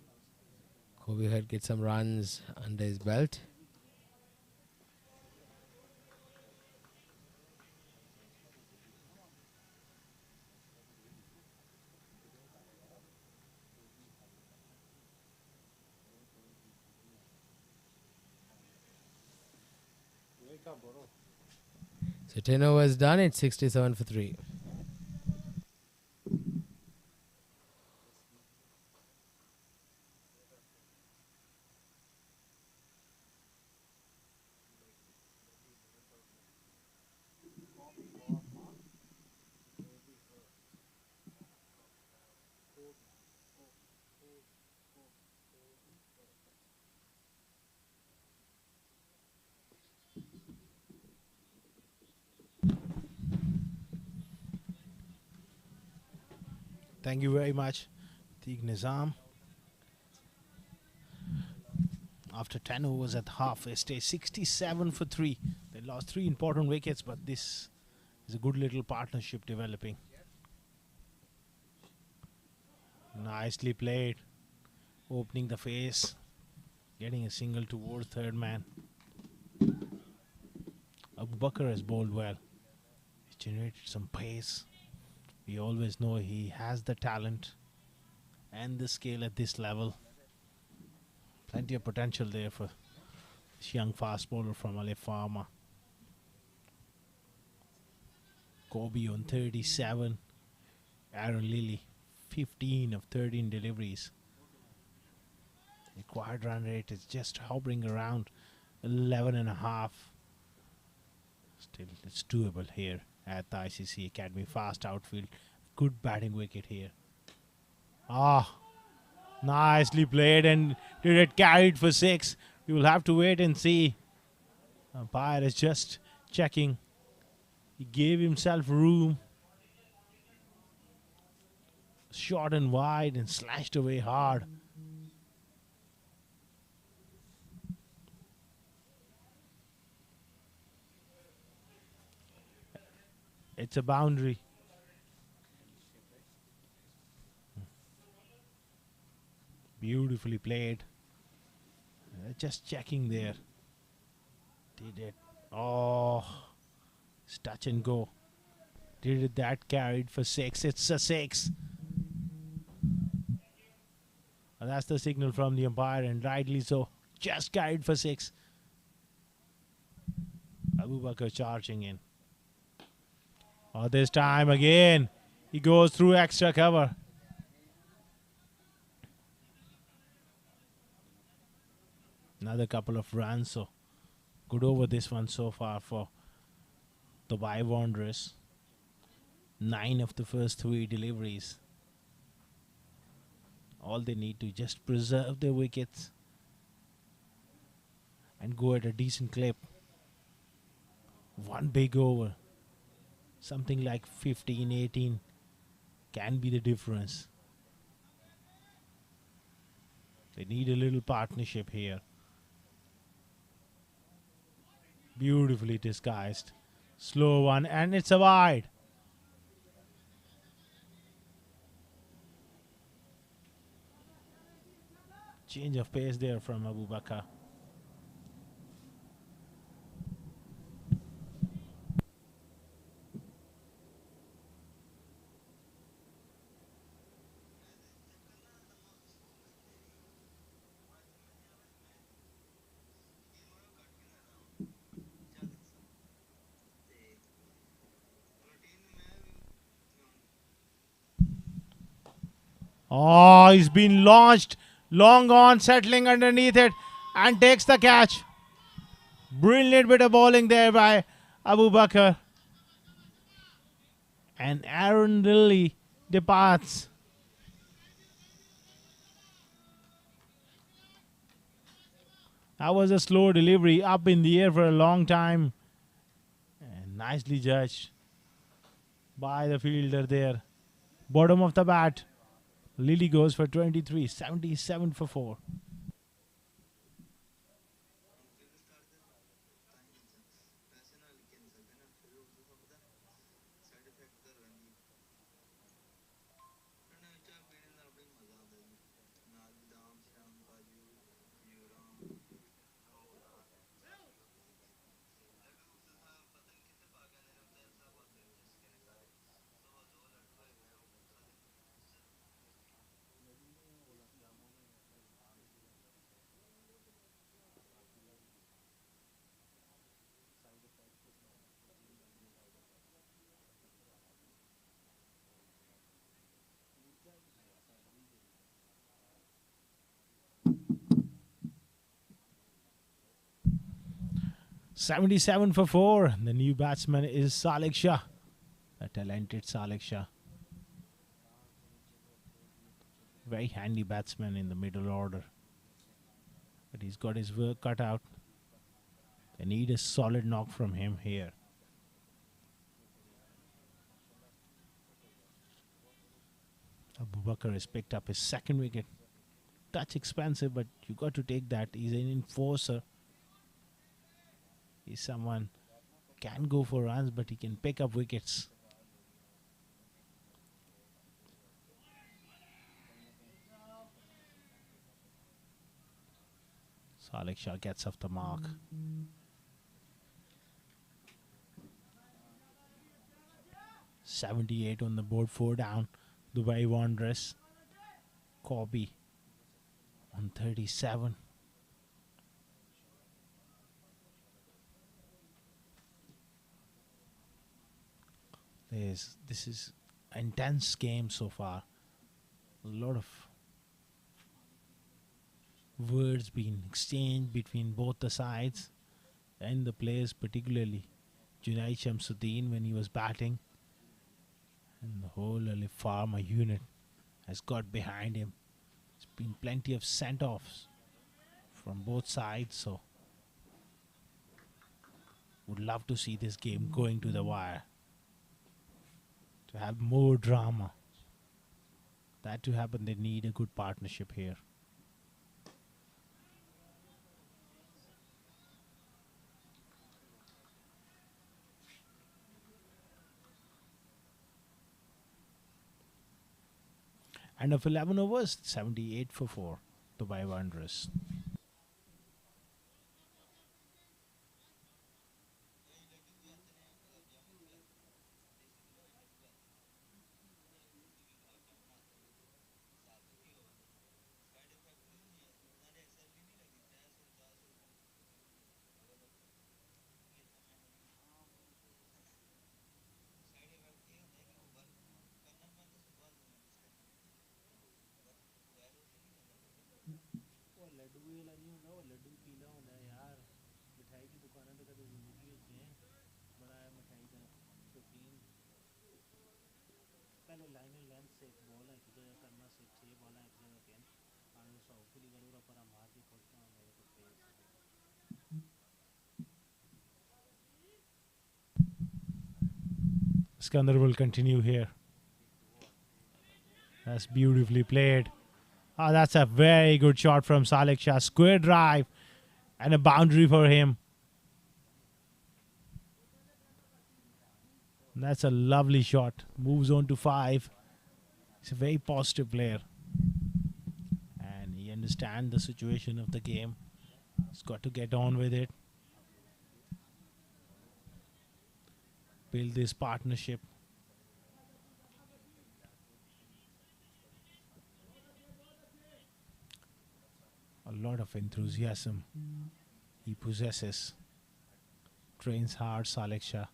Kobe Huff get some runs under his belt. So 10 overs done. It's 67 for 3. Thank you very much, Teague Nizam. After 10 overs at half, they stay 67 for 3. They lost 3 important wickets, but this is a good little partnership developing. Nicely played. Opening the face. Getting a single towards third man. Abu Bakr has bowled well. He generated some pace. We always know he has the talent and the skill at this level. Plenty of potential there for this young fast bowler from Alif Pharma. Kobe on 37. Aaron Lilly 15 of 13 deliveries. Required run rate is just hovering around 11.5. Still, it's doable here at the ICCA Academy. Fast outfield. Good batting wicket here. Nicely played, and did it carried for 6. We will have to wait and see. Umpire is just checking. He gave himself room. Short and wide and slashed away hard. It's a boundary. Beautifully played. Just checking there. Did it? Oh, it's touch and go. Did it? That carried for 6. It's a 6. And that's the signal from the umpire, and rightly so. Just carried for 6. Abu Bakr charging in. Oh, this time again, he goes through extra cover. Another couple of runs, so good over this one so far for the Dubai Wanderers. 9 of the first 3 deliveries. All they need to just preserve their wickets and go at a decent clip. One big over. Something like 15, 18 can be the difference. They need a little partnership here. Beautifully disguised. Slow one, and it's a wide. Change of pace there from Abu Bakr. Oh, he's been launched. Long on, settling underneath it, and takes the catch. Brilliant bit of bowling there by Abu Bakr. And Aaron Lilly departs. That was a slow delivery, up in the air for a long time. And nicely judged by the fielder there. Bottom of the bat. Lilly goes for 23, 77 for 4. 77 for 4. The new batsman is Salik Shah, the talented Salik Shah. Very handy batsman in the middle order. But he's got his work cut out. They need a solid knock from him here. Abu Bakr has picked up his second wicket. Touch expensive, but you got to take that. He's an enforcer. He's someone can go for runs, but he can pick up wickets. Salik Shah gets off the mark. .78 on the board, 4 down. Dubai Wanderers. Corby on 37. This is an intense game so far. A lot of words being exchanged between both the sides and the players, particularly Junaid Shamsuddin when he was batting, and the whole Alif Pharma unit has got behind him. There's been plenty of sent-offs from both sides, so would love to see this game going to the wire, to have more drama. That to happen, they need a good partnership here. And of 11 overs, 78 for 4, Dubai Wanderers. Skandar will continue here. That's beautifully played. Oh, that's a very good shot from Salik Shah. Square drive and a boundary for him. That's a lovely shot. Moves on to 5. He's a very positive player. And he understands the situation of the game. He's got to get on with it. Build this partnership. A lot of enthusiasm he possesses. Trains hard, Salik Shah.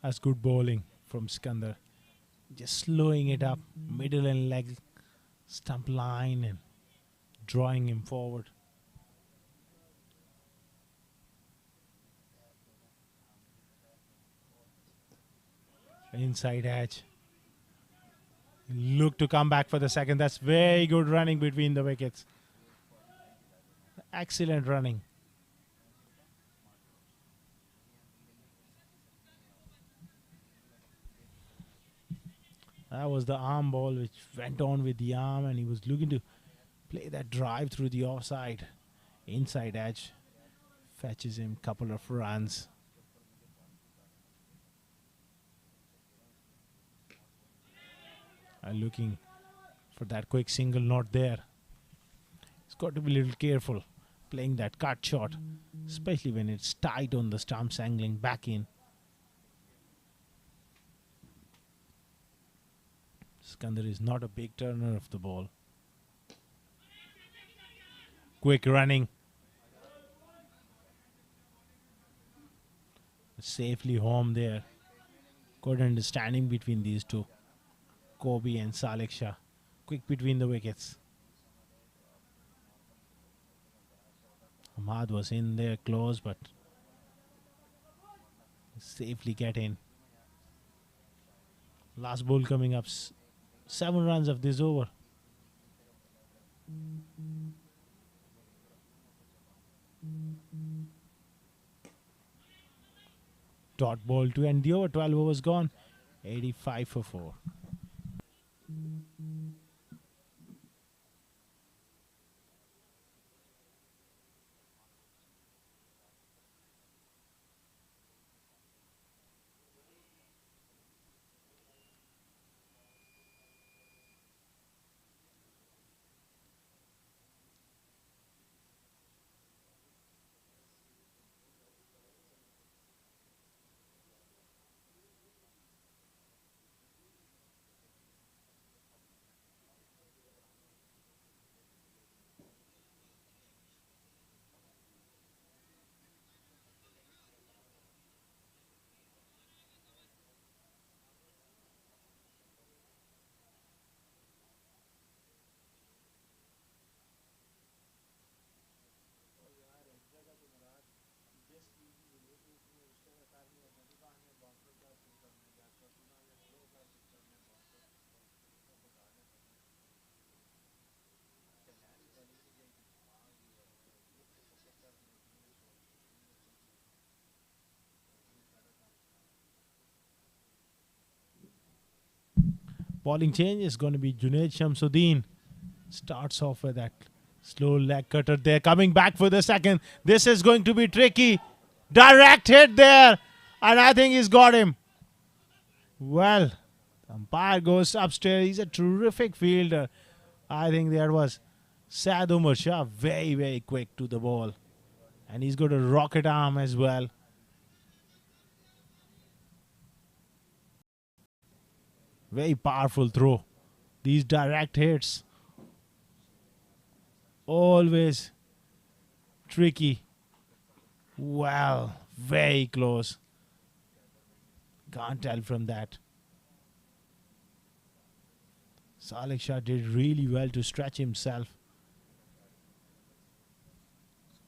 That's good bowling from Skandar. Just slowing it up, middle and leg stump line and drawing him forward. Inside edge. Look to come back for the second. That's very good running between the wickets. Excellent running. That was the arm ball which went on with the arm, and he was looking to play that drive through the offside. Inside edge. Fetches him a couple of runs. Looking for that quick single, not there. He's got to be a little careful playing that cut shot, especially when it's tight on the stumps, angling back in. Skandar is not a big turner of the ball. Quick running. Safely home there. Good understanding between these two, Kobe and Salek Shah. Quick between the wickets. Ahmad was in there close, but safely get in. Last ball coming up. 7 runs of this over. Dot ball to end the over. 12 overs gone. 85 for 4. Bowling change is going to be Junaid Shamsuddin. Starts off with that slow leg cutter there. Coming back for the second. This is going to be tricky. Direct hit there. And I think he's got him. Well, the umpire goes upstairs. He's a terrific fielder. I think there was Saad Umar Shah. Very, very quick to the ball. And he's got a rocket arm as well. Very powerful throw. These direct hits. Always tricky. Well, very close. Can't tell from that. Salek Shah did really well to stretch himself.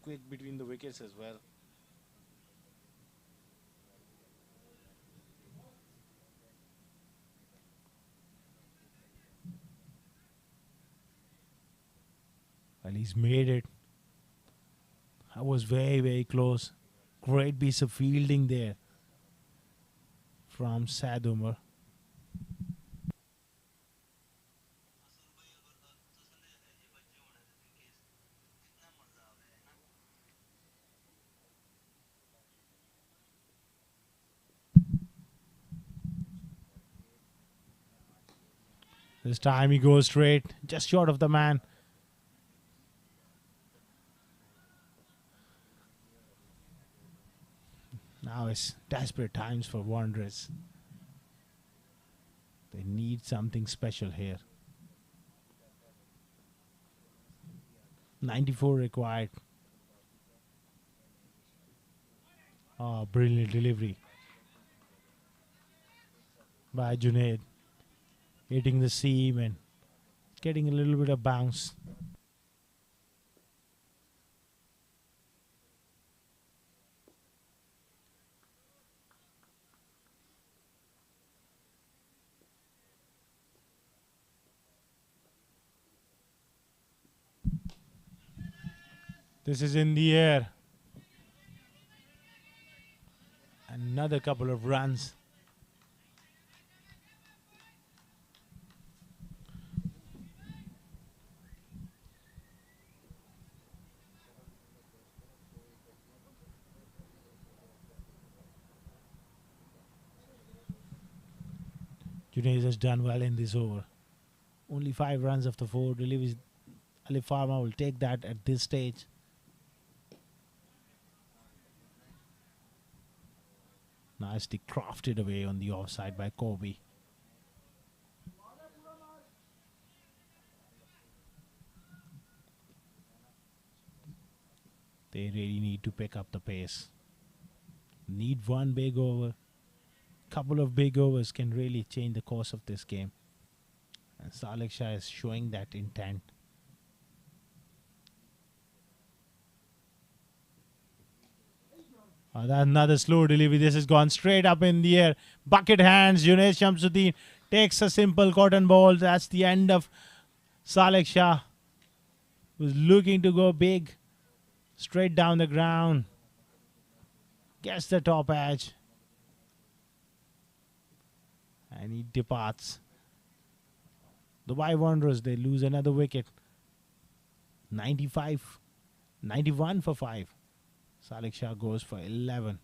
Quick between the wickets as well. Well, he's made it. I was very, very close. Great piece of fielding there from Saad Umar. This time he goes straight, just short of the man. Now it's desperate times for Wanderers. They need something special here. 94 required. Oh, brilliant delivery by Junaid. Hitting the seam and getting a little bit of bounce. This is in the air. Another couple of runs. Junaid has done well in this over. Only 5 runs after 4 deliveries. Alif Pharma will take that at this stage. Nicely crafted away on the offside by Kobe. They really need to pick up the pace. Need one big over. Couple of big overs can really change the course of this game. And Salek Shah is showing that intent. Another slow delivery. This has gone straight up in the air. Bucket hands. Junaid Shamsuddin takes a simple cotton ball. That's the end of Salek Shah, who's looking to go big. Straight down the ground. Gets the top edge. And he departs. Dubai Wanderers, they lose another wicket. 91 for 5. Salek Shah goes for 11.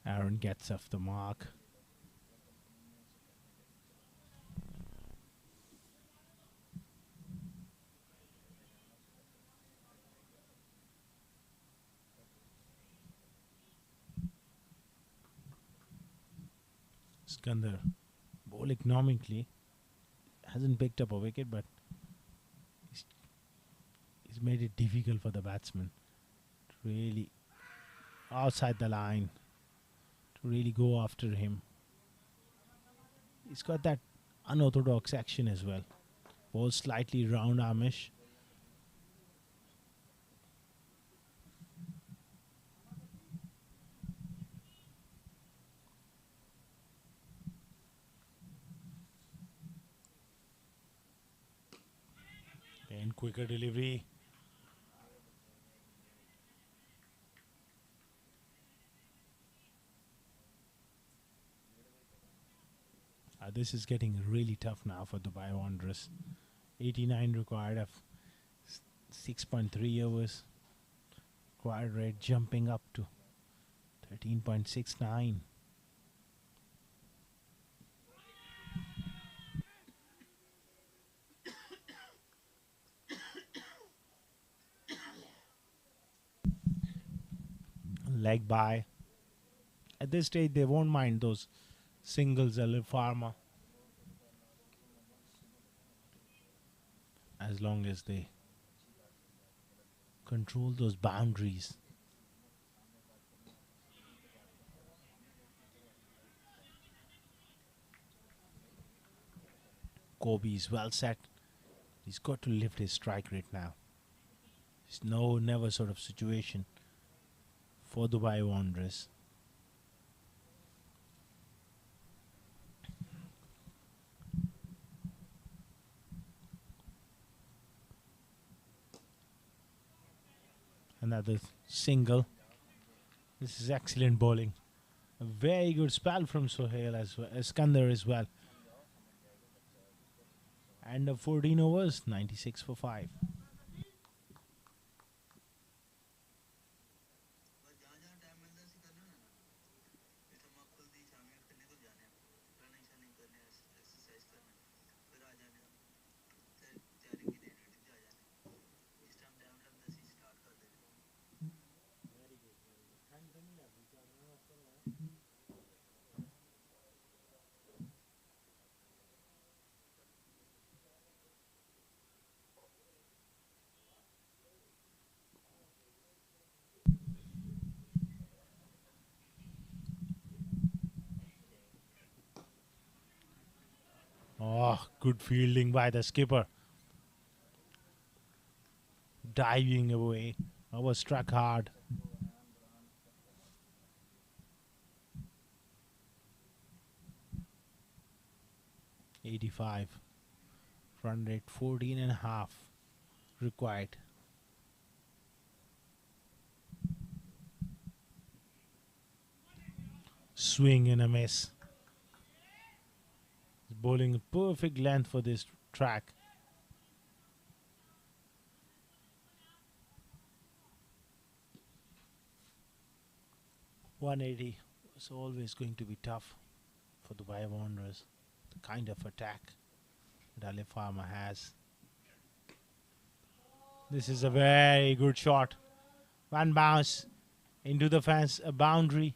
Aaron gets off the mark. Skander, ball economically, hasn't picked up a wicket, but he's made it difficult for the batsman to really outside the line to really go after him. He's got that unorthodox action as well. Ball slightly round armish. And quicker delivery. This is getting really tough now for Dubai Wanderers. 89 required of 6.3 overs. Required rate jumping up to 13.69. Leg by. At this stage, they won't mind those singles, Alif Pharma, as long as they control those boundaries. Kobe is well set. He's got to lift his strike rate now. It's never sort of situation for Dubai Wanderers. Another single. This is excellent bowling. A very good spell from Sohail as well, Skander as well. And of 14 overs, 96 for 5. Oh, good fielding by the skipper. Diving away. I was struck hard. .85. Run rate 14.5 required. Swing and a miss. Bowling a perfect length for this track. .180 was always going to be tough for the Dubai Wanderers. The kind of attack that Alif Pharma has. This is a very good shot. One bounce into the fence, a boundary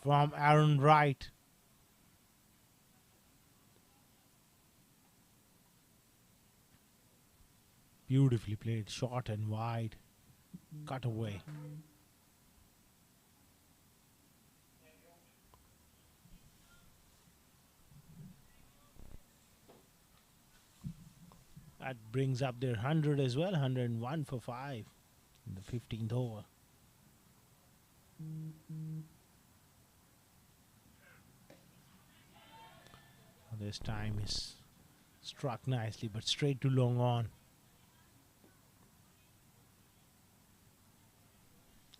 from Aaron Wright. Beautifully played, short and wide, cut away. That brings up their 100 as well, 101 for 5 in the 15th over. This time is struck nicely, but straight to long on.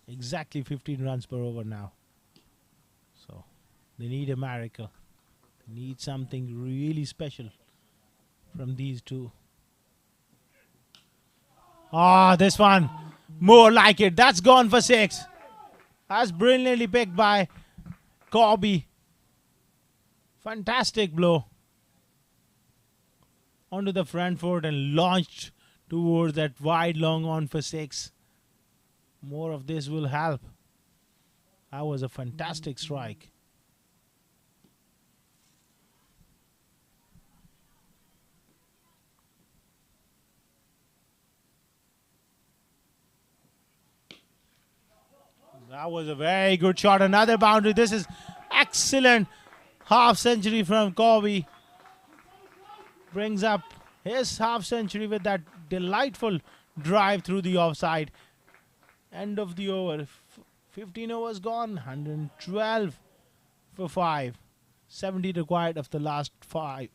Exactly 15 runs per over now. So they need a miracle. They need something really special from these two. Ah, this one. More like it. That's gone for 6. That's brilliantly picked by Corby. Fantastic blow. Onto the front foot and launched towards that wide long on for 6. More of this will help. That was a fantastic strike. That was a very good shot. Another boundary. This is excellent half century from Corby. Brings up his half century with that delightful drive through the offside. End of the over. 15 overs gone. 112 for 5. 70 required of the last 5.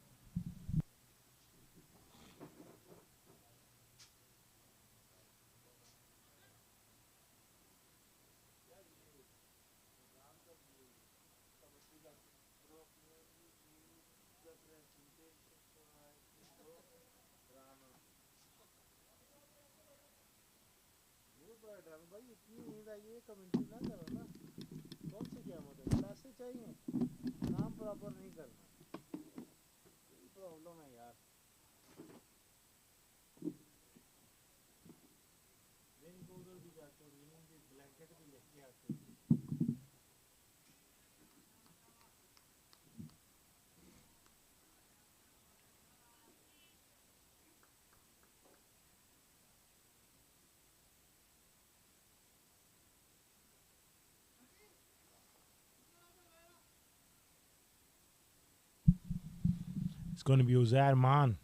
It's going to be Uzair Maan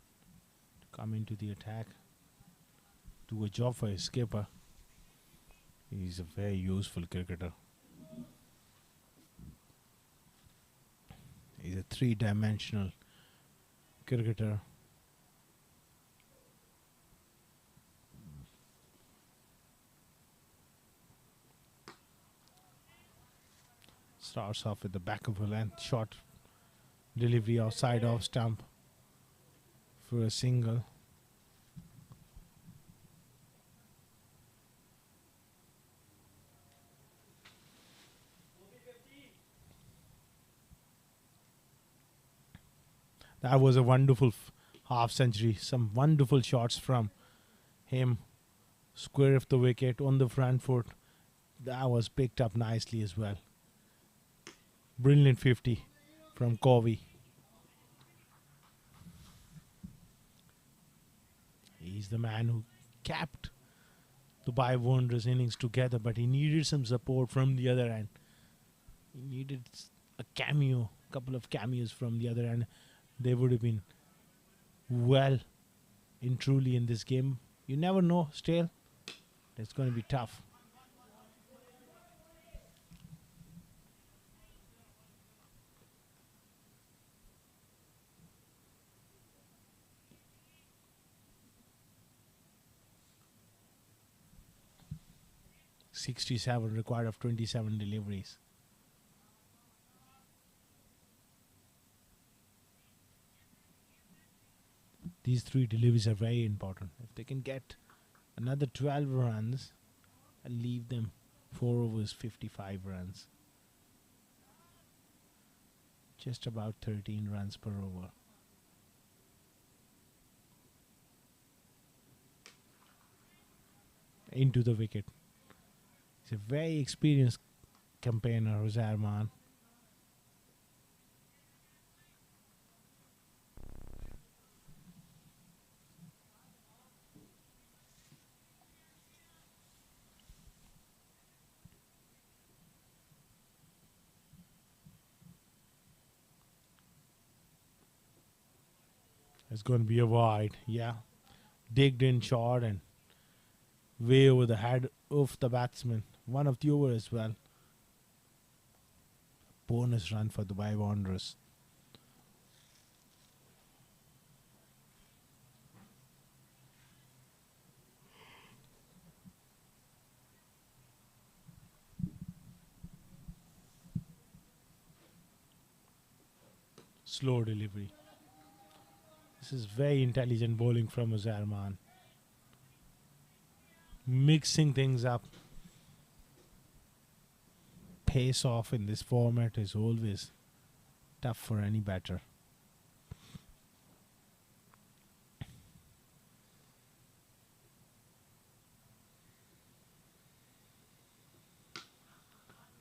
to come into the attack, do a job for his skipper. He's a very useful cricketer. He's a three-dimensional cricketer. Starts off with the back of a length shot. Delivery outside off stump for a single. That was a wonderful half century. Some wonderful shots from him. Square of the wicket on the front foot. That was picked up nicely as well. Brilliant 50 from Covey. He's the man who kept the Dubai Wanderers innings together, but he needed some support from the other end. He needed a cameo, a couple of cameos from the other end. they would have been well in truly in this game. You never know, still. It's going to be tough. $67 required of 27 deliveries. These 3 deliveries are very important. If they can get another 12 runs and leave them 4 overs, 55 runs. Just about 13 runs per over. Into the wicket. He's a very experienced campaigner, Jose Arman. It's going to be a wide, yeah. Digged in short and way over the head of the batsman. One of the over as well. Bonus run for Dubai Wanderers. Slow delivery. This is very intelligent bowling from Jose Arman. Mixing things up. Pace off in this format is always tough for any batter.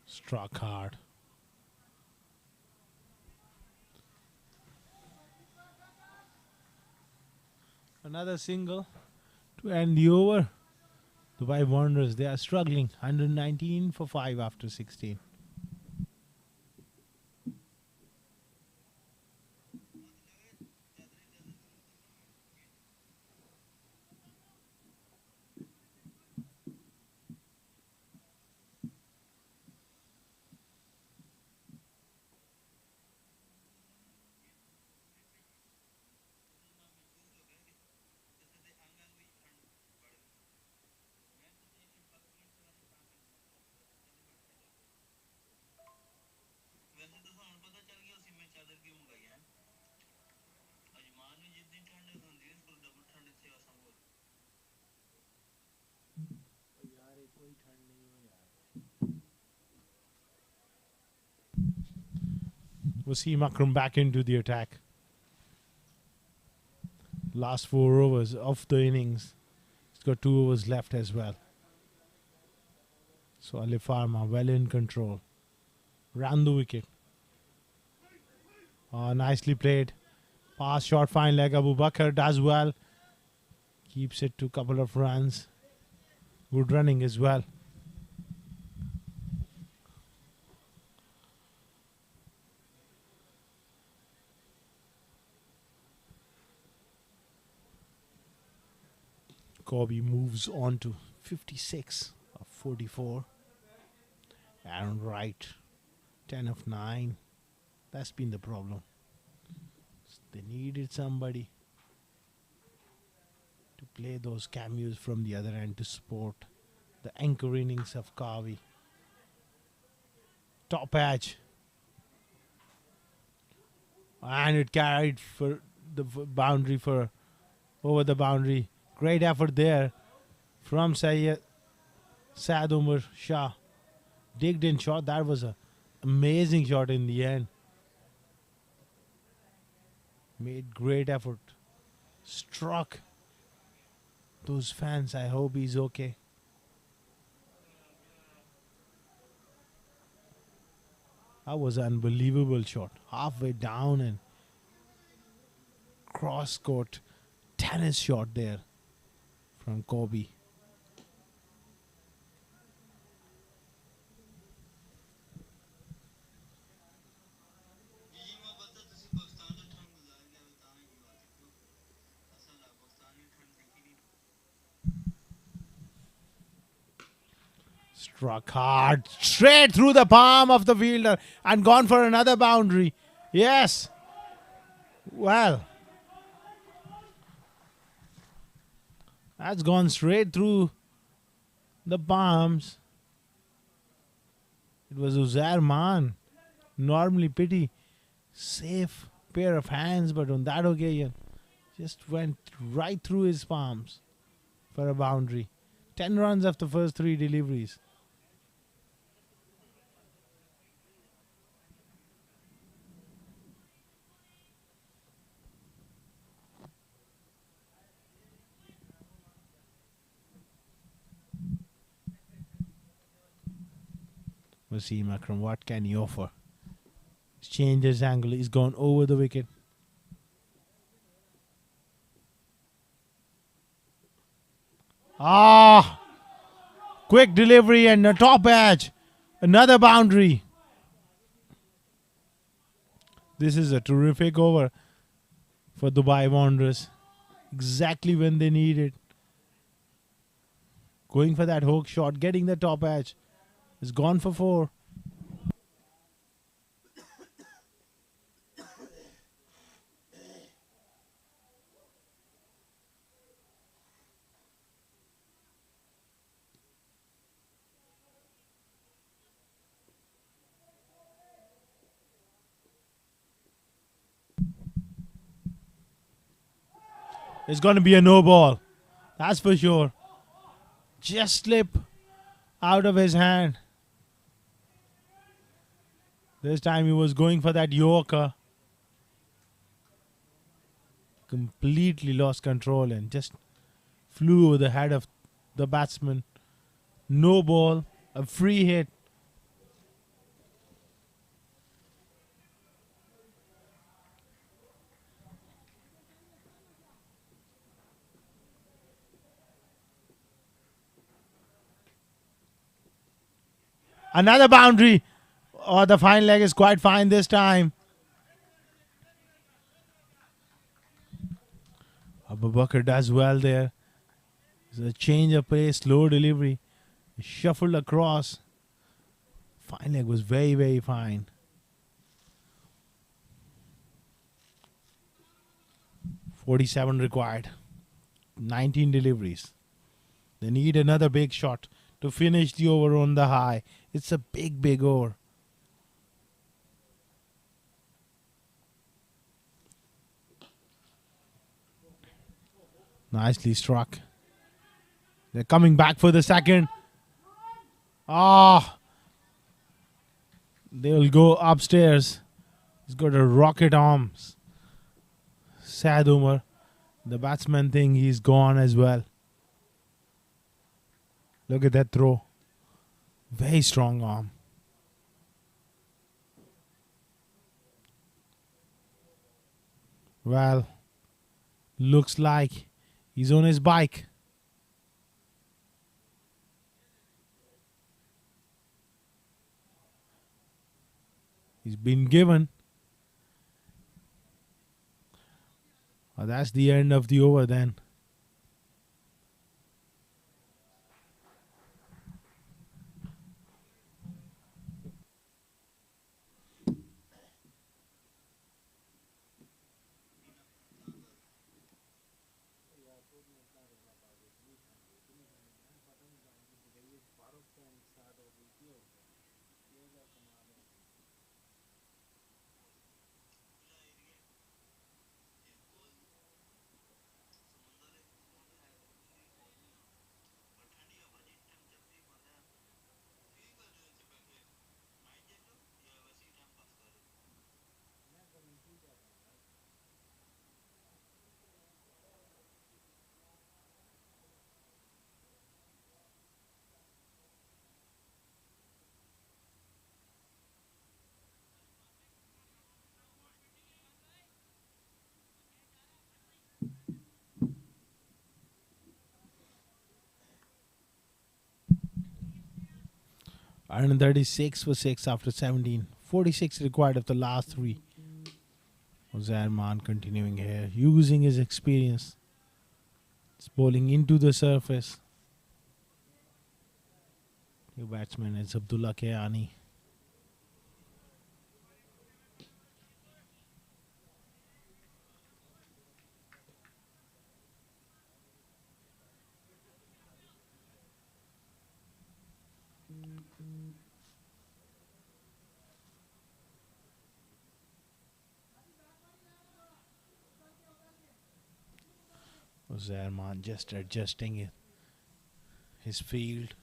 Struck hard. Another single to end the over. Dubai Wanderers, they are struggling. 119 for 5 after 16. Wasim Akram back into the attack. Last 4 overs of the innings. He's got 2 overs left as well. So Alif Pharma well in control. Ran the wicket. Nicely played. Pass, short, fine leg. Abu Bakr does well. Keeps it to a couple of runs. Good running as well. Kobe moves on to 56 of 44. Aaron Wright, 10 of 9. That's been the problem. They needed somebody to play those cameos from the other end to support the anchor innings of Kavi. Top edge. And it carried for the boundary for over the boundary. Great effort there from Saad Umar Shah. Digged in shot. That was an amazing shot in the end. Made great effort. Struck those fans. I hope he's okay. That was an unbelievable shot. Halfway down and cross court tennis shot there from Kobe. Struck hard, straight through the palm of the fielder and gone for another boundary. Yes. Well, that's gone straight through the palms. It was Uzair Man. Normally pretty safe pair of hands, but on that occasion, just went right through his palms for a boundary. 10 runs after first 3 deliveries. Wasim Akram, what can he offer? He's changed his angle. He's gone over the wicket. Quick delivery and a top edge. Another boundary. This is a terrific over for Dubai Wanderers. Exactly when they need it. Going for that hook shot, getting the top edge. It's gone for 4. It's going to be a no ball. That's for sure. Just slip out of his hand. This time he was going for that Yorker. Completely lost control and just flew over the head of the batsman. No ball. A free hit. Another boundary. Oh, the fine leg is quite fine this time. Abu Bakr does well there. It's a change of pace, slow delivery. He shuffled across. Fine leg was very, very fine. .47 required. 19 deliveries. They need another big shot to finish the over on the high. It's a big, big over. Nicely struck. They're coming back for the second. They'll go upstairs. He's got a rocket arms. Sad Umar. The batsman thing, he's gone as well. Look at that throw. Very strong arm. Well, looks like he's on his bike. He's been given. Oh, that's the end of the over then. And 36 for 6 after 17. 46 required of the last 3. Uzair Man continuing here, using his experience. It's bowling into the surface. New batsman is Abdullah Keani. Zerman just adjusting his field.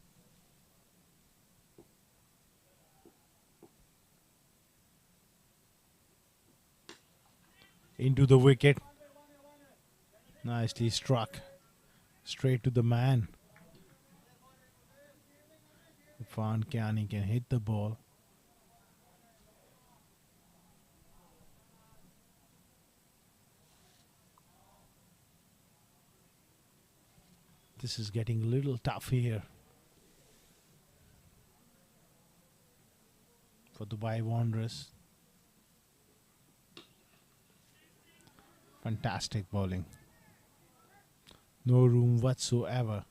Into the wicket. Nicely struck. Straight to the man. Irfan Kiani can hit the ball. This is getting a little tough here for Dubai Wanderers. Fantastic bowling. No room whatsoever.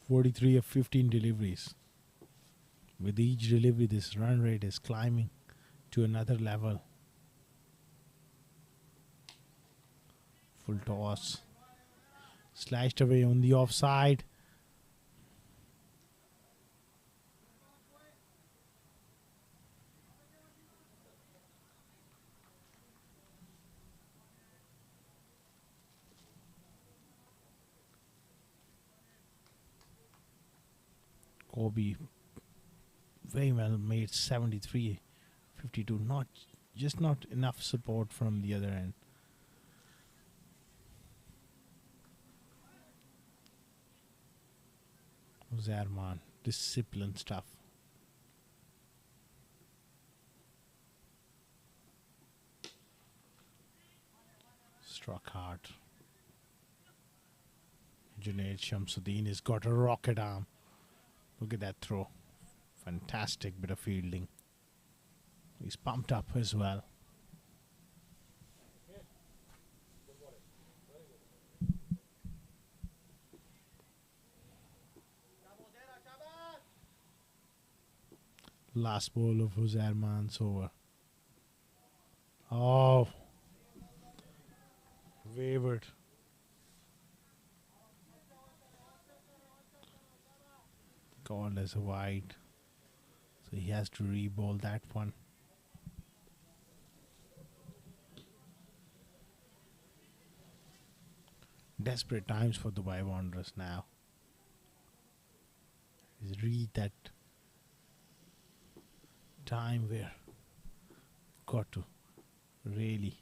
(43 of 15 deliveries). With each delivery, this run rate is climbing to another level. Full toss. Slashed away on the offside. Kobe very well made 73, 52. Not enough support from the other end. Zerman, discipline stuff. Struck hard. Junaid Shamsuddin has got a rocket arm. Look at that throw. Fantastic bit of fielding. He's pumped up as well. Last ball of Zerman's over. Oh. Wavered. Called as a wide. So he has to re-bowl that one. Desperate times for Dubai Wanderers now. He's reached that time where got to really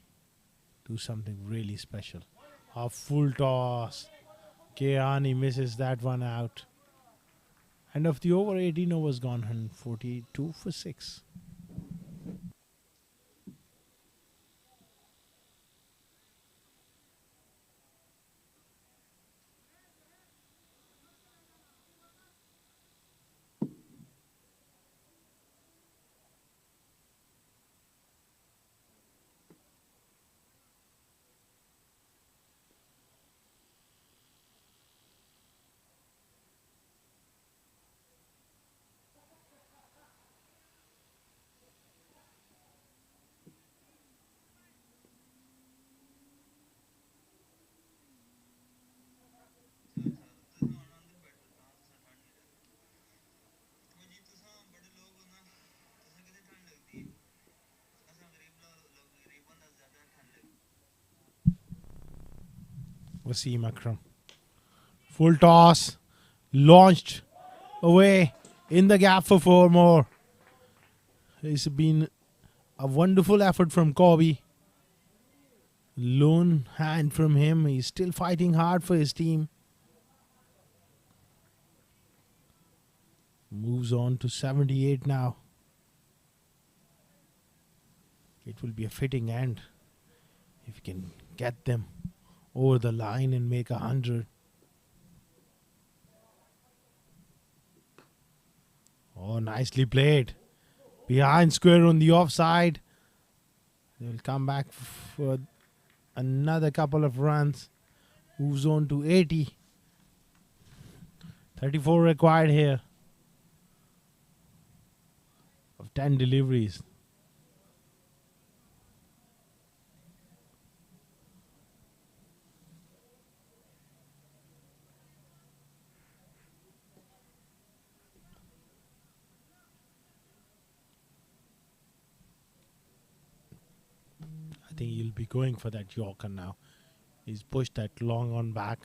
do something really special. A full toss. Keani misses that one out. And of the over 18 overs gone, 142 for 6. Wasim Akram. Full toss. Launched away in the gap for 4 more. It's been a wonderful effort from Kobe. Lone hand from him. He's still fighting hard for his team. Moves on to 78 now. It will be a fitting end if you can get them over the line and make 100. Oh, nicely played. Behind square on the offside. They will come back for another couple of runs. Moves on to 80. 34 required here. Of 10 deliveries. I think he'll be going for that Yorker now. He's pushed that long on back.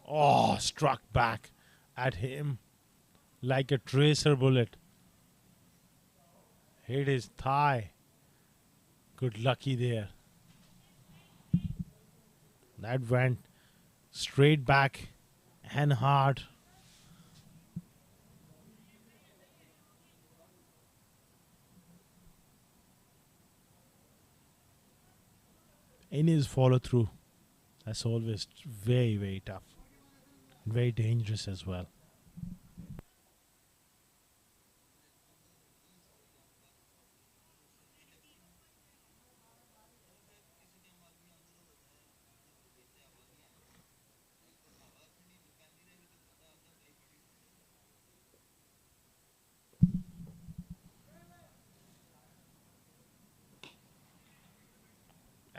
Oh, struck back at him like a tracer bullet. Hit his thigh. Good lucky there. That went straight back and hard. In his follow through. That's always very, very tough. Very dangerous as well.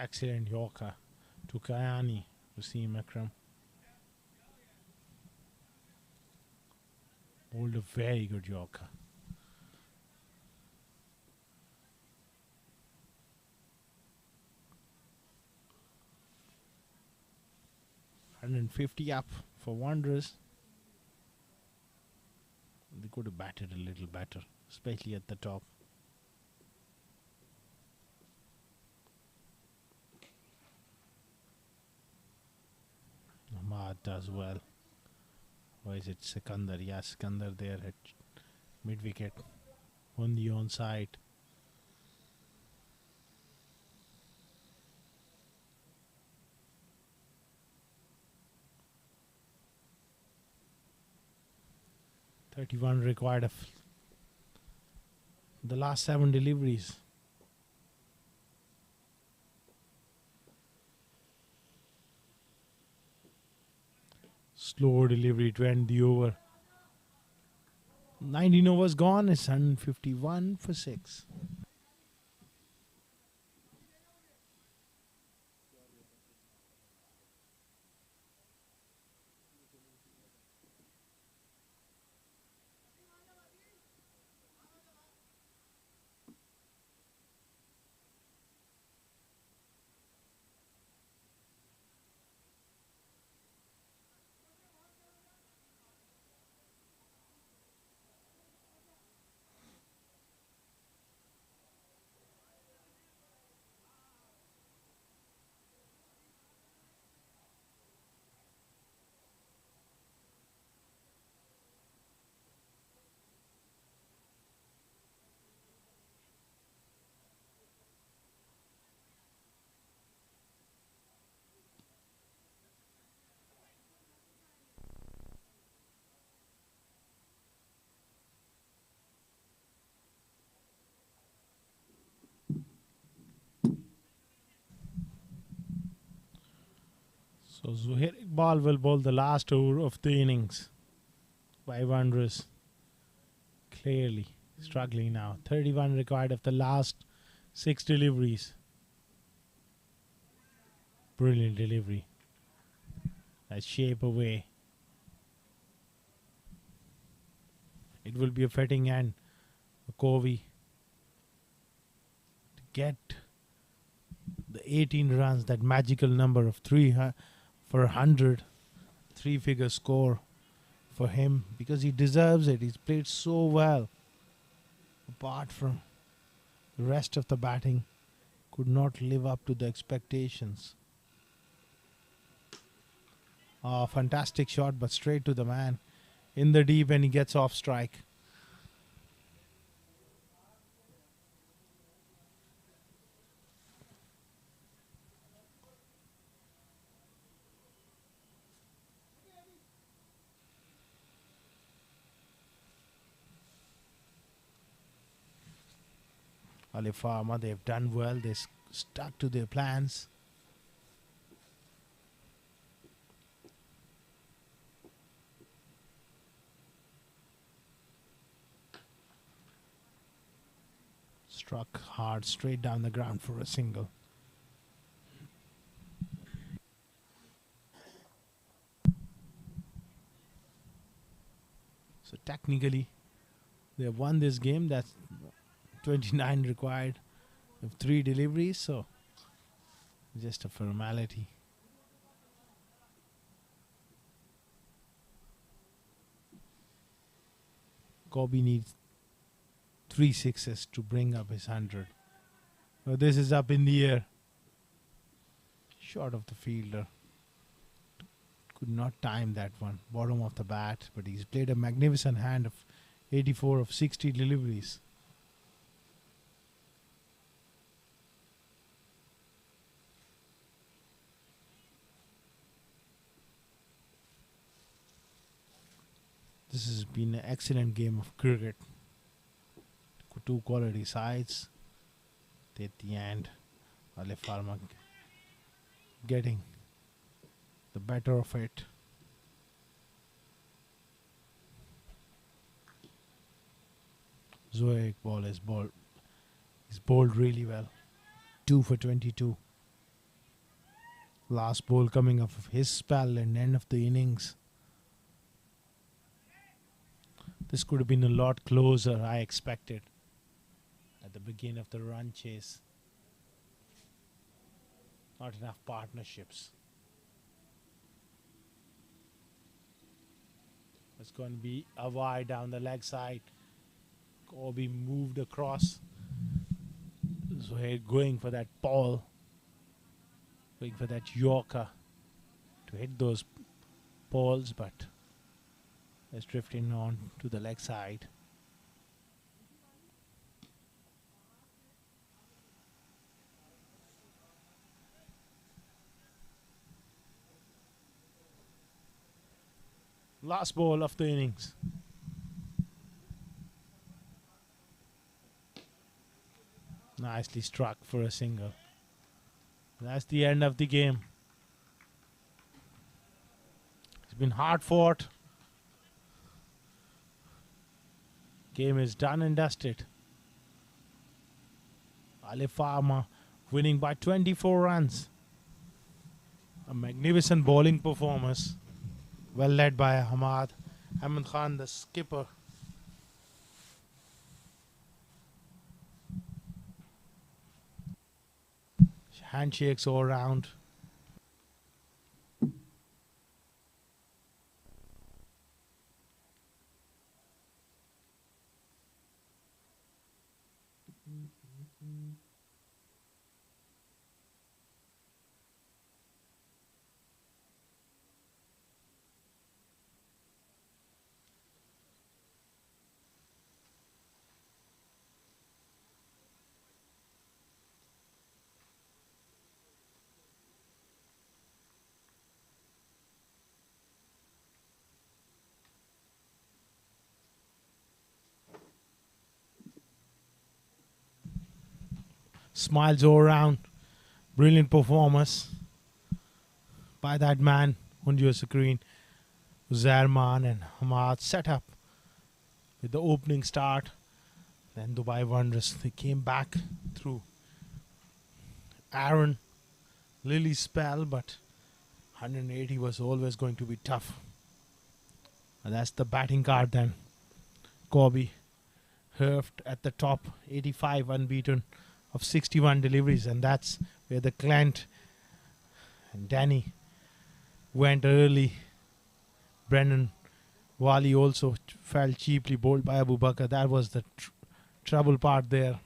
Excellent Yorker to Kayani, Wasim Akram. Bowled a very good Yorker. $150 up for Wanderers. They could have batted a little better, especially at the top. Ahmad does well. Or is it Sikandar? Yeah, Sikandar there at mid wicket on the onside. $31 required of the last 7 deliveries. Slow delivery to end the over. 19 overs gone. It's 151 for 6. So Zuhair Iqbal will bowl the last over of the innings. 5 Wanderers clearly struggling now. 31 required of the last 6 deliveries. Brilliant delivery. That shape away. It will be a fitting end for Covey to get the 18 runs, that magical number of 3 for 100, 3-figure score for him, because he deserves it. He's played so well. Apart from the rest of the batting, could not live up to the expectations. Fantastic shot, but straight to the man in the deep, and he gets off strike. Alif Pharma, they've done well. They stuck to their plans. Struck hard straight down the ground for a single. So technically, they have won this game. That's 29 required of 3 deliveries. So just a formality. Kobe needs 3 sixes to bring up his 100. So this is up in the air. Short of the fielder. Could not time that one. Bottom of the bat. But he's played a magnificent hand of 84 of 60 deliveries. This has been an excellent game of cricket. 2 quality sides. At the end, Alif Pharma getting the better of it. Zoe ball is bowled. He's bowled really well. 2 for 22. Last ball coming off of his spell and end of the innings. This could have been a lot closer, I expected, at the beginning of the run chase. Not enough partnerships. It's going to be a wide down the leg side. Kobe moved across. Zohair going for that ball. Going for that Yorker to hit those balls, but it's drifting on to the leg side. Last ball of the innings. Nicely struck for a single. That's the end of the game. It's been hard fought. Game is done and dusted. Alif Pharma winning by 24 runs. A magnificent bowling performance. Well led by Ahmad Khan, the skipper. Handshakes all around. Smiles all around. Brilliant performance by that man on your screen. Zarman and Hamad set up with the opening start. Then Dubai Wanderers, they came back through Aaron Lily's spell, but 180 was always going to be tough. And that's the batting card then. Kobe Herft at the top, 85 unbeaten of 61 deliveries, and that's where the Clint and Danny went early. Brennan Wali also fell cheaply, bowled by Abu Bakr. That was the trouble part there.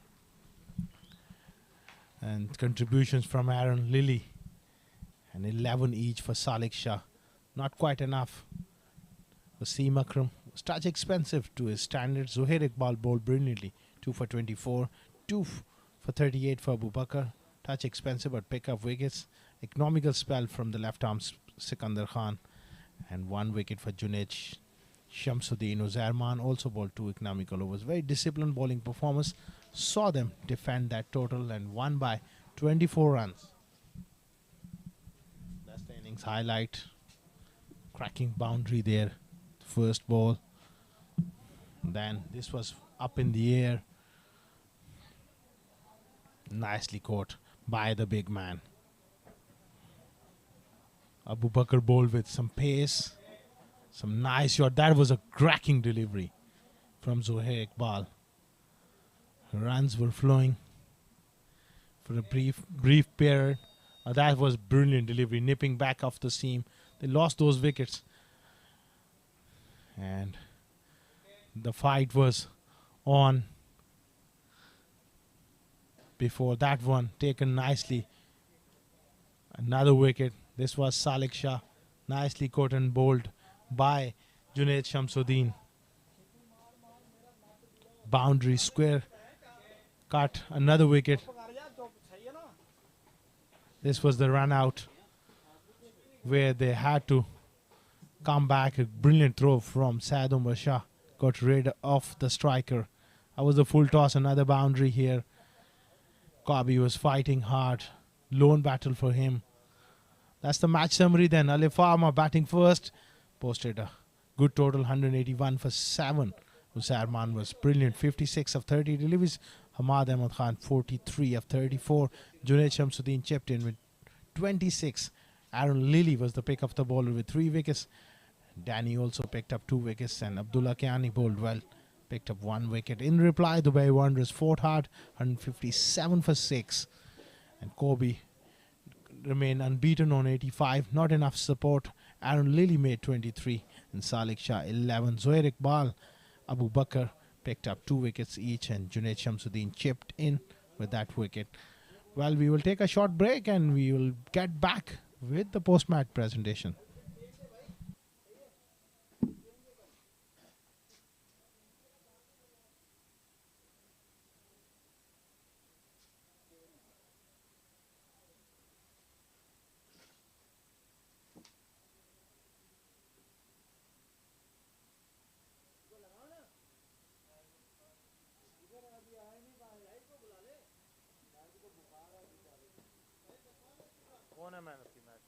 And contributions from Aaron Lilly, and 11 each for Salik Shah. Not quite enough. Wasim Akram was touch expensive to his standards. Zuhair Iqbal bowled brilliantly, 2 for 24, 2 for 38 for Abu Bakr. Touch expensive but pick up wickets. Economical spell from the left arm Sikandar Khan, and 1 wicket for Junaid Shamsuddin. Uzarman also bowled 2 economical overs. Very disciplined bowling performance saw them defend that total and won by 24 runs. That's the innings highlight. Cracking boundary there. First ball. Then this was up in the air. Nicely caught by the big man. Abu Bakr bowled with some pace. Some nice shot. That was a cracking delivery from Zohair Iqbal. Runs were flowing for a brief period. That was brilliant delivery, nipping back off the seam. They lost those wickets. And the fight was on before that one taken nicely. Another wicket. This was Salik Shah. Nicely caught and bowled by Junaid Shamsuddin. Boundary square. Cut. Another wicket. This was the run out where they had to come back. A brilliant throw from Syed Umar Shah. Got rid of the striker. That was a full toss. Another boundary here. Kabi was fighting hard. Lone battle for him. That's the match summary then. Alif Pharma batting first. Posted a good total, 181 for 7. Usarman was brilliant, 56 of 30 deliveries. Hamad Ahmad Khan, 43 of 34. Junaid Shamsuddin chipped in with 26. Aaron Lilly was the pick of the bowler with 3 wickets. Danny also picked up 2 wickets, and Abdullah Kiani bowled well, picked up 1 wicket. In reply, Dubai Wanderers fought hard, 157 for 6. And Kobe remained unbeaten on 85. Not enough support. Aaron Lilly made 23 and Salik Shah 11. Zohair Iqbal, Abu Bakr picked up 2 wickets each, and Junaid Shamsuddin chipped in with that wicket. Well, we will take a short break and we will get back with the post-match presentation. कौन है man of the match?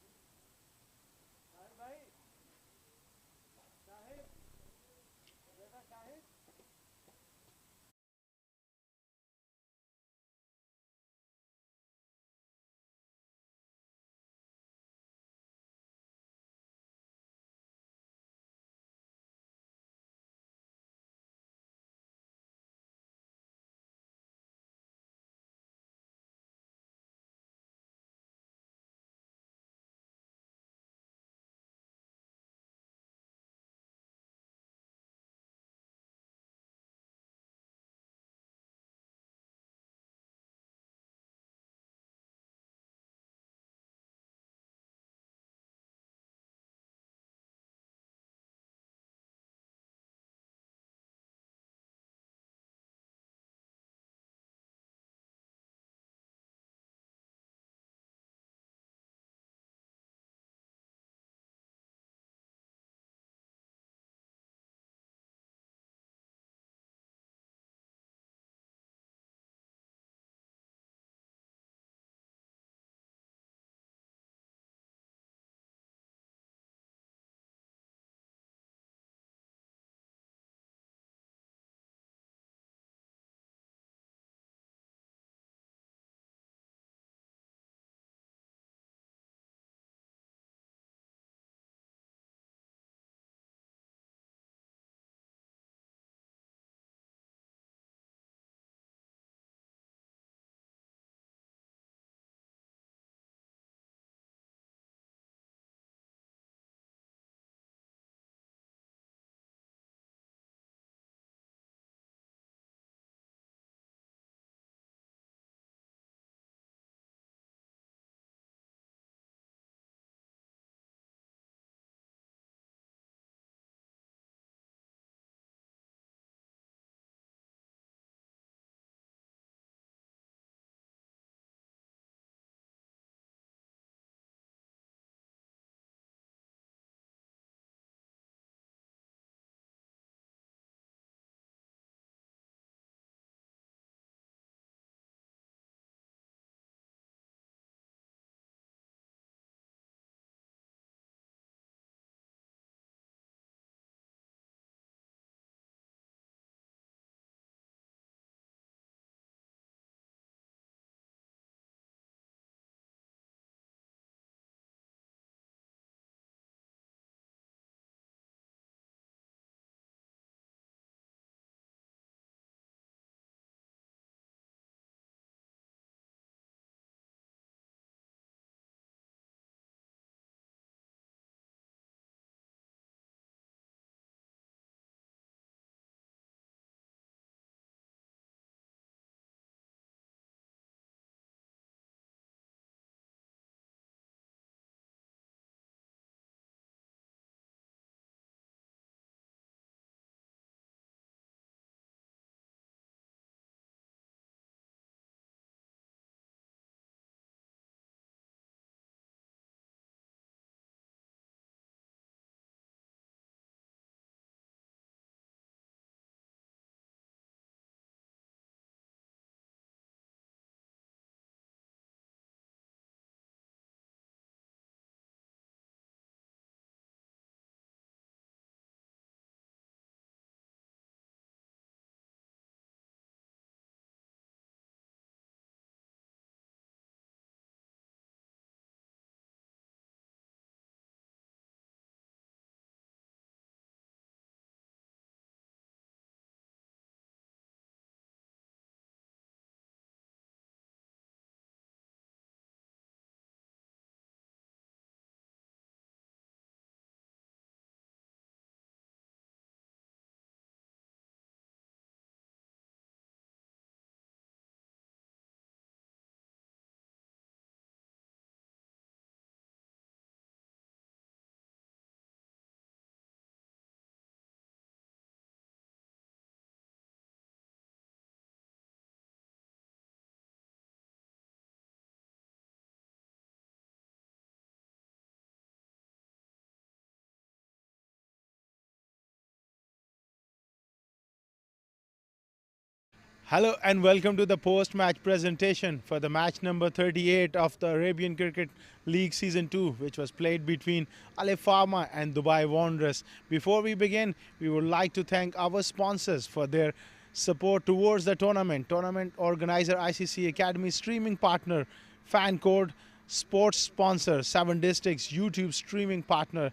Hello and welcome to the post-match presentation for the match number 38 of the Arabian Cricket League Season 2, which was played between Alif Pharma and Dubai Wanderers. Before we begin, we would like to thank our sponsors for their support towards the tournament. Tournament organizer ICCA Academy, streaming partner Fan Code, sports sponsor 7 Districts, YouTube streaming partner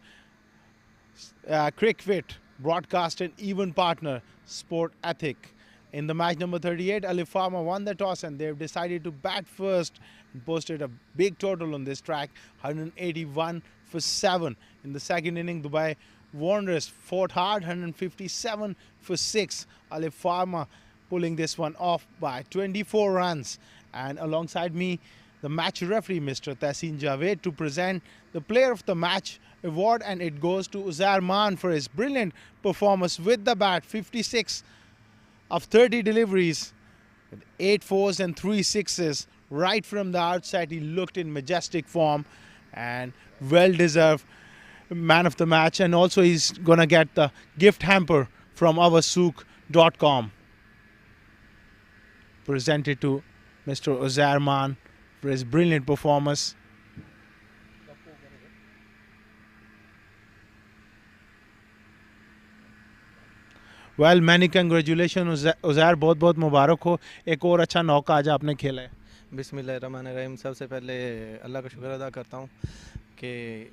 Cricfit, broadcast and event partner Sport Ethic. In the match number 38, Alif Pharma won the toss and they've decided to bat first and posted a big total on this track, 181 for 7. In the second inning, Dubai Wanderers fought hard, 157 for 6. Alif Pharma pulling this one off by 24 runs. And alongside me, the match referee, Mr. Tahsin Javed, to present the Player of the Match award, and it goes to Uzair Maan for his brilliant performance with the bat, 56 of 30 deliveries, with 8 fours and 3 sixes. Right from the outside, he looked in majestic form and well-deserved man of the match. And also he's going to get the gift hamper from oursouk.com. Presented to Mr. Uzair Maan for his brilliant performance. Well many congratulation Uzair, बहुत बहुत मुबारक हो, एक और अच्छा नौका आज आपने खेला है। बिस्मिल्लाहिर्रहमानिर्रहीम। सबसे पहले अल्लाह का शुक्र अदा करता हूँ कि